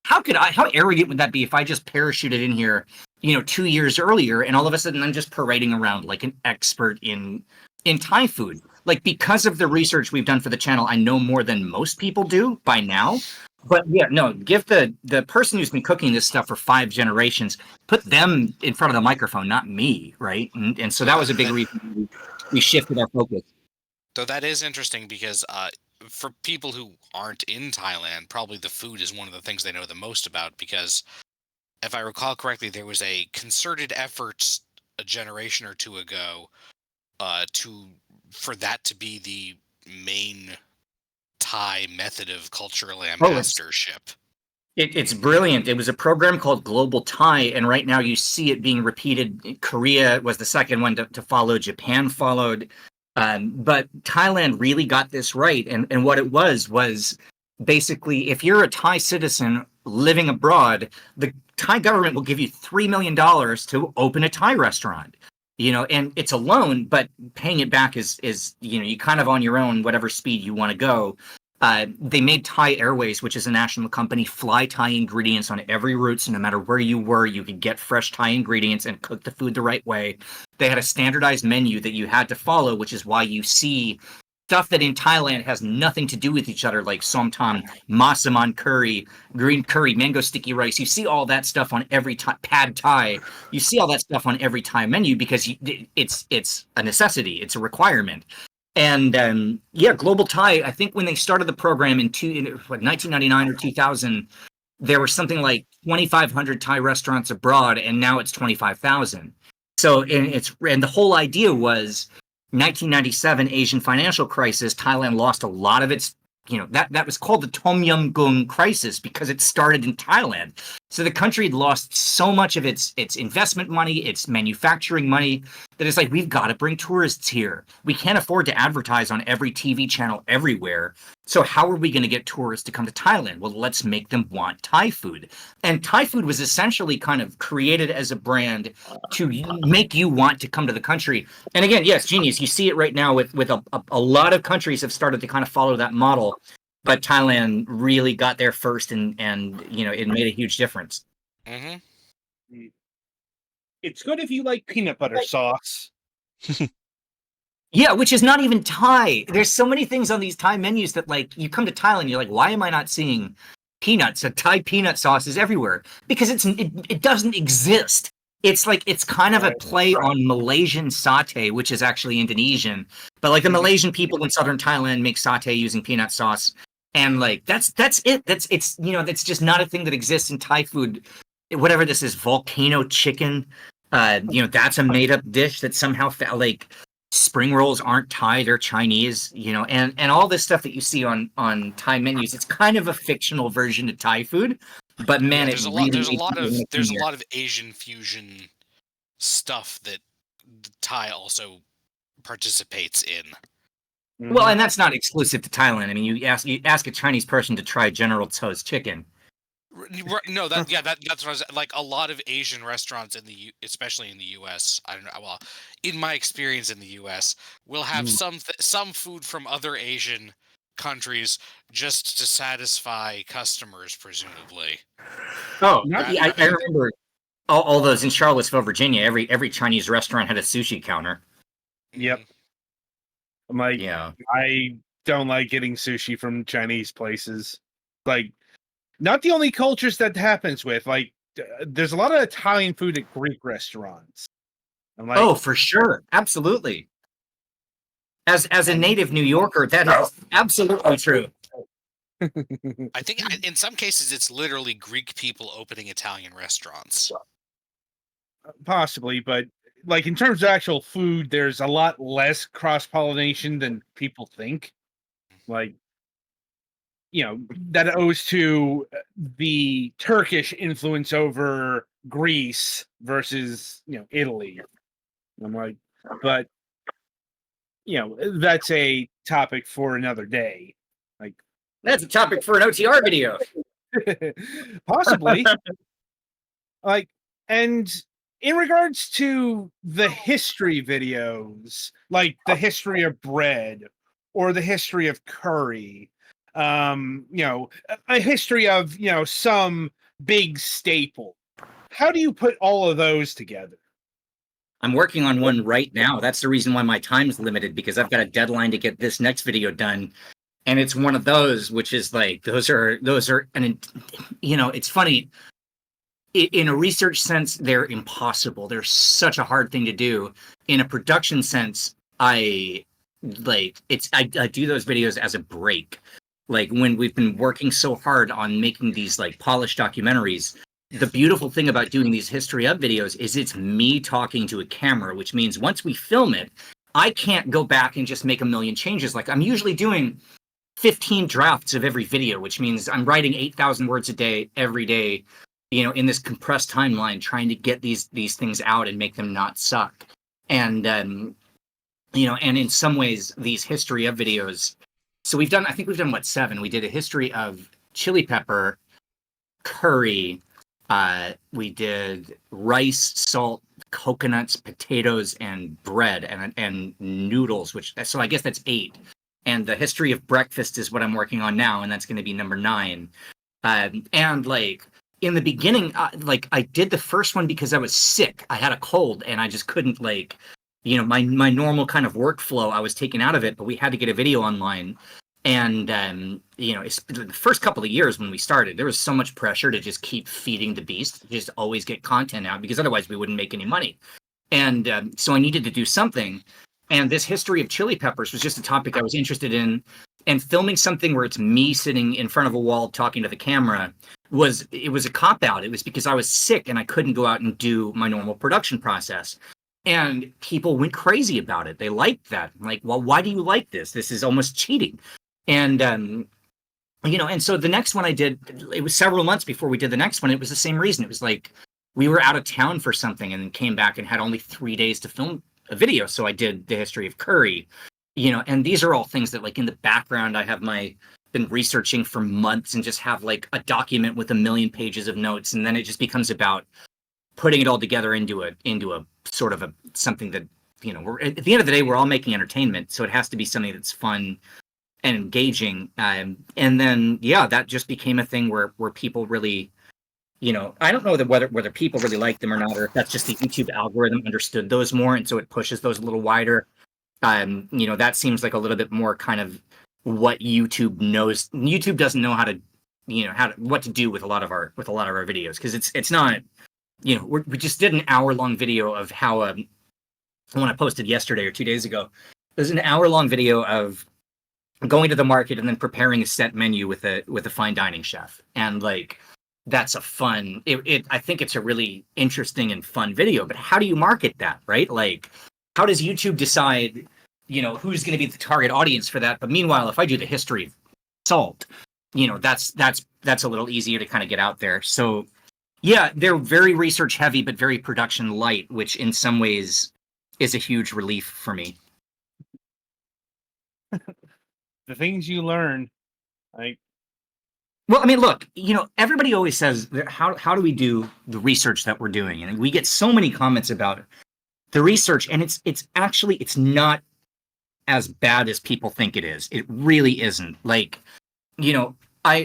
How arrogant would that be if I just parachuted in here, 2 years earlier, and all of a sudden I'm just parading around like an expert in Thai food? Like, because of the research we've done for the channel, I know more than most people do by now. But yeah, no, give the person who's been cooking this stuff for 5 generations, put them in front of the microphone, not me, right? And so that was a big reason we shifted our focus. So that is interesting, because for people who aren't in Thailand, probably the food is one of the things they know the most about, because if I recall correctly, there was a concerted effort a generation or two ago for that to be the main Thai method of cultural ambassadorship. It's brilliant. It was a program called Global Thai, and right now you see it being repeated. Korea was the second one to follow. Japan followed. But Thailand really got this right. And what it was basically, if you're a Thai citizen living abroad, the Thai government will give you $3 million to open a Thai restaurant. And it's a loan, but paying it back is you kind of on your own, whatever speed you want to go. They made Thai Airways, which is a national company, fly Thai ingredients on every route. So no matter where you were, you could get fresh Thai ingredients and cook the food the right way. They had a standardized menu that you had to follow, which is why you see stuff that in Thailand has nothing to do with each other, like somtam, masaman curry, green curry, mango sticky rice. You see all that stuff on every pad Thai. You see all that stuff on every Thai menu because it's a necessity. It's a requirement. And Global Thai, I think when they started the program in 1999 or 2000, there were something like 2,500 Thai restaurants abroad, and now it's 25,000. So and the whole idea was 1997 Asian financial crisis. Thailand lost a lot of its, that was called the Tom Yum Goong crisis because it started in Thailand. So the country had lost so much of its investment money, its manufacturing money, that it's like, we've got to bring tourists here. We can't afford to advertise on every TV channel everywhere. So how are we going to get tourists to come to Thailand? Well, let's make them want Thai food. And Thai food was essentially kind of created as a brand to make you want to come to the country. And again, yes, genius. You see it right now with a lot of countries have started to kind of follow that model. But Thailand really got there first, and it made a huge difference. Mm-hmm. It's good if you like peanut butter sauce. Yeah, which is not even Thai. There's so many things on these Thai menus that, like, you come to Thailand, you're like, why am I not seeing peanuts? A Thai peanut sauce is everywhere because it doesn't exist. It's like it's kind of a play on Malaysian satay, which is actually Indonesian. But like the Malaysian people in southern Thailand make satay using peanut sauce. And like that's it. It's that's just not a thing that exists in Thai food. Whatever this is, volcano chicken. That's a made up dish that somehow like spring rolls aren't Thai, they're Chinese. And all this stuff that you see on Thai menus. It's kind of a fictional version of Thai food. But man, there's a lot of Asian fusion stuff that Thai also participates in. Well, and that's not exclusive to Thailand. I mean, you ask a Chinese person to try General Tso's chicken. No, that's what I was like. A lot of Asian restaurants especially in the U.S. I don't know. Well, in my experience in the U.S., will have some food from other Asian countries just to satisfy customers, presumably. Oh, I remember all those in Charlottesville, Virginia. Every Chinese restaurant had a sushi counter. Yep. I'm like, I don't like getting sushi from Chinese places. Like, not the only cultures that happens with. Like, there's a lot of Italian food at Greek restaurants. I'm like, oh, for sure, absolutely. As a native New Yorker, that is absolutely true. I think in some cases it's literally Greek people opening Italian restaurants. Possibly, but like in terms of actual food, there's a lot less cross-pollination than people think. Like, that owes to the Turkish influence over Greece versus, Italy. I'm like, but that's a topic for another day. Like, That's a topic for an OTR video. possibly. Like, and in regards to the history videos, like the history of bread or the history of curry, a history of, some big staple. How do you put all of those together? I'm working on one right now. That's the reason why my time is limited, because I've got a deadline to get this next video done. And it's one of those, which is like, those are, and it's funny. In a research sense, they're impossible. They're such a hard thing to do. In a production sense, I do those videos as a break. Like, when we've been working so hard on making these like polished documentaries, the beautiful thing about doing these history of videos is it's me talking to a camera, which means once we film it, I can't go back and just make a million changes. Like, I'm usually doing 15 drafts of every video, which means I'm writing 8,000 words a day, every day, in this compressed timeline, trying to get these things out and make them not suck. And, and in some ways, these history of videos. So I think we've done, 7? We did a history of chili pepper, curry. We did rice, salt, coconuts, potatoes, and bread, and noodles, so I guess that's 8. And the history of breakfast is what I'm working on now, and that's going to be number 9. And like, in the beginning, I did the first one because I was sick. I had a cold, and I just couldn't, my normal kind of workflow, I was taken out of it, but we had to get a video online. And, the first couple of years when we started, there was so much pressure to just keep feeding the beast, just always get content out, because otherwise we wouldn't make any money. And so I needed to do something. And this history of chili peppers was just a topic I was interested in. And filming something where it's me sitting in front of a wall talking to the camera was a cop-out. It was because I was sick and I couldn't go out and do my normal production process. And people went crazy about it. They liked that. I'm like, well, why do you like this? This is almost cheating. And, and so the next one I did, it was several months before we did the next one. It was the same reason. It was like, we were out of town for something and then came back and had only 3 days to film a video. So I did the history of curry, and these are all things that, like, in the background, I have been researching for months and just have like a document with 1 million pages of notes. And then it just becomes about putting it all together into a sort of something that, we're, at the end of the day, we're all making entertainment. So it has to be something that's fun and engaging. And then, that just became a thing where people really, I don't know whether people really like them or not, or if that's just the YouTube algorithm understood those more, and so it pushes those a little wider. That seems like a little bit more kind of what YouTube knows. YouTube doesn't know how to, what to do with a lot of our videos, because it's not, we just did an hour-long video of how one I posted yesterday or 2 days ago. There's an hour-long video of going to the market and then preparing a set menu with a fine dining chef, and like, that's a fun. I think it's a really interesting and fun video. But how do you market that, right? Like, how does YouTube decide, who's going to be the target audience for that? But meanwhile, if I do the history of salt, that's a little easier to kind of get out there. So, yeah, they're very research heavy, but very production light, which in some ways is a huge relief for me. The things you learn, like. Well, I mean, look, everybody always says, how do we do the research that we're doing? And we get so many comments about the research, and it's actually not as bad as people think it is. It really isn't. Like, the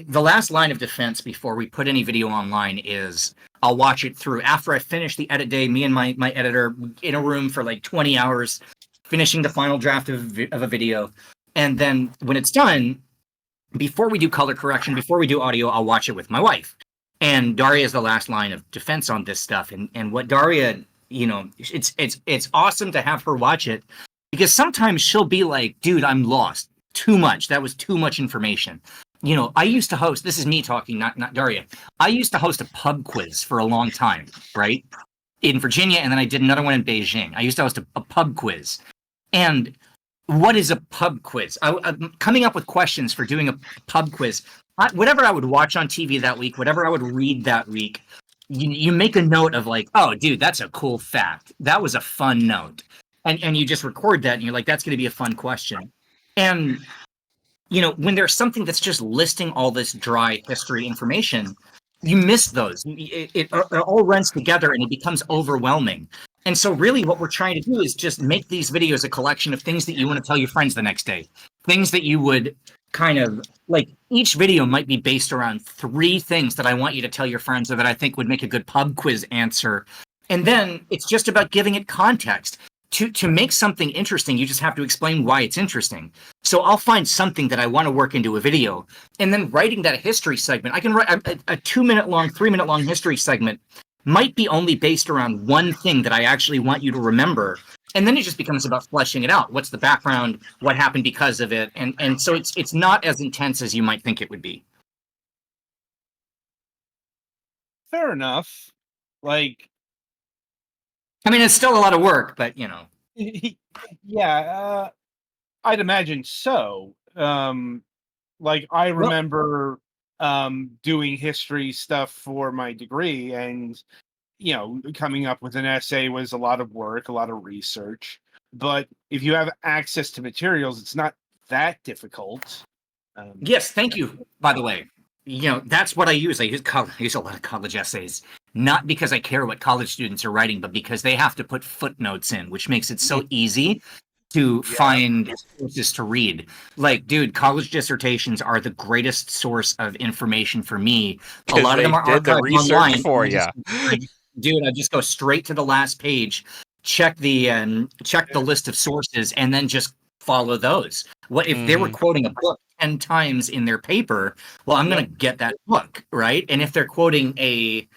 last line of defense before we put any video online is I'll watch it through. After I finish the edit day, me and my editor in a room for like 20 hours, finishing the final draft of a video. And then when it's done, before we do color correction, before we do audio, I'll watch it with my wife. And Daria is the last line of defense on this stuff. And what Daria, it's awesome to have her watch it, because sometimes she'll be like, dude, I'm lost. Too much. That was too much information. I used to host, this is me talking, not Daria. I used to host a pub quiz for a long time, right? In Virginia, and then I did another one in Beijing. I used to host a pub quiz. And what is a pub quiz? I'm coming up with questions for doing a pub quiz. Whatever I would watch on TV that week, whatever I would read that week, you make a note of like, oh, dude, that's a cool fact. That was a fun note. and you just record that and you're like, that's going to be a fun question. And when there's something that's just listing all this dry history information, you miss those. It all runs together and it becomes overwhelming. And so really what we're trying to do is just make these videos a collection of things that you want to tell your friends the next day. Things that you would kind of like, each video might be based around 3 things that I want you to tell your friends or that I think would make a good pub quiz answer. And then it's just about giving it context. To make something interesting, you just have to explain why it's interesting. So I'll find something that I want to work into a video, and then writing that history segment. I can write a 2-minute long, 3-minute long history segment might be only based around one thing that I actually want you to remember. And then it just becomes about fleshing it out. What's the background? What happened because of it? And so it's not as intense as you might think it would be. Fair enough. Like, I mean, it's still a lot of work, but yeah, I'd imagine so. Like, I remember doing history stuff for my degree, and coming up with an essay was a lot of work, a lot of research. But if you have access to materials, it's not that difficult. Yes, thank you, by the way. That's what I use. I use a lot of college essays, not because I care what college students are writing, but because they have to put footnotes in, which makes it so easy to find sources to read. Like, dude, college dissertations are the greatest source of information for me. A lot of them are did the archived research online. for you. Dude, I just go straight to the last page, check the list of sources, and then just follow those. What if they were quoting a book 10 times in their paper? Well, I'm going to get that book, right? And if they're quoting a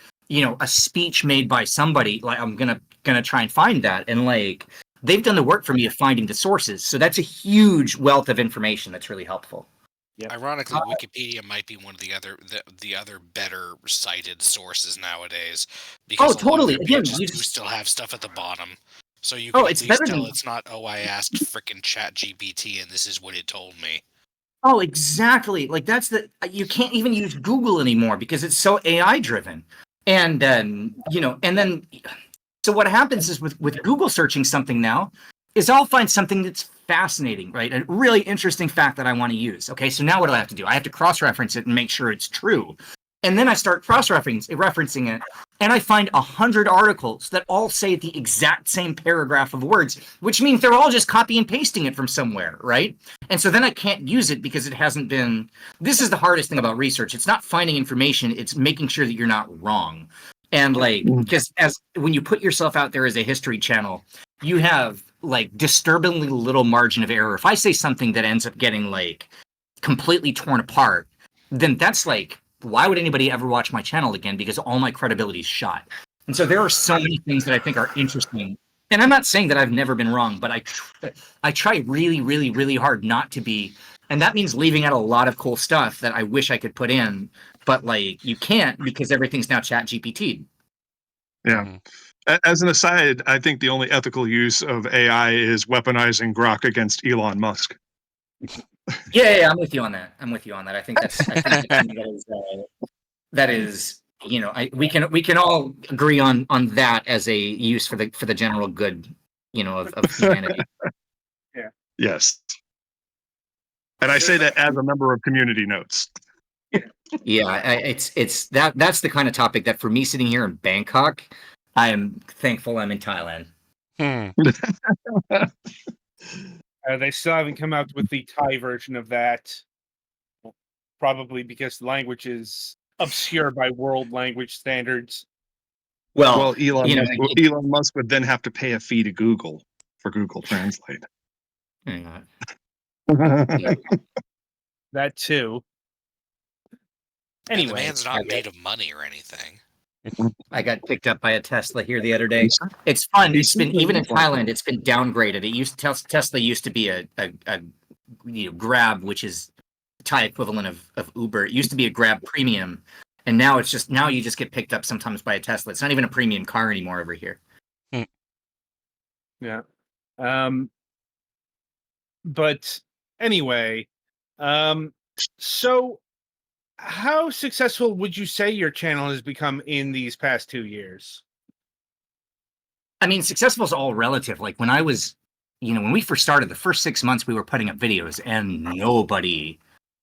speech made by somebody, like, I'm going to try and find that. And like, they've done the work for me of finding the sources. So that's a huge wealth of information that's really helpful. Yep. Ironically, Wikipedia might be one of the other better cited sources nowadays. Because totally. Again, you still have stuff at the bottom. So you Oh, can it's at least better tell than- it's not, I asked frickin' ChatGPT and this is what it told me. Oh, exactly. Like, you can't even use Google anymore because it's so AI driven. And then, so what happens is with Google searching something now is I'll find something that's fascinating, right? A really interesting fact that I want to use. Okay, so now what do I have to do? I have to cross-reference it and make sure it's true. And then I start referencing it, and I find 100 articles that all say the exact same paragraph of words, which means they're all just copy and pasting it from somewhere, right? And so then I can't use it because it hasn't been... This is the hardest thing about research. It's not finding information, it's making sure that you're not wrong. And like, because when you put yourself out there as a history channel, you have like disturbingly little margin of error. If I say something that ends up getting like completely torn apart, then that's like, why would anybody ever watch my channel again? Because all my credibility is shot. And so there are so many things that I think are interesting. And I'm not saying that I've never been wrong, but I try really, really, really hard not to be. And that means leaving out a lot of cool stuff that I wish I could put in, but like, you can't because everything's now Chat GPT. Yeah. As an aside, I think the only ethical use of AI is weaponizing Grok against Elon Musk. Yeah, I'm with you on that. I think that's that is we can all agree on that as a use for the general good, of humanity. Yeah. Yes. And I say that as a member of Community Notes. Yeah, it's that's the kind of topic that for me sitting here in Bangkok, I am thankful I'm in Thailand. They still haven't come out with the Thai version of that. Probably because the language is obscure by world language standards. Well, Elon Musk would then have to pay a fee to Google for Google Translate. That too. And Anyway, the man's not made of money or anything. I got picked up by a Tesla here the other day. It's fun. It's been, even in Thailand, it's been downgraded. Tesla used to be a Grab, which is Thai equivalent of Uber. It used to be a Grab Premium, and now you just get picked up sometimes by a Tesla. It's not even a premium car anymore over here. Yeah. But anyway, so how successful would you say your channel has become in these past 2 years? I mean, successful is all relative. Like when I was when we first started, the first 6 months we were putting up videos and nobody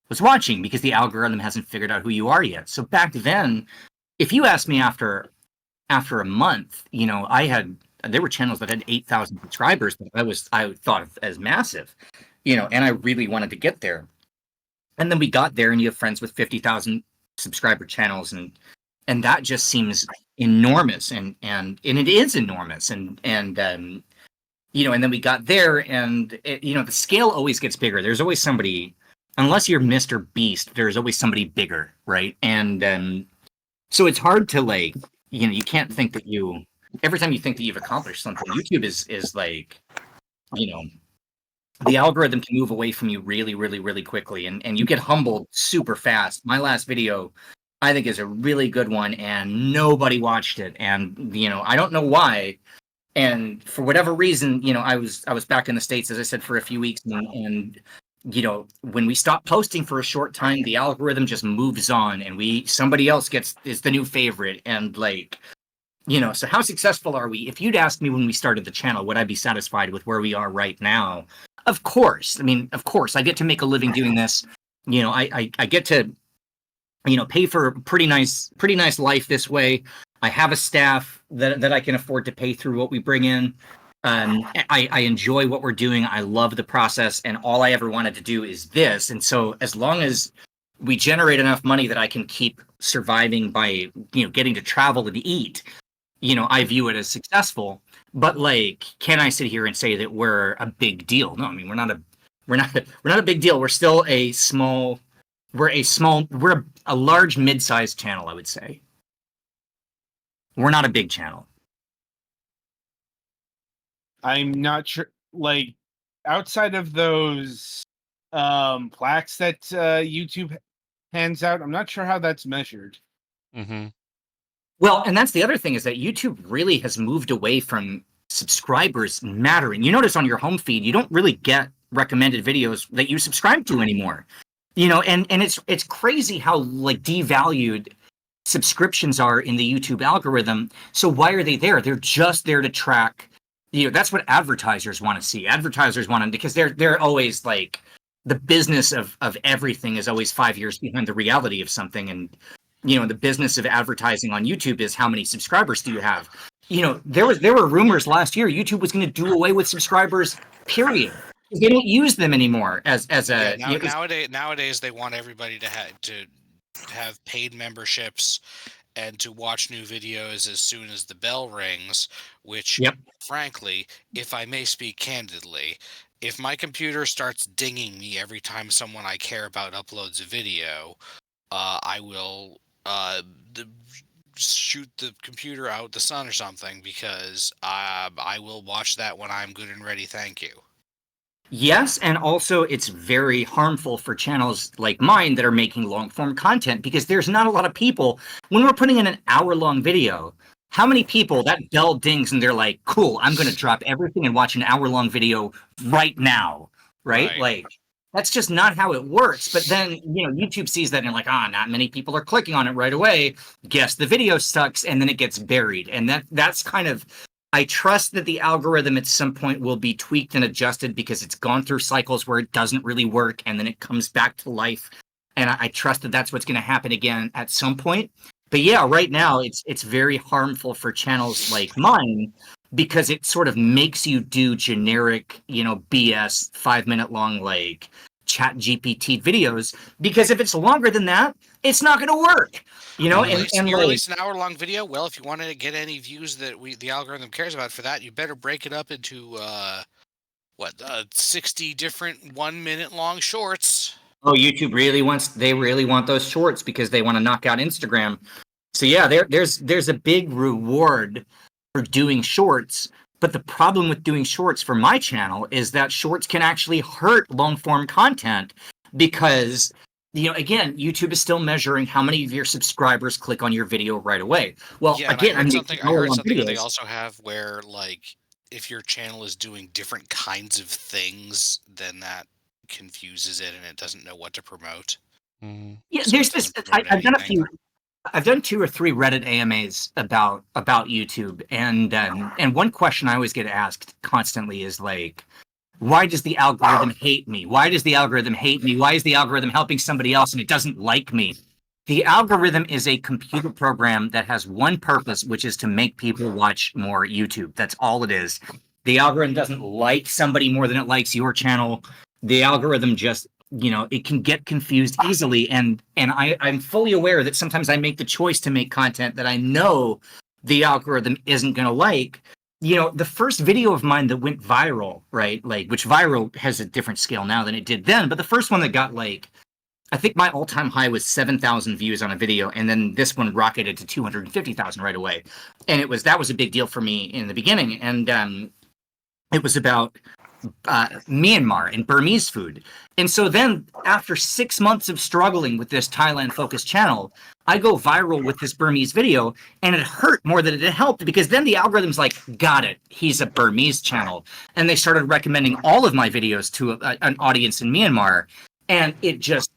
was watching because the algorithm hasn't figured out who you are yet. So back then, if you asked me after a month, there were channels that had 8,000 subscribers that I thought of as massive, and I really wanted to get there. And then we got there, and you have friends with 50,000 subscriber channels, and that just seems enormous, and it is enormous, and then we got there, and the scale always gets bigger. There's always somebody, unless you're Mr. Beast, there's always somebody bigger, right? And so it's hard to you can't think that every time you think that you've accomplished something, YouTube is like, the algorithm can move away from you really, really, really quickly, and you get humbled super fast. My last video, I think, is a really good one, and nobody watched it, and I don't know why. And for whatever reason, I was back in the States, as I said, for a few weeks, and when we stop posting for a short time, the algorithm just moves on, and somebody else is the new favorite, and so how successful are we? If you'd asked me when we started the channel, would I be satisfied with where we are right now? Of course. I mean, of course, I get to make a living doing this. I get to, pay for a pretty nice life this way. I have a staff that I can afford to pay through what we bring in. I enjoy what we're doing. I love the process, and all I ever wanted to do is this. And so as long as we generate enough money that I can keep surviving by, getting to travel and eat, I view it as successful. But can I sit here and say that we're a big deal? No, I mean, we're not a big deal. We're still we're a large mid-sized channel, I would say. We're not a big channel. I'm not sure, outside of those plaques that YouTube hands out, I'm not sure how that's measured. Mm-hmm. Well, and that's the other thing, is that YouTube really has moved away from subscribers mattering. You notice on your home feed, you don't really get recommended videos that you subscribe to anymore. And it's crazy how devalued subscriptions are in the YouTube algorithm. So why are they there? They're just there to track. That's what advertisers want to see. Advertisers want them because they're always the business of everything is always 5 years behind the reality of something. And the business of advertising on YouTube is how many subscribers do you have? There were rumors last year YouTube was going to do away with subscribers, period. They don't use them anymore as a nowadays they want everybody to have paid memberships and to watch new videos as soon as the bell rings, which frankly, if I may speak candidly, if my computer starts dinging me every time someone I care about uploads a video, I will shoot the computer out the sun or something, because I will watch that when I'm good and ready. Thank you. Yes, and also it's very harmful for channels like mine that are making long-form content, because there's not a lot of people. When we're putting in an hour-long video, how many people that bell dings and they're like, cool, I'm going to drop everything and watch an hour-long video right now, right? That's just not how it works. But then, YouTube sees that and like, not many people are clicking on it right away. Guess the video sucks, and then it gets buried. And that's kind of, I trust that the algorithm at some point will be tweaked and adjusted, because it's gone through cycles where it doesn't really work and then it comes back to life. And I trust that that's what's going to happen again at some point. But yeah, right now it's very harmful for channels like mine, because it sort of makes you do generic, BS 5-minute long chat GPT videos, because if it's longer than that, it's not going to work. You release an hour-long video. Well, if you want to get any views that the algorithm cares about for that, you better break it up into 60 different 1-minute long shorts. Oh, YouTube really want those shorts, because they want to knock out Instagram. So yeah, there's a big reward for doing shorts. But the problem with doing shorts for my channel is that shorts can actually hurt long-form content, because again, YouTube is still measuring how many of your subscribers click on your video right away. Well, yeah, again, I heard something that they also have where, if your channel is doing different kinds of things, then that confuses it and it doesn't know what to promote. Mm-hmm. Yeah, so there's this. I've done 2 or 3 Reddit AMAs about YouTube, and one question I always get asked constantly is Why does the algorithm hate me? Why does the algorithm hate me? Why is the algorithm helping somebody else and it doesn't like me? The algorithm is a computer program that has one purpose, which is to make people watch more YouTube. That's all it is. The algorithm doesn't like somebody more than it likes your channel. The algorithm just, it can get confused easily. And I'm fully aware that sometimes I make the choice to make content that I know the algorithm isn't going to like. The first video of mine that went viral, right? Like, which viral has a different scale now than it did then, but the first one that got I think my all-time high was 7,000 views on a video, and then this one rocketed to 250,000 right away. And that was a big deal for me in the beginning. And it was about Myanmar and Burmese food. And so then after 6 months of struggling with this Thailand-focused channel, I go viral with this Burmese video, and it hurt more than it helped, because then the algorithm's like, got it, he's a Burmese channel. And they started recommending all of my videos to an audience in Myanmar. And it just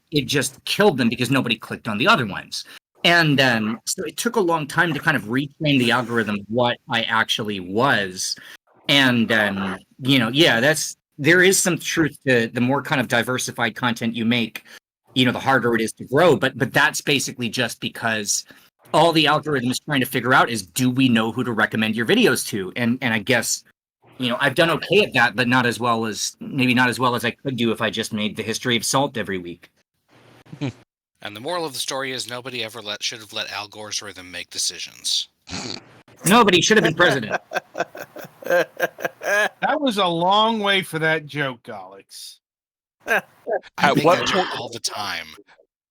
killed them because nobody clicked on the other ones. And so it took a long time to kind of retrain the algorithm what I actually was. And there is some truth to the more kind of diversified content you make, the harder it is to grow. But that's basically just because all the algorithm is trying to figure out is, do we know who to recommend your videos to? And I guess I've done okay at that, but not as well as I could do if I just made the history of salt every week. And the moral of the story is nobody ever should have let Al Gore's rhythm make decisions. Nobody should have been president. That was a long way for that joke, Alex. I At make what that point? joke all the time.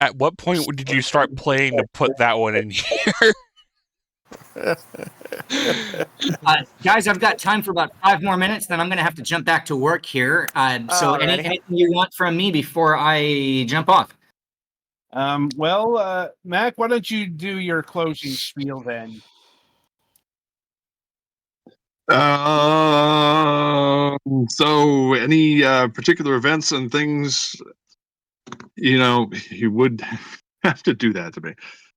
At what point did you start playing to put that one in here? Guys, I've got time for about 5 more minutes, then I'm going to have to jump back to work here. So anything you want from me before I jump off? Mac, why don't you do your closing spiel then? So any particular events and things, you would have to do that to me.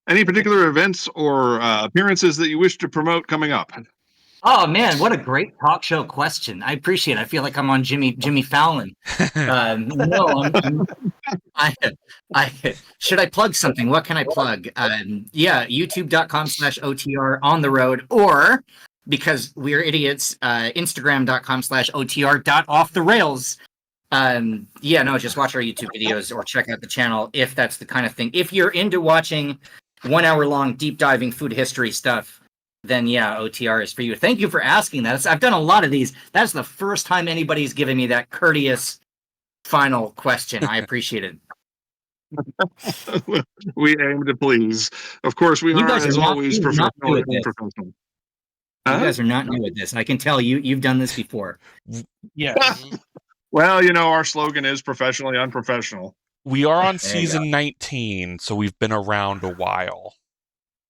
Any particular events or appearances that you wish to promote coming up? Oh man, what a great talk show question! I appreciate it. I feel like I'm on Jimmy Fallon. No, should I plug something? What can I plug? YouTube.com/OTR on the road, or because we're idiots, Instagram.com/OTR.off-the-rails. Just watch our YouTube videos or check out the channel if that's the kind of thing. If you're into watching 1 hour long deep diving food history stuff, then OTR is for you. Thank you for asking that. I've done a lot of these. That's the first time anybody's given me that courteous final question. I appreciate it. We aim to please. Of course, we You are, guys as are not- always, you're not professional good at and this. professional. You guys are not new at this. I can tell you've done this before. Yes. Well, our slogan is professionally unprofessional. We are on There you season 19, so we've been around a while.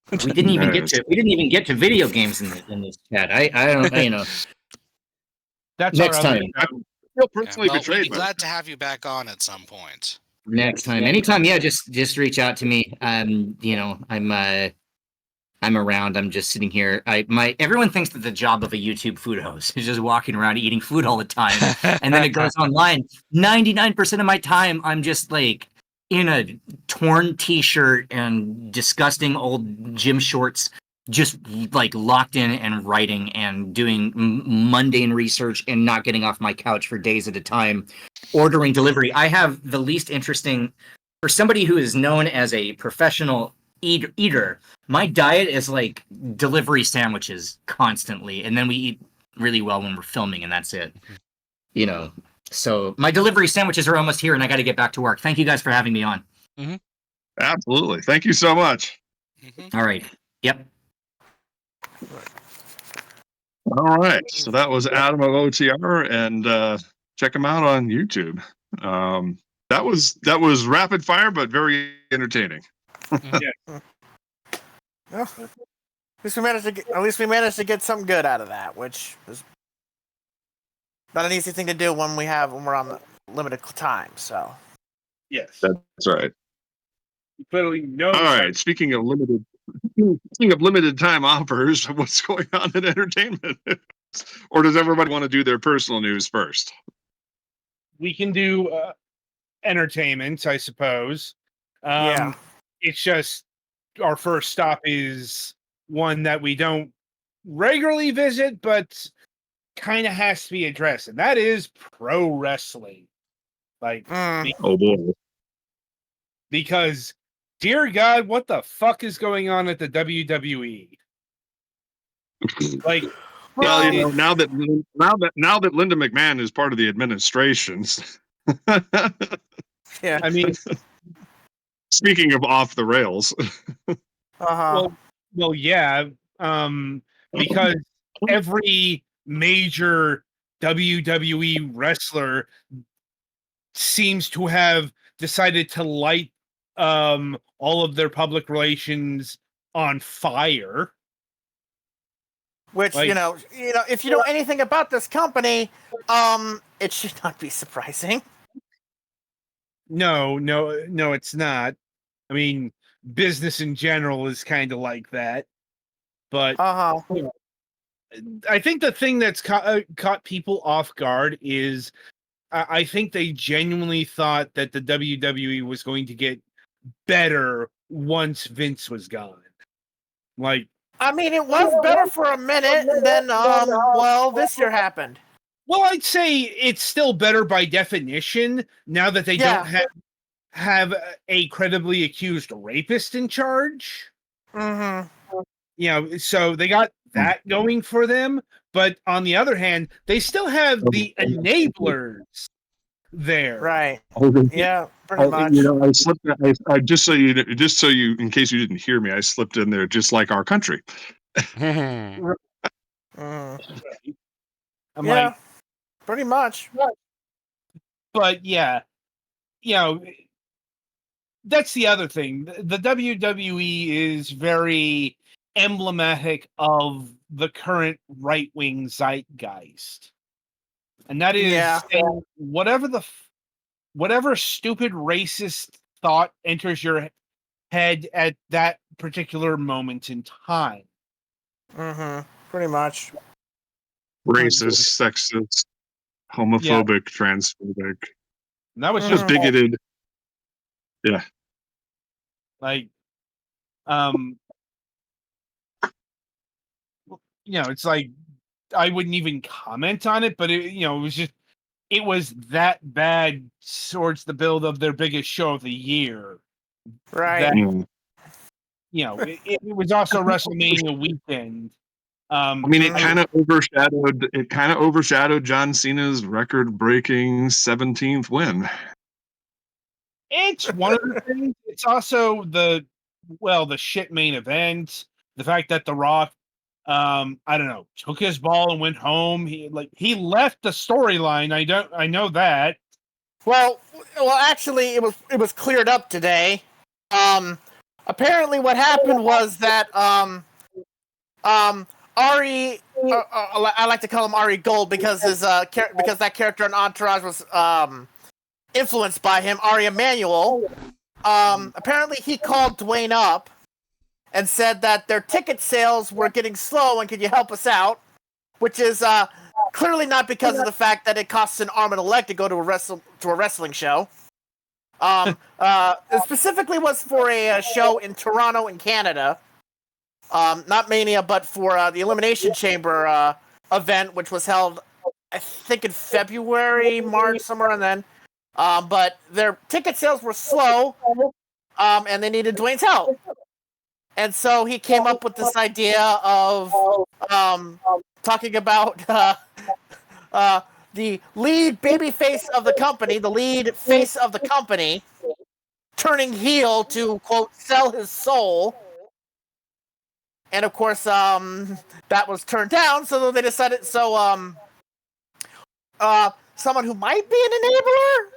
We didn't even get to video games in this chat. I don't. That's Next our other time. I show. feel personally We'd betrayed. be glad to have you back on at some point. Next time, anytime, just reach out to me. I'm around. I'm just sitting here. Everyone thinks that the job of a YouTube food host is just walking around eating food all the time, and then it goes online. 99% of my time, I'm just like in a torn T-shirt and disgusting old gym shorts, just like locked in and writing and doing mundane research and not getting off my couch for days at a time, ordering delivery. I have the least interesting, for somebody who is known as a professional eater, my diet is like delivery sandwiches constantly, and then we eat really well when we're filming, and that's it. So my delivery sandwiches are almost here, and I got to get back to work. Thank you guys for having me on. Absolutely. Thank you so much. All right. Yep. All right. So that was Adam of OTR, and check him out on YouTube. That was rapid fire, but very entertaining. Well, at least we managed to get something good out of that, which is not an easy thing to do when we're on the limited time. So Yes. That's right. You clearly know. All right. Speaking of limited time offers, what's going on in entertainment? Or does everybody want to do their personal news first? we can do entertainment, I suppose. Yeah. It's just our first stop is one that we don't regularly visit, but kind of has to be addressed, and that is pro wrestling. Like, Oh boy. because, dear God, what the fuck is going on at the WWE? Like, Well, you know, it- now that Linda McMahon is part of the administrations. Yeah. I mean, Speaking of off the rails. Uh-huh. well, yeah, because every major WWE wrestler seems to have decided to light all of their public relations on fire. Which, like- if you know anything about this company, it should not be surprising. No, it's not. I mean, business in general is kind of like that. But Uh-huh. I think the thing that's caught people off guard is I think they genuinely thought that the WWE was going to get better once Vince was gone. Like, I mean, it was better for a minute, and then, this year happened. well, I'd say it's still better by definition now that they Yeah. don't have a credibly accused rapist in charge. Mm-hmm. So they got that going for them, but on the other hand, they still have the enablers there. Right. Okay. Yeah, pretty much. You know, I slipped. I just so you, in case you didn't hear me, I slipped in there just like our country. Mhm. I'm Yeah, like, pretty much. but yeah, that's the other thing. The WWE is very emblematic of the current right-wing zeitgeist, and that is Yeah. saying whatever stupid racist thought enters your head at that particular moment in time. Mm-hmm. Pretty much. Racist, sexist, homophobic, transphobic, And that was just just bigoted. Yeah. like, it's like I wouldn't even comment on it, but it was that bad towards the build of their biggest show of the year. Right. That, Mm. it was also WrestleMania weekend. I mean, it kind of overshadowed John Cena's record-breaking 17th win. It's one of the things. It's also the shit main event. The fact that The Rock, I don't know, took his ball and went home. He left the storyline. I know that. Well, actually, it was cleared up today. Apparently, what happened was that Ari, I like to call him Ari Gold because his because that character in Entourage was influenced by him, Ari Emanuel. Apparently, he called Dwayne up and said that their ticket sales were getting slow and could you help us out? Which is clearly not because of the fact that it costs an arm and a leg to go to a wrestling show. It specifically was for a show in Toronto, in Canada. Not Mania, but for the Elimination Chamber event, which was held, I think, in February, March, somewhere in then. But their ticket sales were slow, and they needed Dwayne's help. And so he came up with this idea of talking about the lead baby face of the company, the lead face of the company, turning heel to, quote, sell his soul. And of course, that was turned down, so they decided, someone who might be an enabler,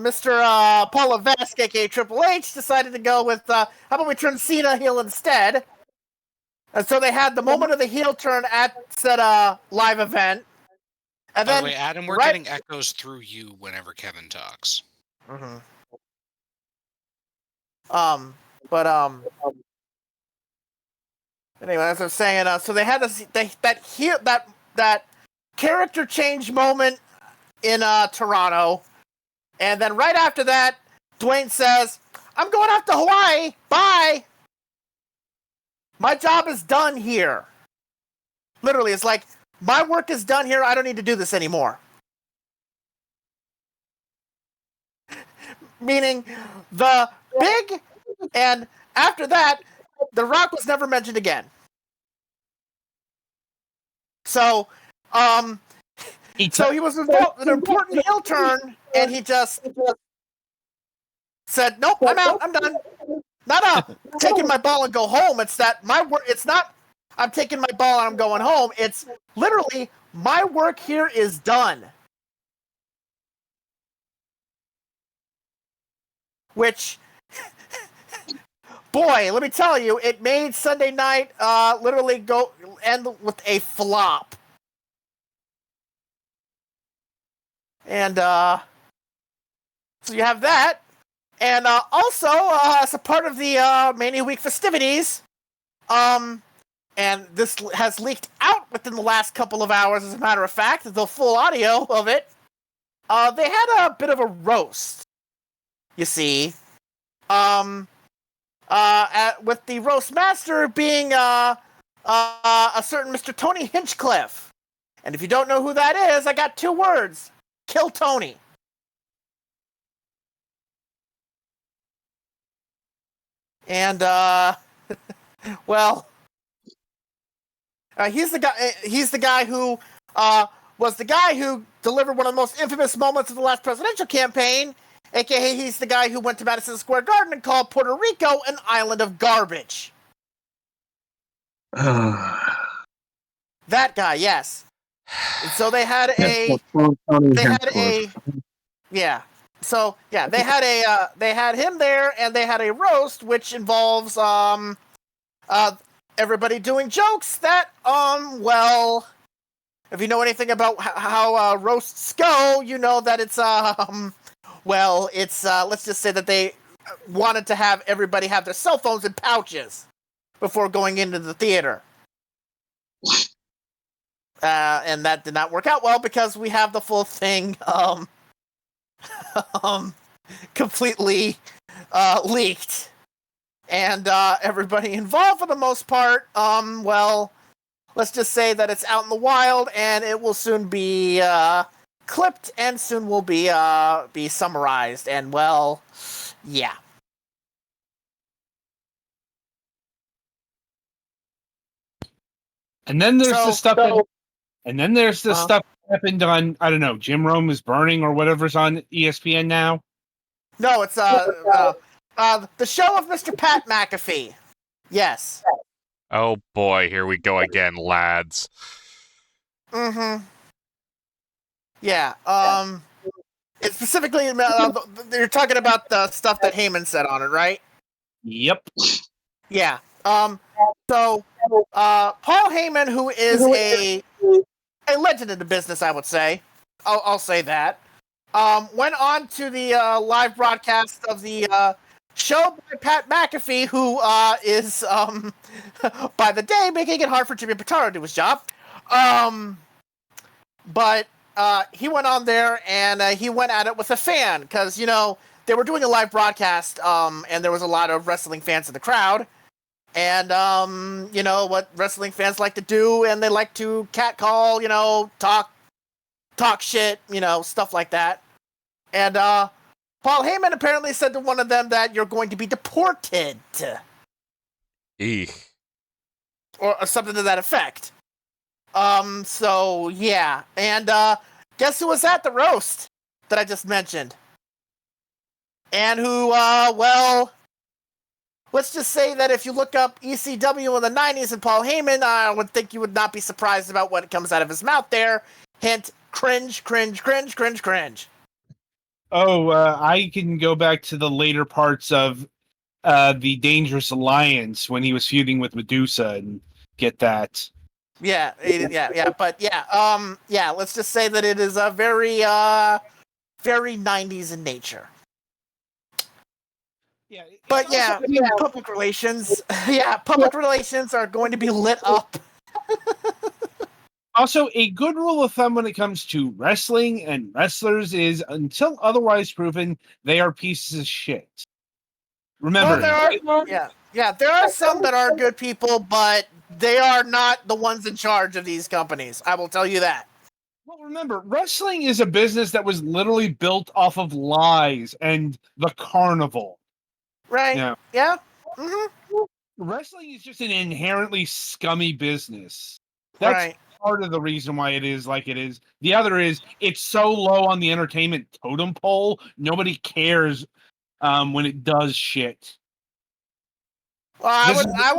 Mr. Paul Levesque, aka Triple H, decided to go with, how about we turn Cena heel instead? And so they had the moment of the heel turn at said live event. And By then, the way, Adam, we're getting echoes through you whenever Kevin talks. Mm-hmm. Anyway, as I was saying, so they had that character change moment in Toronto. And then right after that, Dwayne says, I'm going off to Hawaii. Bye. My job is done here. Literally, it's like, my work is done here. I don't need to do this anymore. Meaning, the big, and after that, The Rock was never mentioned again. So, so he was involved in an important heel turn, and he just said, "Nope, I'm out. I'm done. Not taking my ball and go home. It's that my work. It's not. I'm taking my ball and I'm going home. It's literally my work here is done." Which, boy, let me tell you, it made Sunday night literally end with a flop. And so you have that. And also, as a part of the Mania Week festivities, and this has leaked out within the last couple of hours, as a matter of fact, the full audio of it, they had a bit of a roast, you see. With the roast master being a certain Mr. Tony Hinchcliffe. And if you don't know who that is, I got 2 words. Kill Tony. And, well, he's the guy who, was the guy who delivered one of the most infamous moments of the last presidential campaign, aka he's the guy who went to Madison Square Garden and called Puerto Rico an island of garbage. That guy, yes. And so they had they had him there, and they had a roast, which involves everybody doing jokes that well, if you know anything about how roasts go, you know that it's well, it's let's just say that they wanted to have everybody have their cell phones in pouches before going into the theater. And that did not work out well because we have the full thing completely leaked. And everybody involved, for the most part, well, let's just say that it's out in the wild, and it will soon be clipped, and soon will be summarized. And, well, yeah. And then there's the stuff that... And then there's the stuff that happened on, I don't know, Jim Rome is Burning or whatever's on ESPN now. No, it's the show of Mr. Pat McAfee. Yes. Oh boy, here we go again, lads. Mm-hmm. Yeah. It's specifically you're talking about the stuff that Heyman said on it, right? Yep. Yeah. So Paul Heyman, who is a legend in the business, I would say. I'll say that. Went on to the live broadcast of the show by Pat McAfee, who is by the day making it hard for Jimmy Pitaro to do his job. But he went on there and he went at it with a fan because, you know, they were doing a live broadcast and there was a lot of wrestling fans in the crowd. And, you know, what wrestling fans like to do, and they like to catcall, you know, talk shit, you know, stuff like that. And Paul Heyman apparently said to one of them that you're going to be deported. Eek. Or something to that effect. So, yeah. And guess who was at the roast that I just mentioned? And who, well... Let's just say that if you look up ECW in the 90s and Paul Heyman, I would think you would not be surprised about what comes out of his mouth there. Hint, cringe, cringe, cringe, cringe, cringe. Oh, I can go back to the later parts of the Dangerous Alliance when he was feuding with Medusa and get that. Yeah, but yeah, let's just say that it is a very 90s in nature. Yeah, but yeah, public relations. Yeah, public relations are going to be lit up. Also, a good rule of thumb when it comes to wrestling and wrestlers is until otherwise proven, they are pieces of shit. Remember, Well, there are some that are good people, but they are not the ones in charge of these companies. I will tell you that. well, remember, wrestling is a business that was literally built off of lies and the carnival. Right? Yeah. Wrestling is just an inherently scummy business. That's Right. part of the reason why it is like it is. The other is it's so low on the entertainment totem pole, nobody cares when it does shit. Well, I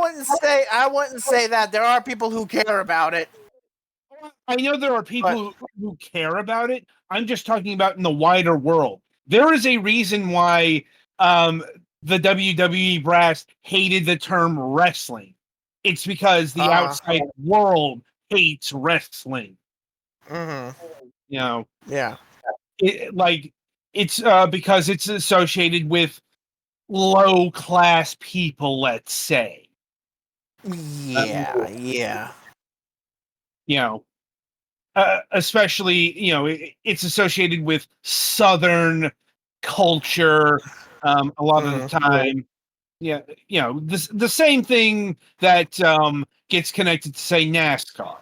wouldn't say that. There are people who care about it. I know there are people who care about it. I'm just talking about in the wider world. There is a reason why the WWE brass hated the term wrestling. It's because the outside world hates wrestling. Mm-hmm. You know, Yeah. It's because it's associated with low class people, let's say. Yeah. You know, especially, it's associated with Southern culture a lot of the time. Yeah, the same thing that gets connected to, say, NASCAR.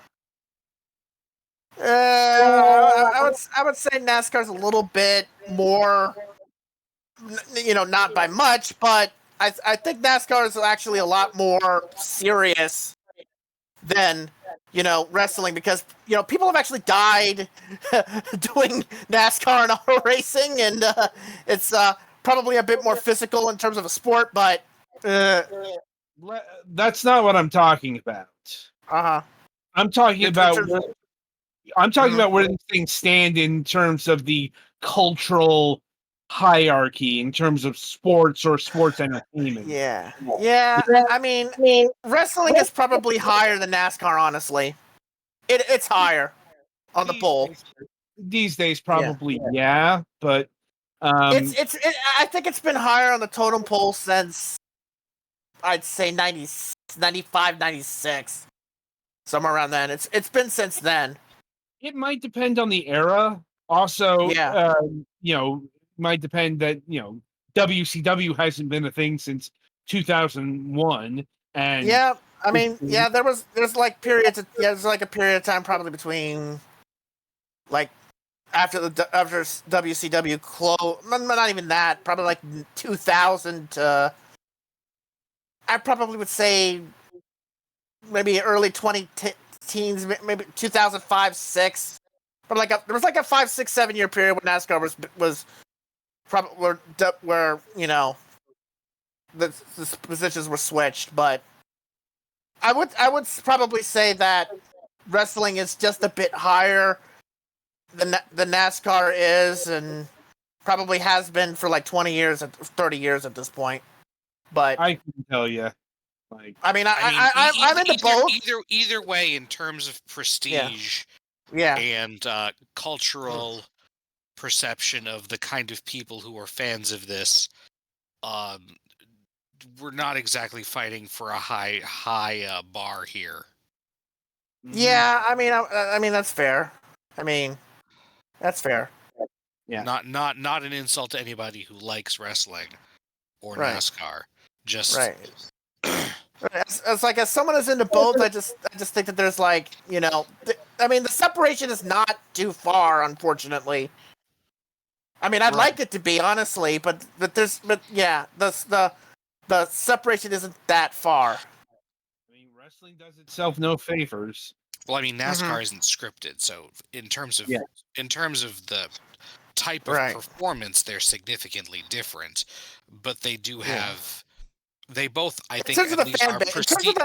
I would say NASCAR's a little bit more, not by much, but I think NASCAR is actually a lot more serious than wrestling, because people have actually died doing NASCAR and auto racing, and it's probably a bit more physical in terms of a sport, but that's not what I'm talking about. I'm talking about where these things stand in terms of the cultural hierarchy, in terms of sports or sports entertainment. Yeah. I mean, wrestling is probably higher than NASCAR. Honestly, it's higher on the pole these days. Probably, yeah, but I think it's been higher on the totem pole since I'd say 95, 96, somewhere around then. It's been since then. It might depend on the era. Also, might depend that WCW hasn't been a thing since 2001, and I mean, there's like there's like a period of time probably between like after WCW closed, not even that, probably like 2000 to, I probably would say maybe early 2010s, maybe 2005, 6. But there was like a 5, 6, 7 year period when NASCAR was probably where the positions were switched. But I would probably say that wrestling is just a bit higher than the NASCAR is, and probably has been for like 20 years, 30 years at this point. But I can tell you. I'm into both. Either way, in terms of prestige, and cultural perception of the kind of people who are fans of this, we're not exactly fighting for a high bar here. Yeah, I mean that's fair. That's fair. Yeah. Not an insult to anybody who likes wrestling or NASCAR. Just as someone who's into both, I just think that there's like, the separation is not too far, unfortunately. I mean, I'd like it to be, honestly, but the separation isn't that far. I mean, wrestling does itself no favors. Well, I mean, NASCAR isn't scripted, so in terms of the type of performance, they're significantly different. But they do have, they both, I think, at least are perceived.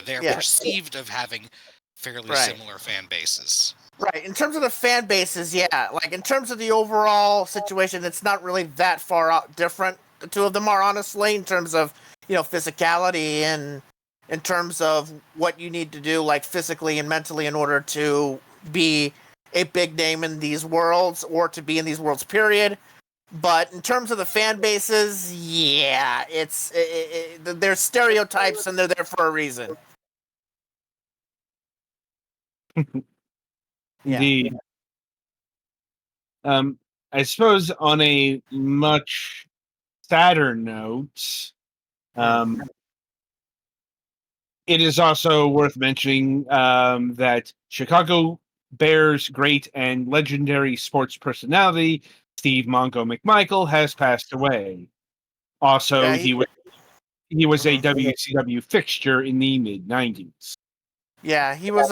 They're perceived of having fairly similar fan bases. Right. In terms of the fan bases, like in terms of the overall situation, it's not really that far out different. The two of them are, honestly, in terms of physicality and in terms of what you need to do, like physically and mentally, in order to be a big name in these worlds, or to be in these worlds, period. But in terms of the fan bases, there's stereotypes, and they're there for a reason. Indeed. I suppose on a much sadder note, it is also worth mentioning that Chicago Bears great and legendary sports personality Steve Mongo McMichael has passed away. Also, he was a WCW fixture in the mid-90s. Yeah, he was.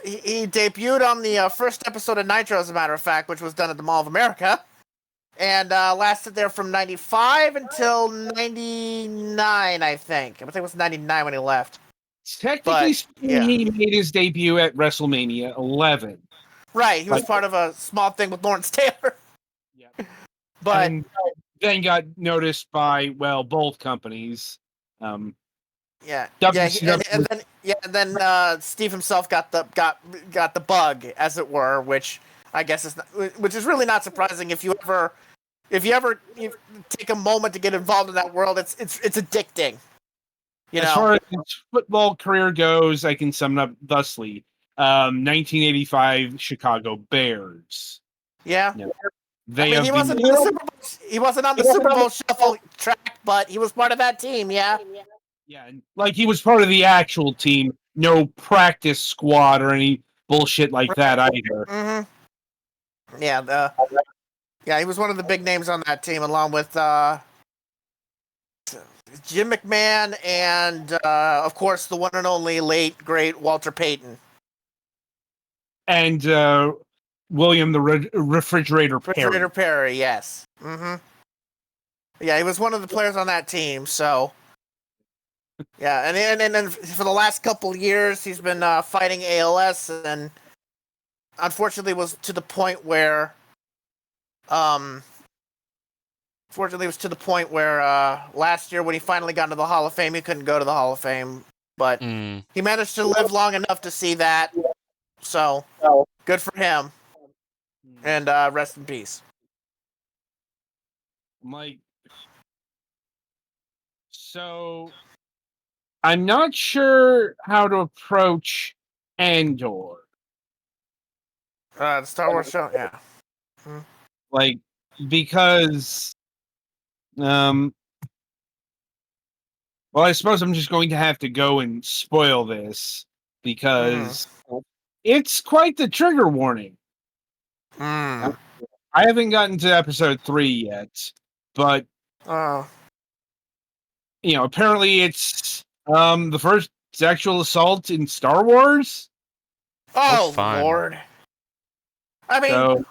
He debuted on the first episode of Nitro, as a matter of fact, which was done at the Mall of America, and lasted there from '95 until '99, I think. I think it was '99 when he left. Technically speaking, he made his debut at WrestleMania 11. Right, he was part of a small thing with Lawrence Taylor. Yeah. But and then got noticed by both companies. And then Steve himself got the bug, as it were, which I guess which is really not surprising if you ever take a moment to get involved in that world. It's addicting. As far as his football career goes, I can sum it up thusly: 1985 Chicago Bears. Yeah. He wasn't on the Super Bowl shuffle track, but he was part of that team. Yeah. Yeah, he was part of the actual team, no practice squad or any bullshit like that either. Mm-hmm. Yeah, he was one of the big names on that team, along with Jim McMahon and, of course, the one and only late great Walter Payton, and William the Refrigerator Perry. Yes. Mm-hmm. Yeah, he was one of the players on that team. So. Yeah, and then for the last couple of years, he's been fighting ALS, and unfortunately was to the point where, last year when he finally got into the Hall of Fame, he couldn't go to the Hall of Fame, but he managed to live long enough to see that. So good for him, and rest in peace, Mike. So. I'm not sure how to approach Andor. The Star Wars show, yeah. Because, well, I suppose I'm just going to have to go and spoil this because it's quite the trigger warning. I haven't gotten to episode 3 yet, but apparently it's the first sexual assault in Star Wars. Oh Lord! I mean,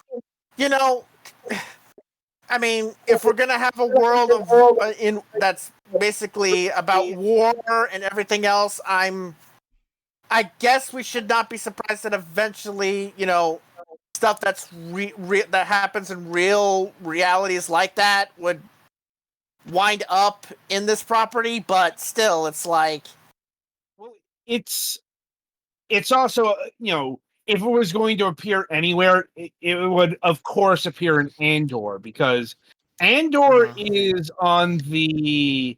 if we're gonna have a world of that's basically about war and everything else, I guess we should not be surprised that eventually, stuff that's that happens in real realities like that would wind up in this property. But still, it's like, it's also if it was going to appear anywhere, it would of course appear in Andor, because Andor is on the,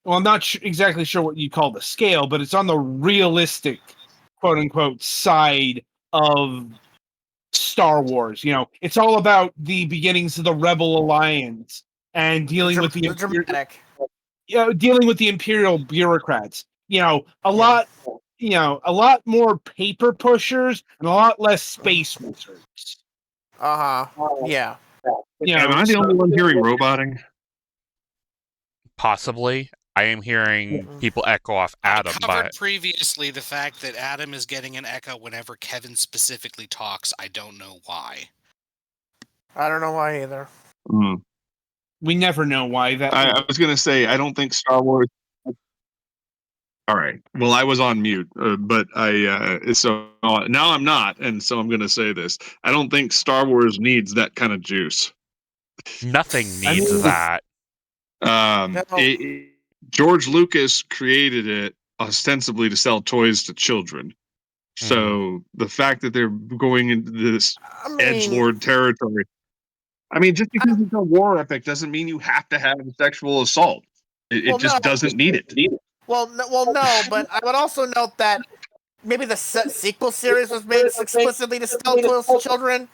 well, I'm not exactly sure what you call the scale, but it's on the realistic, quote unquote, side of Star Wars. It's all about the beginnings of the Rebel Alliance and dealing with the Imperial bureaucrats. A lot more paper pushers and a lot less space wizards. Yeah. Am I the only one hearing roboting? Possibly. I am hearing people echo off Adam. I covered previously the fact that Adam is getting an echo whenever Kevin specifically talks. I don't know why. I don't know why either. We never know why that. I was going to say, I don't think Star Wars. All right. Well, I was on mute, but so now I'm not, and so I'm going to say this. I don't think Star Wars needs that kind of juice. Nothing needs that. George Lucas created it ostensibly to sell toys to children. So the fact that they're going into this edgelord territory, just because it's a war epic doesn't mean you have to have a sexual assault. It just doesn't need it. Well, no, but I would also note that maybe the sequel series was made explicitly to tell tales to children.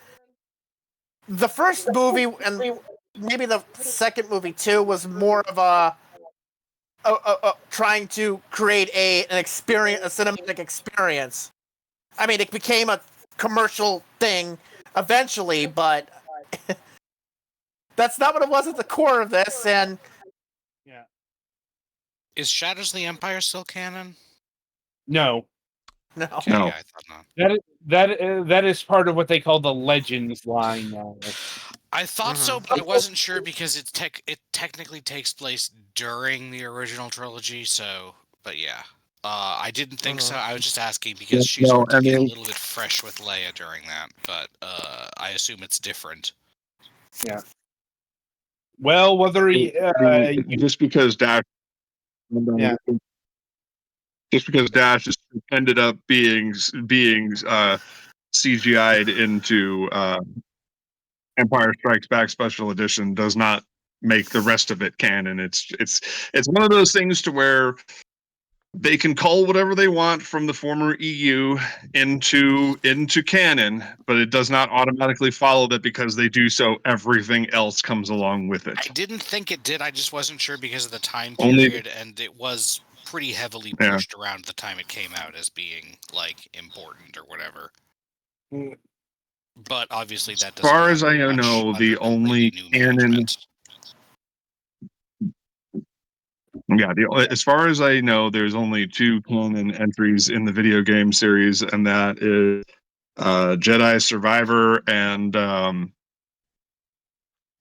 The first movie and maybe the second movie too was more of a trying to create an experience, a cinematic experience. I mean, it became a commercial thing eventually, but that's not what it was at the core of this. And Yeah. Is Shadows of the Empire still canon? No. no, Okay, No. yeah, I thought not. That is part of what they call the Legends line now. I thought so, but I wasn't sure because it technically takes place during the original trilogy. So, but yeah, I didn't think so. I was just asking because she No, started I to get a mean- little bit fresh with Leia during that, but I assume it's different. Yeah. Well, whether Just because Dash, Yeah. just because Dash just ended up being CGI'd into Empire Strikes Back Special Edition does not make the rest of it canon. It's one of those things to where they can call whatever they want from the former EU into canon, but it does not automatically follow that because they do so, everything else comes along with it. I didn't think it did. I just wasn't sure because of the time Only- period, and it was pretty heavily Yeah. pushed around the time it came out as being like important or whatever. But obviously, that doesn't. As far as matter I much know, under the only new canon. management. Yeah, as far as I know, there's only 2 canon entries in the video game series, and that is Jedi Survivor and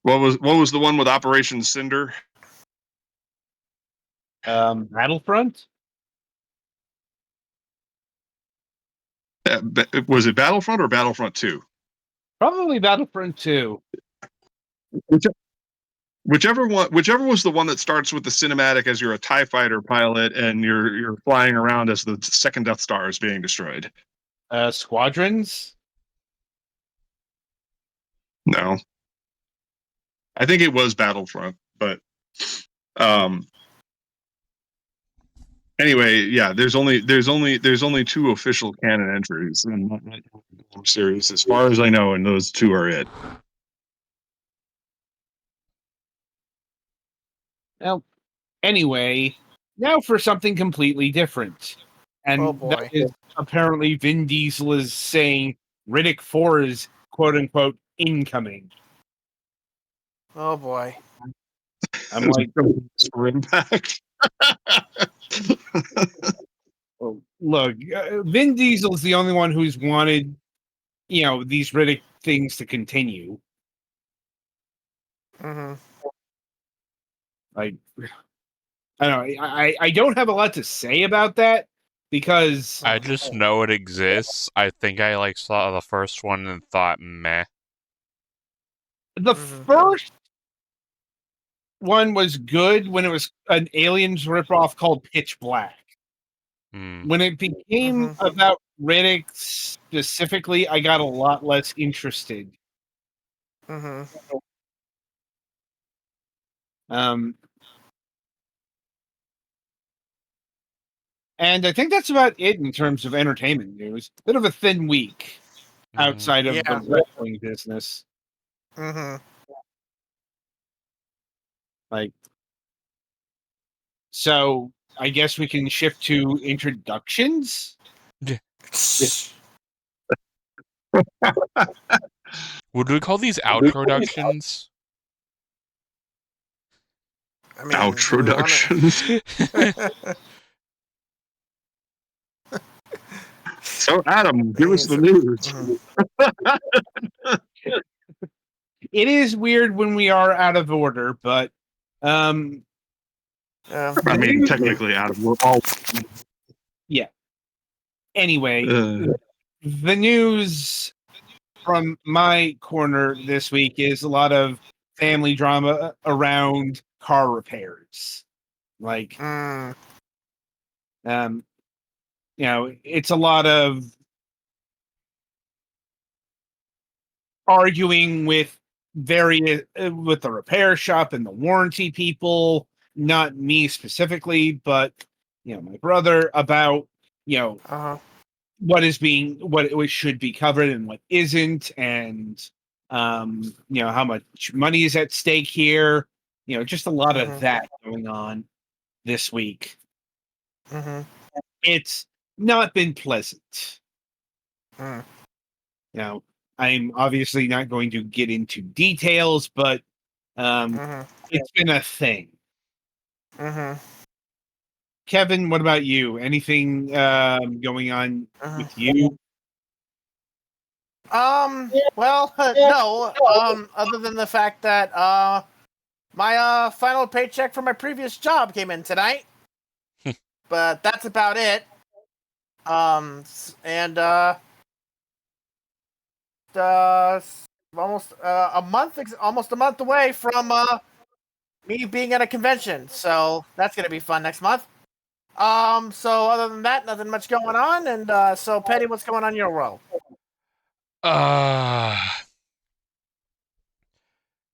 what was the one with Operation Cinder? Battlefront. Was it Battlefront or Battlefront 2? Probably Battlefront 2. Whichever was the one that starts with the cinematic as you're a TIE fighter pilot and you're flying around as the second Death Star is being destroyed. Squadrons. No, I think it was Battlefront, but anyway, yeah. There's only 2 official canon entries in the series, as far as I know, and those 2 are it. Well, anyway, now for something completely different. And Oh, boy. that is apparently Vin Diesel is saying Riddick 4 is quote unquote incoming. oh boy. I'm like, for Impact. well, look, Vin Diesel's the only one who's wanted, these Riddick things to continue. Mm-hmm. Like, I don't know. I don't have a lot to say about that because I just know it exists. I think I saw the first one and thought meh. the Mhm. first one was good when it was an Aliens ripoff called Pitch Black. Hmm. When it became about Riddick specifically, I got a lot less interested. Mm-hmm. And I think that's about it in terms of entertainment news. Bit of a thin week outside of Yeah. the wrestling business. Mm-hmm. So I guess we can shift to introductions. Would we call these outroductions? I mean, do we wanna- Outroductions. So, Adam, give us the news. Mhm. It is weird when we are out of order, but Yeah. I mean, technically, Adam, we're all. anyway, the news from my corner this week is a lot of family drama around car repairs. Like, Mm. it's a lot of arguing with with the repair shop and the warranty people, not me specifically, but my brother, about Uh-huh. what should be covered and what isn't, and how much money is at stake here. Just a lot of that going on this week. It's not been pleasant. Now, I'm obviously not going to get into details, but it's been a thing. Kevin, what about you? Anything going on with you? Well, no. Other than the fact that my final paycheck for my previous job came in tonight, but that's about it. And almost almost a month away from me being at a convention, so that's gonna be fun next month. So other than that, nothing much going on. And so Petty, what's going on in your world?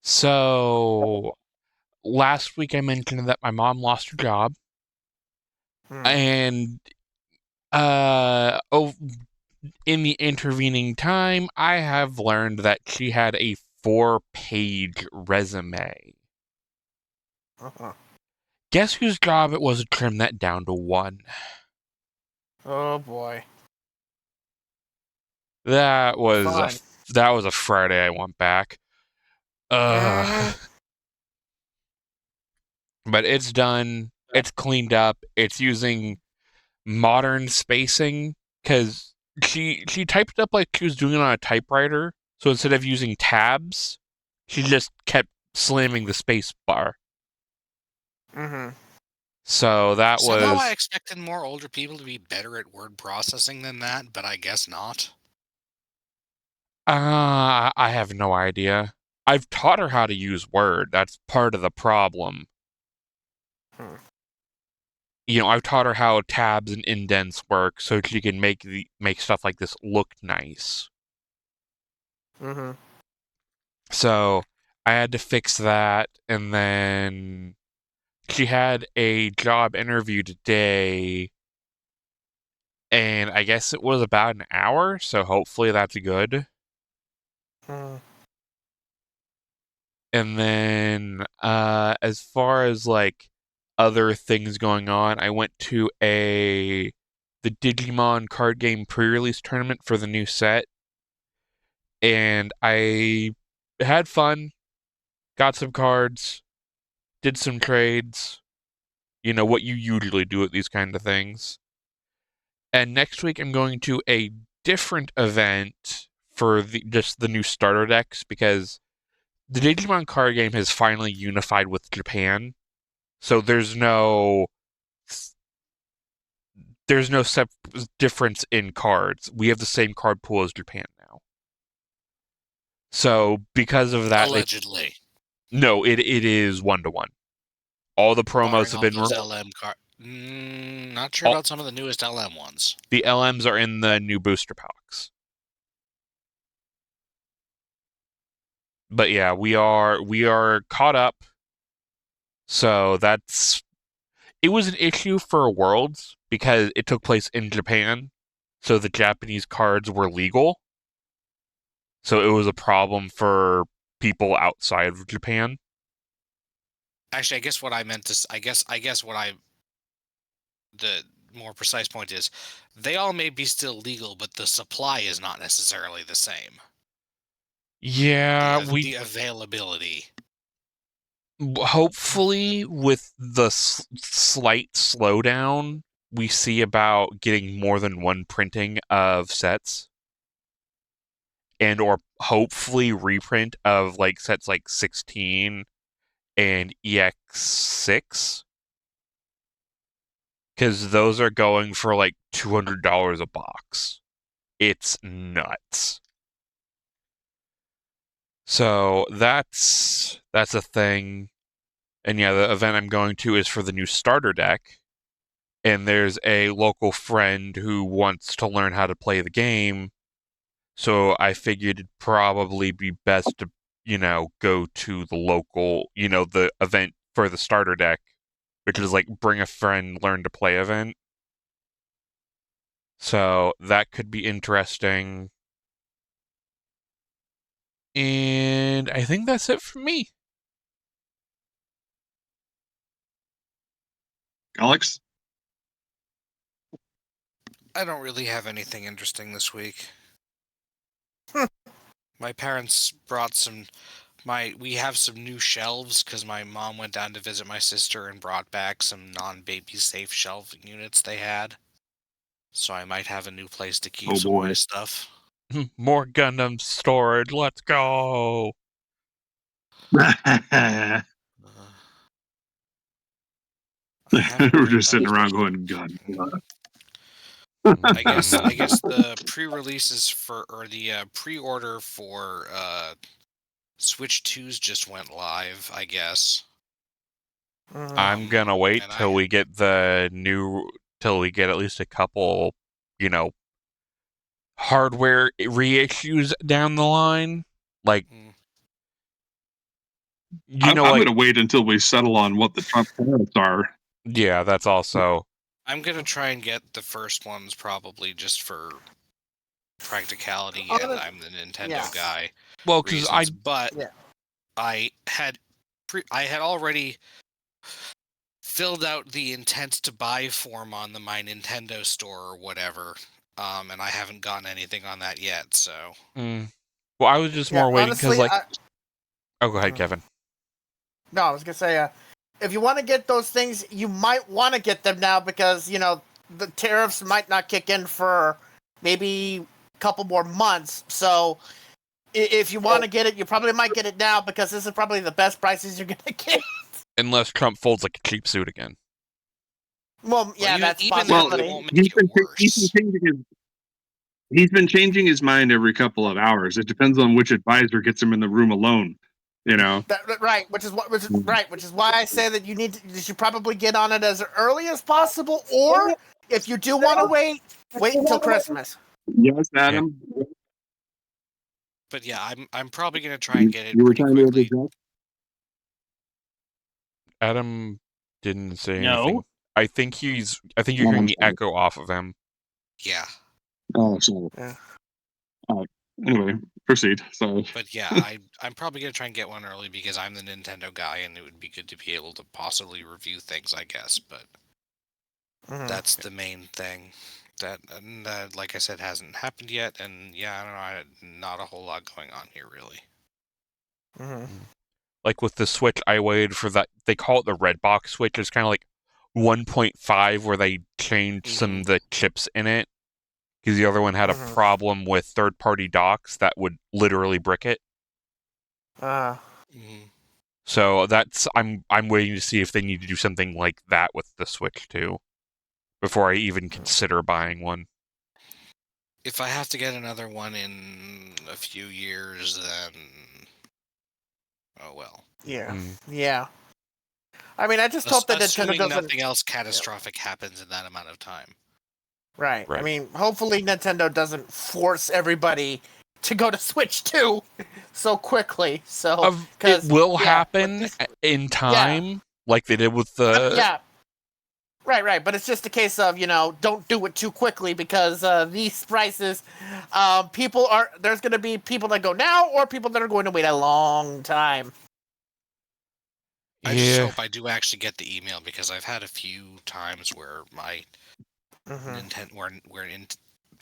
So last week I mentioned that my mom lost her job, and in the intervening time, I have learned that she had a 4-page resume. Guess whose job it was to trim that down to 1? Oh boy. That was Fun. a Friday I went back. But it's done. It's cleaned up. It's using modern spacing because she typed up like she was doing it on a typewriter. So instead of using tabs, she just kept slamming the space bar. So that Somehow was. I expected more older people to be better at word processing than that, but I guess not. I have no idea. I've taught her how to use Word. That's part of the problem. I've taught her how tabs and indents work so she can make stuff like this look nice. So I had to fix that, and then she had a job interview today, and I guess it was about an hour, so hopefully that's good. And then as far as like other things going on, I went to the Digimon card game pre-release tournament for the new set, and I had fun, got some cards, did some trades, what you usually do at these kind of things. And next week I'm going to a different event for just the new starter decks, because the Digimon card game has finally unified with Japan. So there's no difference in cards. We have the same card pool as Japan now. So because of that, Allegedly. No, it is 1-to-1. All the promos have been LM card. Not sure about some of the newest LM ones. The LMs are in the new booster packs. But yeah, we are caught up. So it was an issue for Worlds because it took place in Japan, so the Japanese cards were legal. So it was a problem for people outside of Japan. Actually, I guess what I meant to, the more precise point is, they all may be still legal, but the supply is not necessarily the same. Yeah, the availability. Hopefully, with the slight slowdown, we see about getting more than one printing of sets, and or hopefully reprint of like sets like 16 and EX6, because those are going for like $200 a box. It's nuts. So that's a thing. And yeah, the event I'm going to is for the new starter deck. And there's a local friend who wants to learn how to play the game. So I figured it'd probably be best to, go to the local, the event for the starter deck, which is like bring a friend, learn to play event. So that could be interesting. And I think that's it for me. Alex? I don't really have anything interesting this week. My parents brought we have some new shelves because my mom went down to visit my sister and brought back some non-baby safe shelving units they had. So I might have a new place to keep some of my stuff. More Gundam storage. Let's go. We're just sitting around going, God. I guess the pre-releases or the pre-order for Switch 2s just went live, I guess. I'm gonna wait till we get till we get at least a couple, hardware reissues down the line. Like, I'm going to wait until we settle on what the Trump tariffs are. Yeah, that's also. I'm gonna try and get the first ones probably just for practicality, and I'm the Nintendo guy. Well, because I had already filled out the intent to buy form on the My Nintendo store or whatever, and I haven't gotten anything on that yet. So. Well, I was just more waiting because, oh, go ahead, Kevin. No, I was gonna say, if you want to get those things, you might want to get them now because the tariffs might not kick in for maybe a couple more months. So, if you want to get it, you probably might get it now because this is probably the best prices you're gonna get. Unless Trump folds like a cheap suit again. Well, yeah, that's possibility. He's been changing his mind every couple of hours. It depends on which advisor gets him in the room alone. Right, which is why I say that you should probably get on it as early as possible, or if you do want to wait until Christmas. Yes, Adam. Yeah. But yeah, I'm probably gonna try and get it pretty quickly. Adam didn't say anything. I think you're hearing the echo off of him. Yeah. Oh, sorry. Yeah. Anyway, proceed. So. But yeah, I'm probably gonna try and get one early because I'm the Nintendo guy, and it would be good to be able to possibly review things, I guess. But that's the main thing that, like I said, hasn't happened yet. And yeah, I don't know, not a whole lot going on here really. Like with the Switch, I waited for that. They call it the red box Switch. It's kind of like 1.5 where they changed some of the chips in it. Because the other one had a problem with third-party docks that would literally brick it. So that's I'm waiting to see if they need to do something like that with the Switch too, before I even consider buying one. If I have to get another one in a few years, then oh well. Yeah, yeah. I mean, I just hope that Nintendo doesn't. Nothing else catastrophic happens in that amount of time. Right. I mean, hopefully Nintendo doesn't force everybody to go to Switch 2 so quickly. So it will happen in time, like they did with the. Yeah. Right. But it's just a case of don't do it too quickly because these prices, there's going to be people that go now or people that are going to wait a long time. I just hope I do actually get the email because I've had a few times where my Nintendo,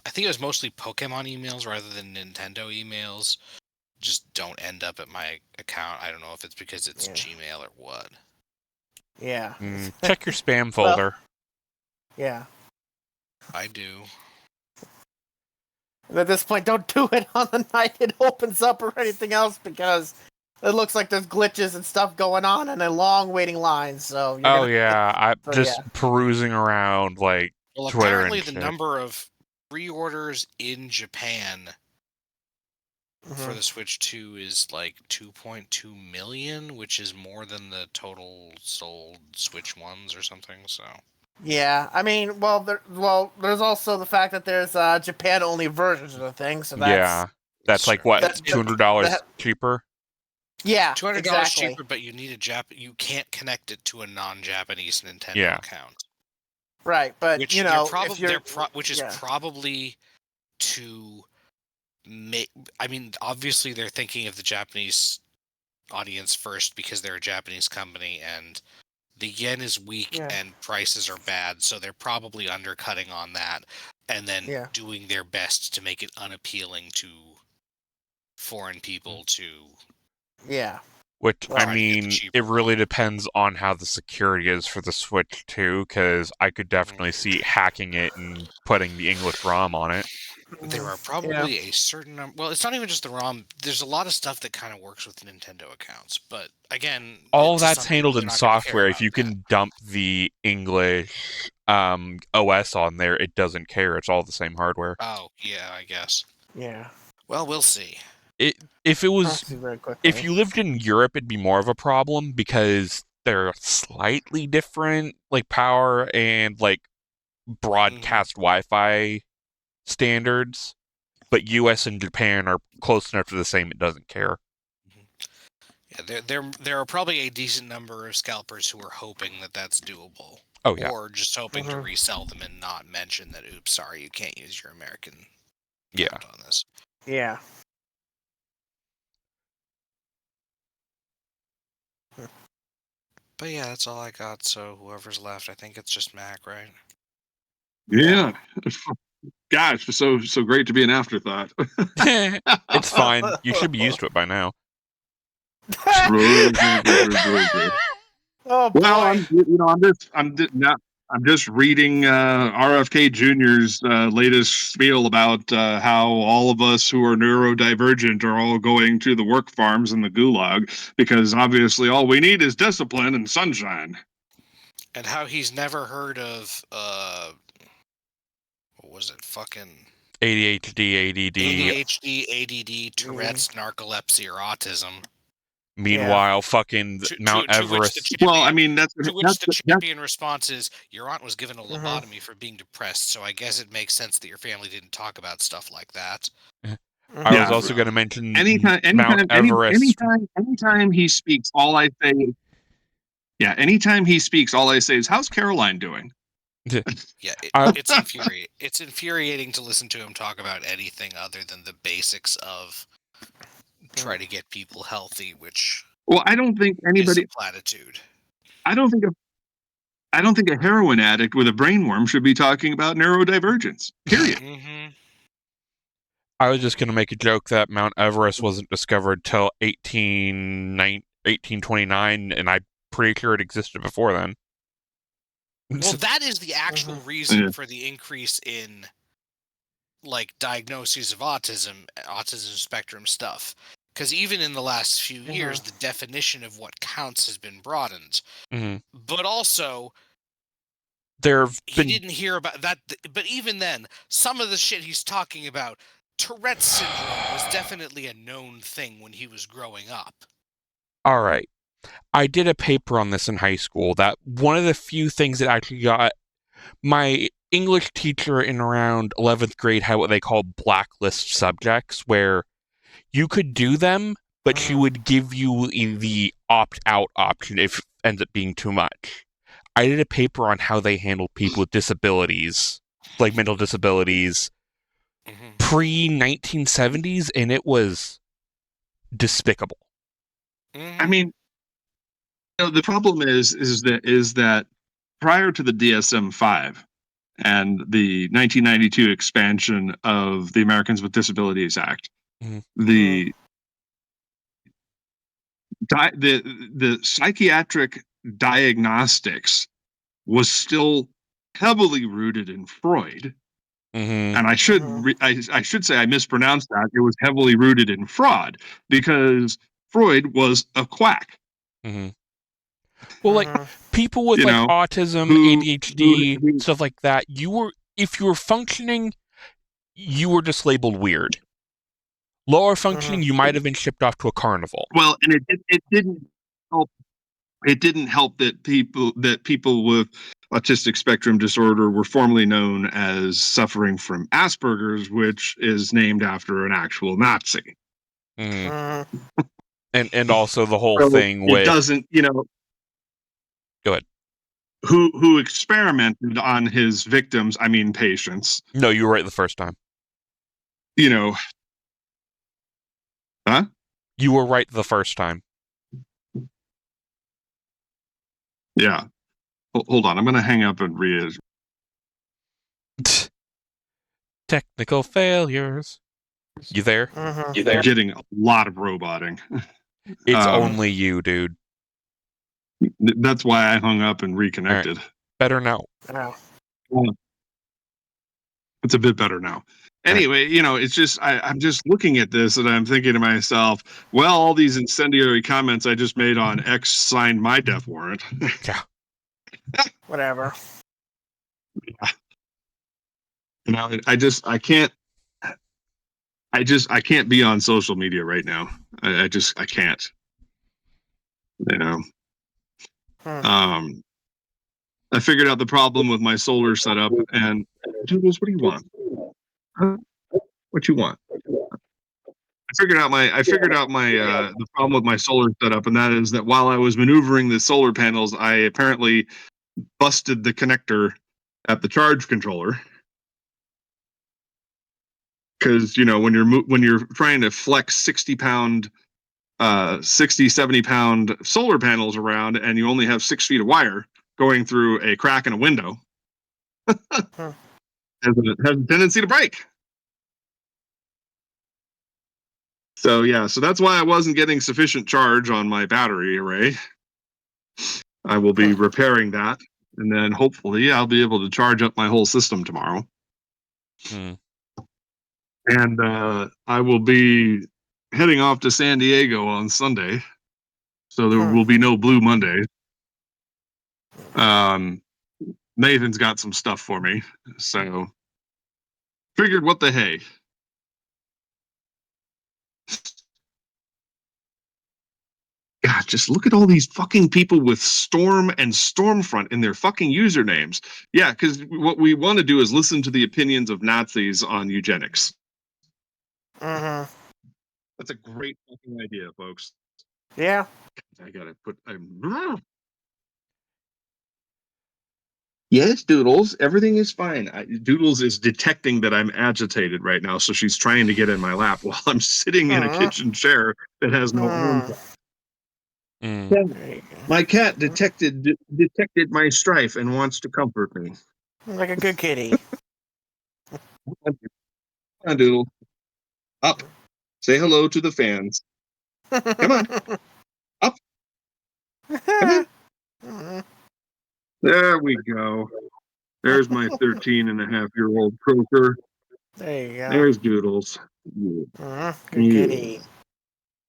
I think it was mostly Pokemon emails rather than Nintendo emails, just don't end up at my account. I don't know if it's because it's Gmail or what. Yeah. Check your spam folder. Yeah. I do. And at this point, don't do it on the night it opens up or anything else because it looks like there's glitches and stuff going on and a long waiting line. So. I'm just perusing around like. Well, Twitter apparently the number of pre-orders in Japan for the Switch 2 is like 2.2 million, which is more than the total sold Switch 1s or something. So. Yeah, I mean, there's also the fact that there's Japan-only versions of the thing, so that's like what $200 cheaper. Yeah, $200 cheaper, but you need you can't connect it to a non-Japanese Nintendo account. Right, but which you they're know, probably if you're, which is yeah. probably to make. I mean, obviously they're thinking of the Japanese audience first because they're a Japanese company and the yen is weak Yeah. and prices are bad, so they're probably undercutting on that and then Yeah. doing their best to make it unappealing to foreign people to. Yeah. Which, I Try to get the mean, cheaper it really ROM. depends on how the security is for the Switch, too, because I could definitely see hacking it and putting the English ROM on it. There are probably a certain number. Well, it's not even just the ROM. There's a lot of stuff that kind of works with Nintendo accounts. But again, All to that's some people, handled they're in not going to care software. If about you that. can dump the English OS on there, it doesn't care. It's all the same hardware. Oh, yeah, I guess. Yeah. Well, we'll see. If it I'll was, see very quickly. if you lived in Europe, it'd be more of a problem because they're slightly different, like power and like broadcast Wi-Fi standards. But US and Japan are close enough to the same; it doesn't care. Yeah, there are probably a decent number of scalpers who are hoping that that's doable. Oh yeah, Or just hoping to resell them and not mention that, oops, sorry, you can't use your American account on this. Yeah. But yeah, that's all I got. So whoever's left, I think it's just Mac, right? Yeah. Gosh, so great to be an afterthought. it's fine. You should be used to it by now. Oh boy. Well, I'm just reading RFK Jr.'s latest spiel about how all of us who are neurodivergent are all going to the work farms and the gulag because obviously all we need is discipline and sunshine. And how he's never heard of what was it? Fucking ADHD, ADD. ADHD, ADD, Tourette's, narcolepsy, or autism. Meanwhile, fucking Mount Everest. Well, I mean, that's the champion response is, your aunt was given a lobotomy for being depressed, so I guess it makes sense that your family didn't talk about stuff like that. I was also going to mention anytime he speaks, all I say is, how's Caroline doing? Yeah, it's infuriating to listen to him talk about anything other than the basics of try to get people healthy, which I don't think anybody is a platitude. I don't think a heroin addict with a brainworm should be talking about neurodivergence. Period. I was just going to make a joke that Mount Everest wasn't discovered till 1829, and I'm pretty sure it existed before then. Well, that is the actual reason for the increase in like diagnoses of autism spectrum stuff. Because even in the last few years, the definition of what counts has been broadened. But also, he didn't hear about that. But even then, some of the shit he's talking about, Tourette's syndrome was definitely a known thing when he was growing up. All right. I did a paper on this in high school. That one of the few things that actually got my English teacher in around 11th grade had what they call blacklist subjects, where you could do them, but she would give you the opt-out option if it ends up being too much. I did a paper on how they handle people with disabilities, like mental disabilities, pre-1970s, and it was despicable. I mean, the problem is that prior to the DSM-5 and the 1992 expansion of the Americans with Disabilities Act, the psychiatric diagnostics was still heavily rooted in Freud. And I should say I mispronounced that. It was heavily rooted in fraud because Freud was a quack. Well, like people with like autism, ADHD, stuff like that, if you were functioning, you were just labeled weird. Lower functioning, you might have been shipped off to a carnival. Well, and it didn't help. It didn't help that people with autistic spectrum disorder were formerly known as suffering from Asperger's, which is named after an actual Nazi. And also the whole thing with... It doesn't, Go ahead. who experimented on his victims, I mean patients. No, you were right the first time. You know, huh? You were right the first time. Yeah. Hold on, I'm gonna hang up and read. Technical failures. You there? Mm-hmm. I'm getting a lot of roboting. It's only you, dude. That's why I hung up and reconnected. Better now. Yeah. It's a bit better now. Anyway, you know, it's just I'm just looking at this and I'm thinking to myself, well, all these incendiary comments I just made on X signed my death warrant. Yeah. Whatever. You know, I can't be on social media right now. I can't. You know. I figured out the problem with my solar setup and Doodles, what do you want? Huh? What you want? I figured out my the problem with my solar setup, and that is that while I was maneuvering the solar panels, I apparently busted the connector at the charge controller. Because you know when you're trying to flex 70 pound solar panels around, and you only have 6 feet of wire going through a crack in a window, has a tendency to break. So yeah, so that's why I wasn't getting sufficient charge on my battery array. I will be repairing that, and then hopefully I'll be able to charge up my whole system tomorrow. And I will be heading off to San Diego on Sunday, so there will be no Blue Monday. Nathan's got some stuff for me, so figured what the hey. God, just look at all these fucking people with Storm and Stormfront in their fucking usernames. Yeah, because what we want to do is listen to the opinions of Nazis on eugenics. Mm-hmm. That's a great fucking idea, folks. Yeah. I gotta put. Yes, Doodles. Everything is fine. Doodles is detecting that I'm agitated right now, so she's trying to get in my lap while I'm sitting in a kitchen chair that has no arms. My cat detected my strife and wants to comfort me. Like a good kitty. Come on, Doodle. Up. Say hello to the fans. Come on. Up. Come on. There we go. There's my 13-and-a-half-year-old croaker. There you go. There's Doodles. Good kitty.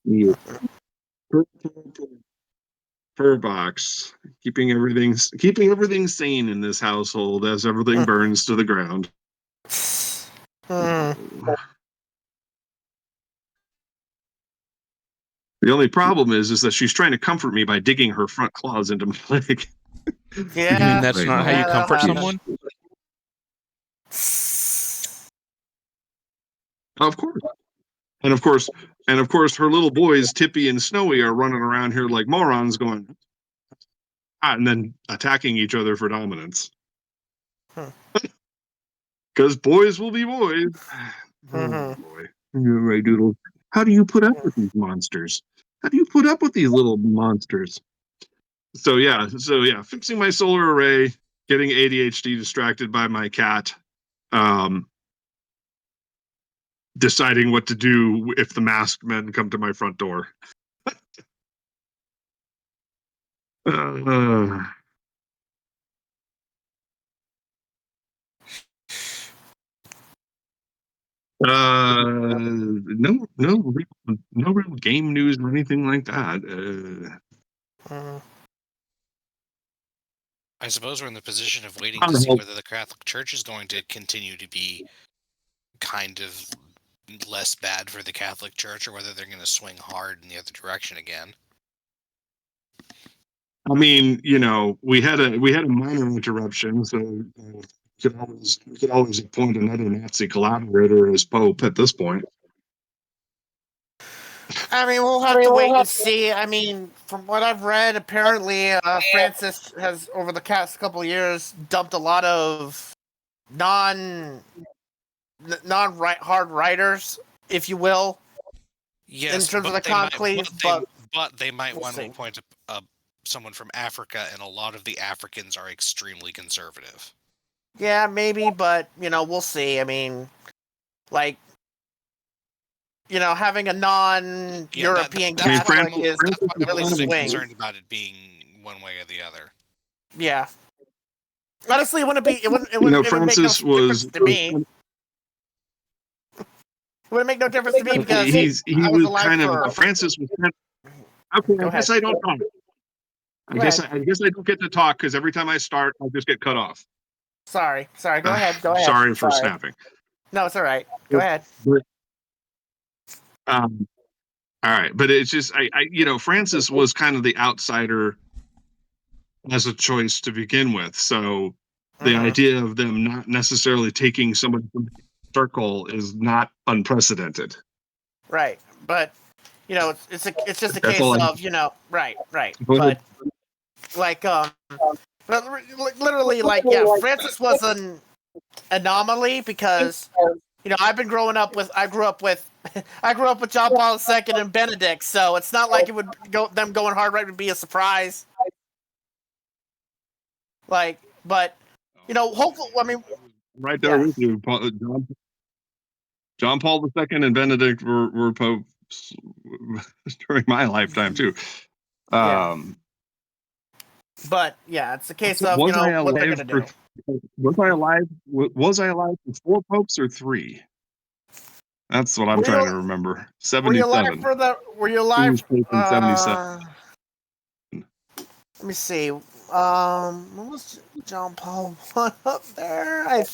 Yeah. Per box, keeping everything sane in this household as everything burns to the ground. The only problem is that she's trying to comfort me by digging her front claws into my leg. Yeah. You mean that's not how you comfort someone? Of course. And of course, her little boys, Tippy and Snowy, are running around here like morons going, and then attacking each other for dominance. Because boys will be boys. Oh, boy. You're right, Doodle. How do you put up with these monsters? How do you put up with these little monsters? So yeah, fixing my solar array, getting ADHD distracted by my cat, deciding what to do if the masked men come to my front door. No real game news or anything like that. I suppose we're in the position of waiting to see whether the Catholic Church is going to continue to be kind of less bad for the Catholic Church, or whether they're going to swing hard in the other direction again. I mean, you know, we had a minor interruption, so we could always appoint another Nazi collaborator as Pope at this point. I mean, we'll have to wait and see. I mean, from what I've read, apparently Francis has, over the past couple of years, dumped a lot of non hard writers, if you will, Yes, in terms of but the conclave. but they might we'll want to see. appoint someone from Africa, and a lot of the Africans are extremely conservative. Yeah, maybe, but we'll see. I mean, like, having a non-European that's why Catholic is that's why I'm really mostly swing. concerned about it being one way or the other. Yeah. Honestly, it wouldn't make no Francis was. difference to me. It wouldn't make no difference to me because He I was was alive kind for. of Francis was. Okay, Go I guess ahead. I don't talk. I guess I don't get to talk because every time I start, I just get cut off. Sorry. Go ahead. Go ahead. Sorry for snapping. No, it's all right. Go ahead. All right, but it's just Francis was kind of the outsider as a choice to begin with, so the idea of them not necessarily taking somebody from the circle is not unprecedented. Right, but it's just a That's case all of right. Go But ahead. literally, Francis was an anomaly because I grew up with John Paul II and Benedict, so it's not like it would them going hard right would be a surprise. But hopefully, I mean, right there with you, John Paul II and Benedict were popes during my lifetime too. But yeah, it's a case of was I what they're alive gonna do. Was I alive? Was I alive for 4 popes or 3? That's what I'm trying to remember. 77. Were you alive? Who was pope in 77? Let me see. When was John Paul I up there?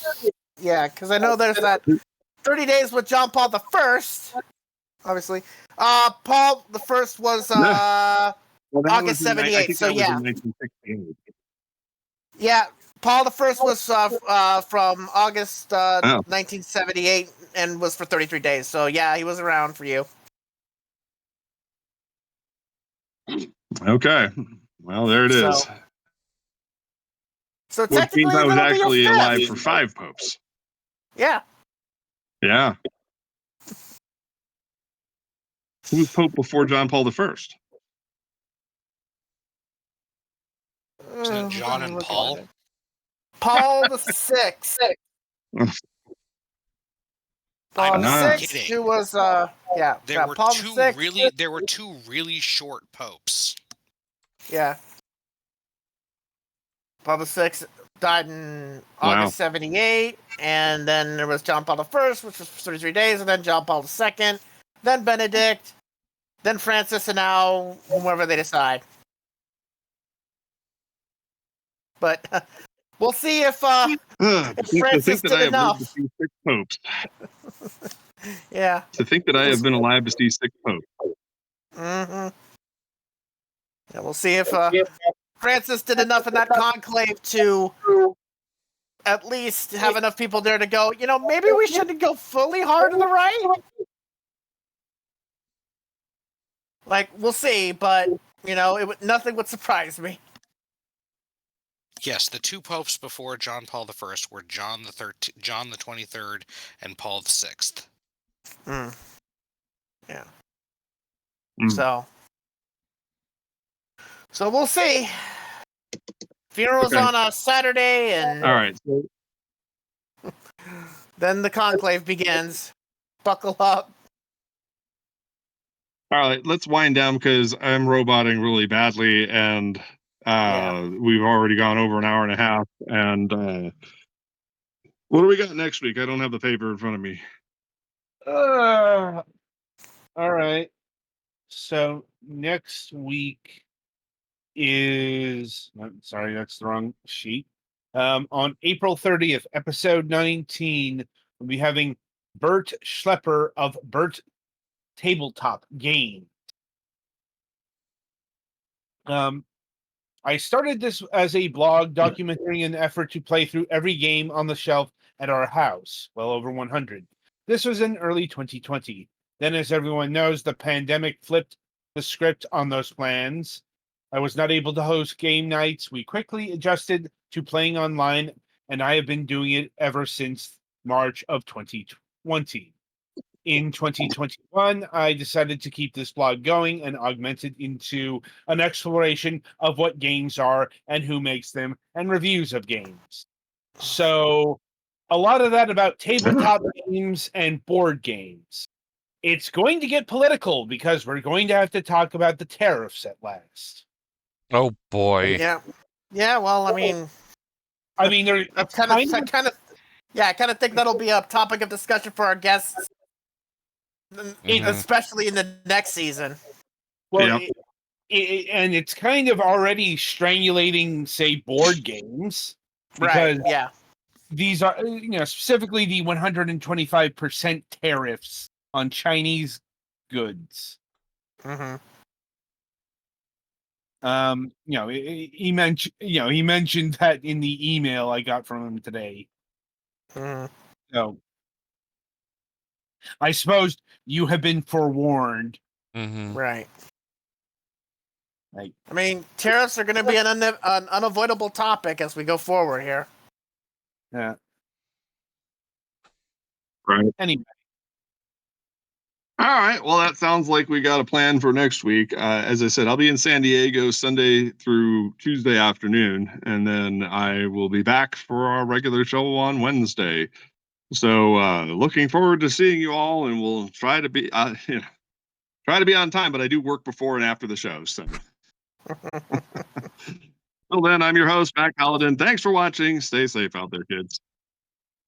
Because I know there's that 30 days with John Paul the First. Obviously, Paul the First was August 78. So yeah. 1968. Yeah, Paul the First was from August 1978 and was for 33 days. So yeah, he was around for you. Okay. Well, there it is. So Which technically, means I was that'll be actually a fifth. alive for 5 popes. Yeah. Yeah. Who was pope before John Paul I? Isn't it John and Paul? Paul the Sixth. Paul the Sixth, who was There were Paul two the Sixth. There were 2 really short popes. Yeah. Paul the Sixth died in August 78, and then there was John Paul the First, which was for 33 days, and then John Paul the Second, then Benedict, then Francis, and now whoever they decide. But we'll see if Francis did enough. To see 6 popes. Yeah. To think that I have been alive to see 6 popes. Mm-hmm. Yeah, we'll see if Francis did enough in that conclave to at least have enough people there to go, maybe we shouldn't go fully hard to the right. We'll see, but nothing would surprise me. Yes, the 2 popes before John Paul I were John the 23rd, and Paul the 6th. Yeah. So we'll see. Funeral's on a Saturday, and all right. Then the conclave begins. Buckle up. All right, let's wind down because I'm roboting really badly, and we've already gone over an hour and a half. And what do we got next week? I don't have the paper in front of me. All right. So next week is sorry, that's the wrong sheet. On April 30th, episode 19, we'll be having Bert Schlepper of Bert Tabletop Game. I started this as a blog documenting an effort to play through every game on the shelf at our house, well over 100. This was in early 2020. Then, as everyone knows, the pandemic flipped the script on those plans. I was not able to host game nights. We quickly adjusted to playing online, and I have been doing it ever since March of 2020. In 2021, I decided to keep this blog going and augment it into an exploration of what games are and who makes them and reviews of games. So, a lot of that about tabletop games and board games. It's going to get political because we're going to have to talk about the tariffs at last. Oh boy. Yeah. Yeah. Well, I mean, I mean, I kind of think that'll be a topic of discussion for our guests, especially in the next season. Well, and it's kind of already strangulating, say, board games, because these are, specifically the 125% tariffs on Chinese goods. Mm-hmm. He mentioned that in the email I got from him today. Mm-hmm. So, I suppose you have been forewarned. Mm-hmm. Right. Like, I mean, tariffs are going to be an unavoidable topic as we go forward here. Yeah. Right. Anyway. All right. Well, that sounds like we got a plan for next week. As I said, I'll be in San Diego Sunday through Tuesday afternoon, and then I will be back for our regular show on Wednesday. So, looking forward to seeing you all, and we'll try to be on time. But I do work before and after the show. So, well, then I'm your host, Matt Paladin. Thanks for watching. Stay safe out there, kids.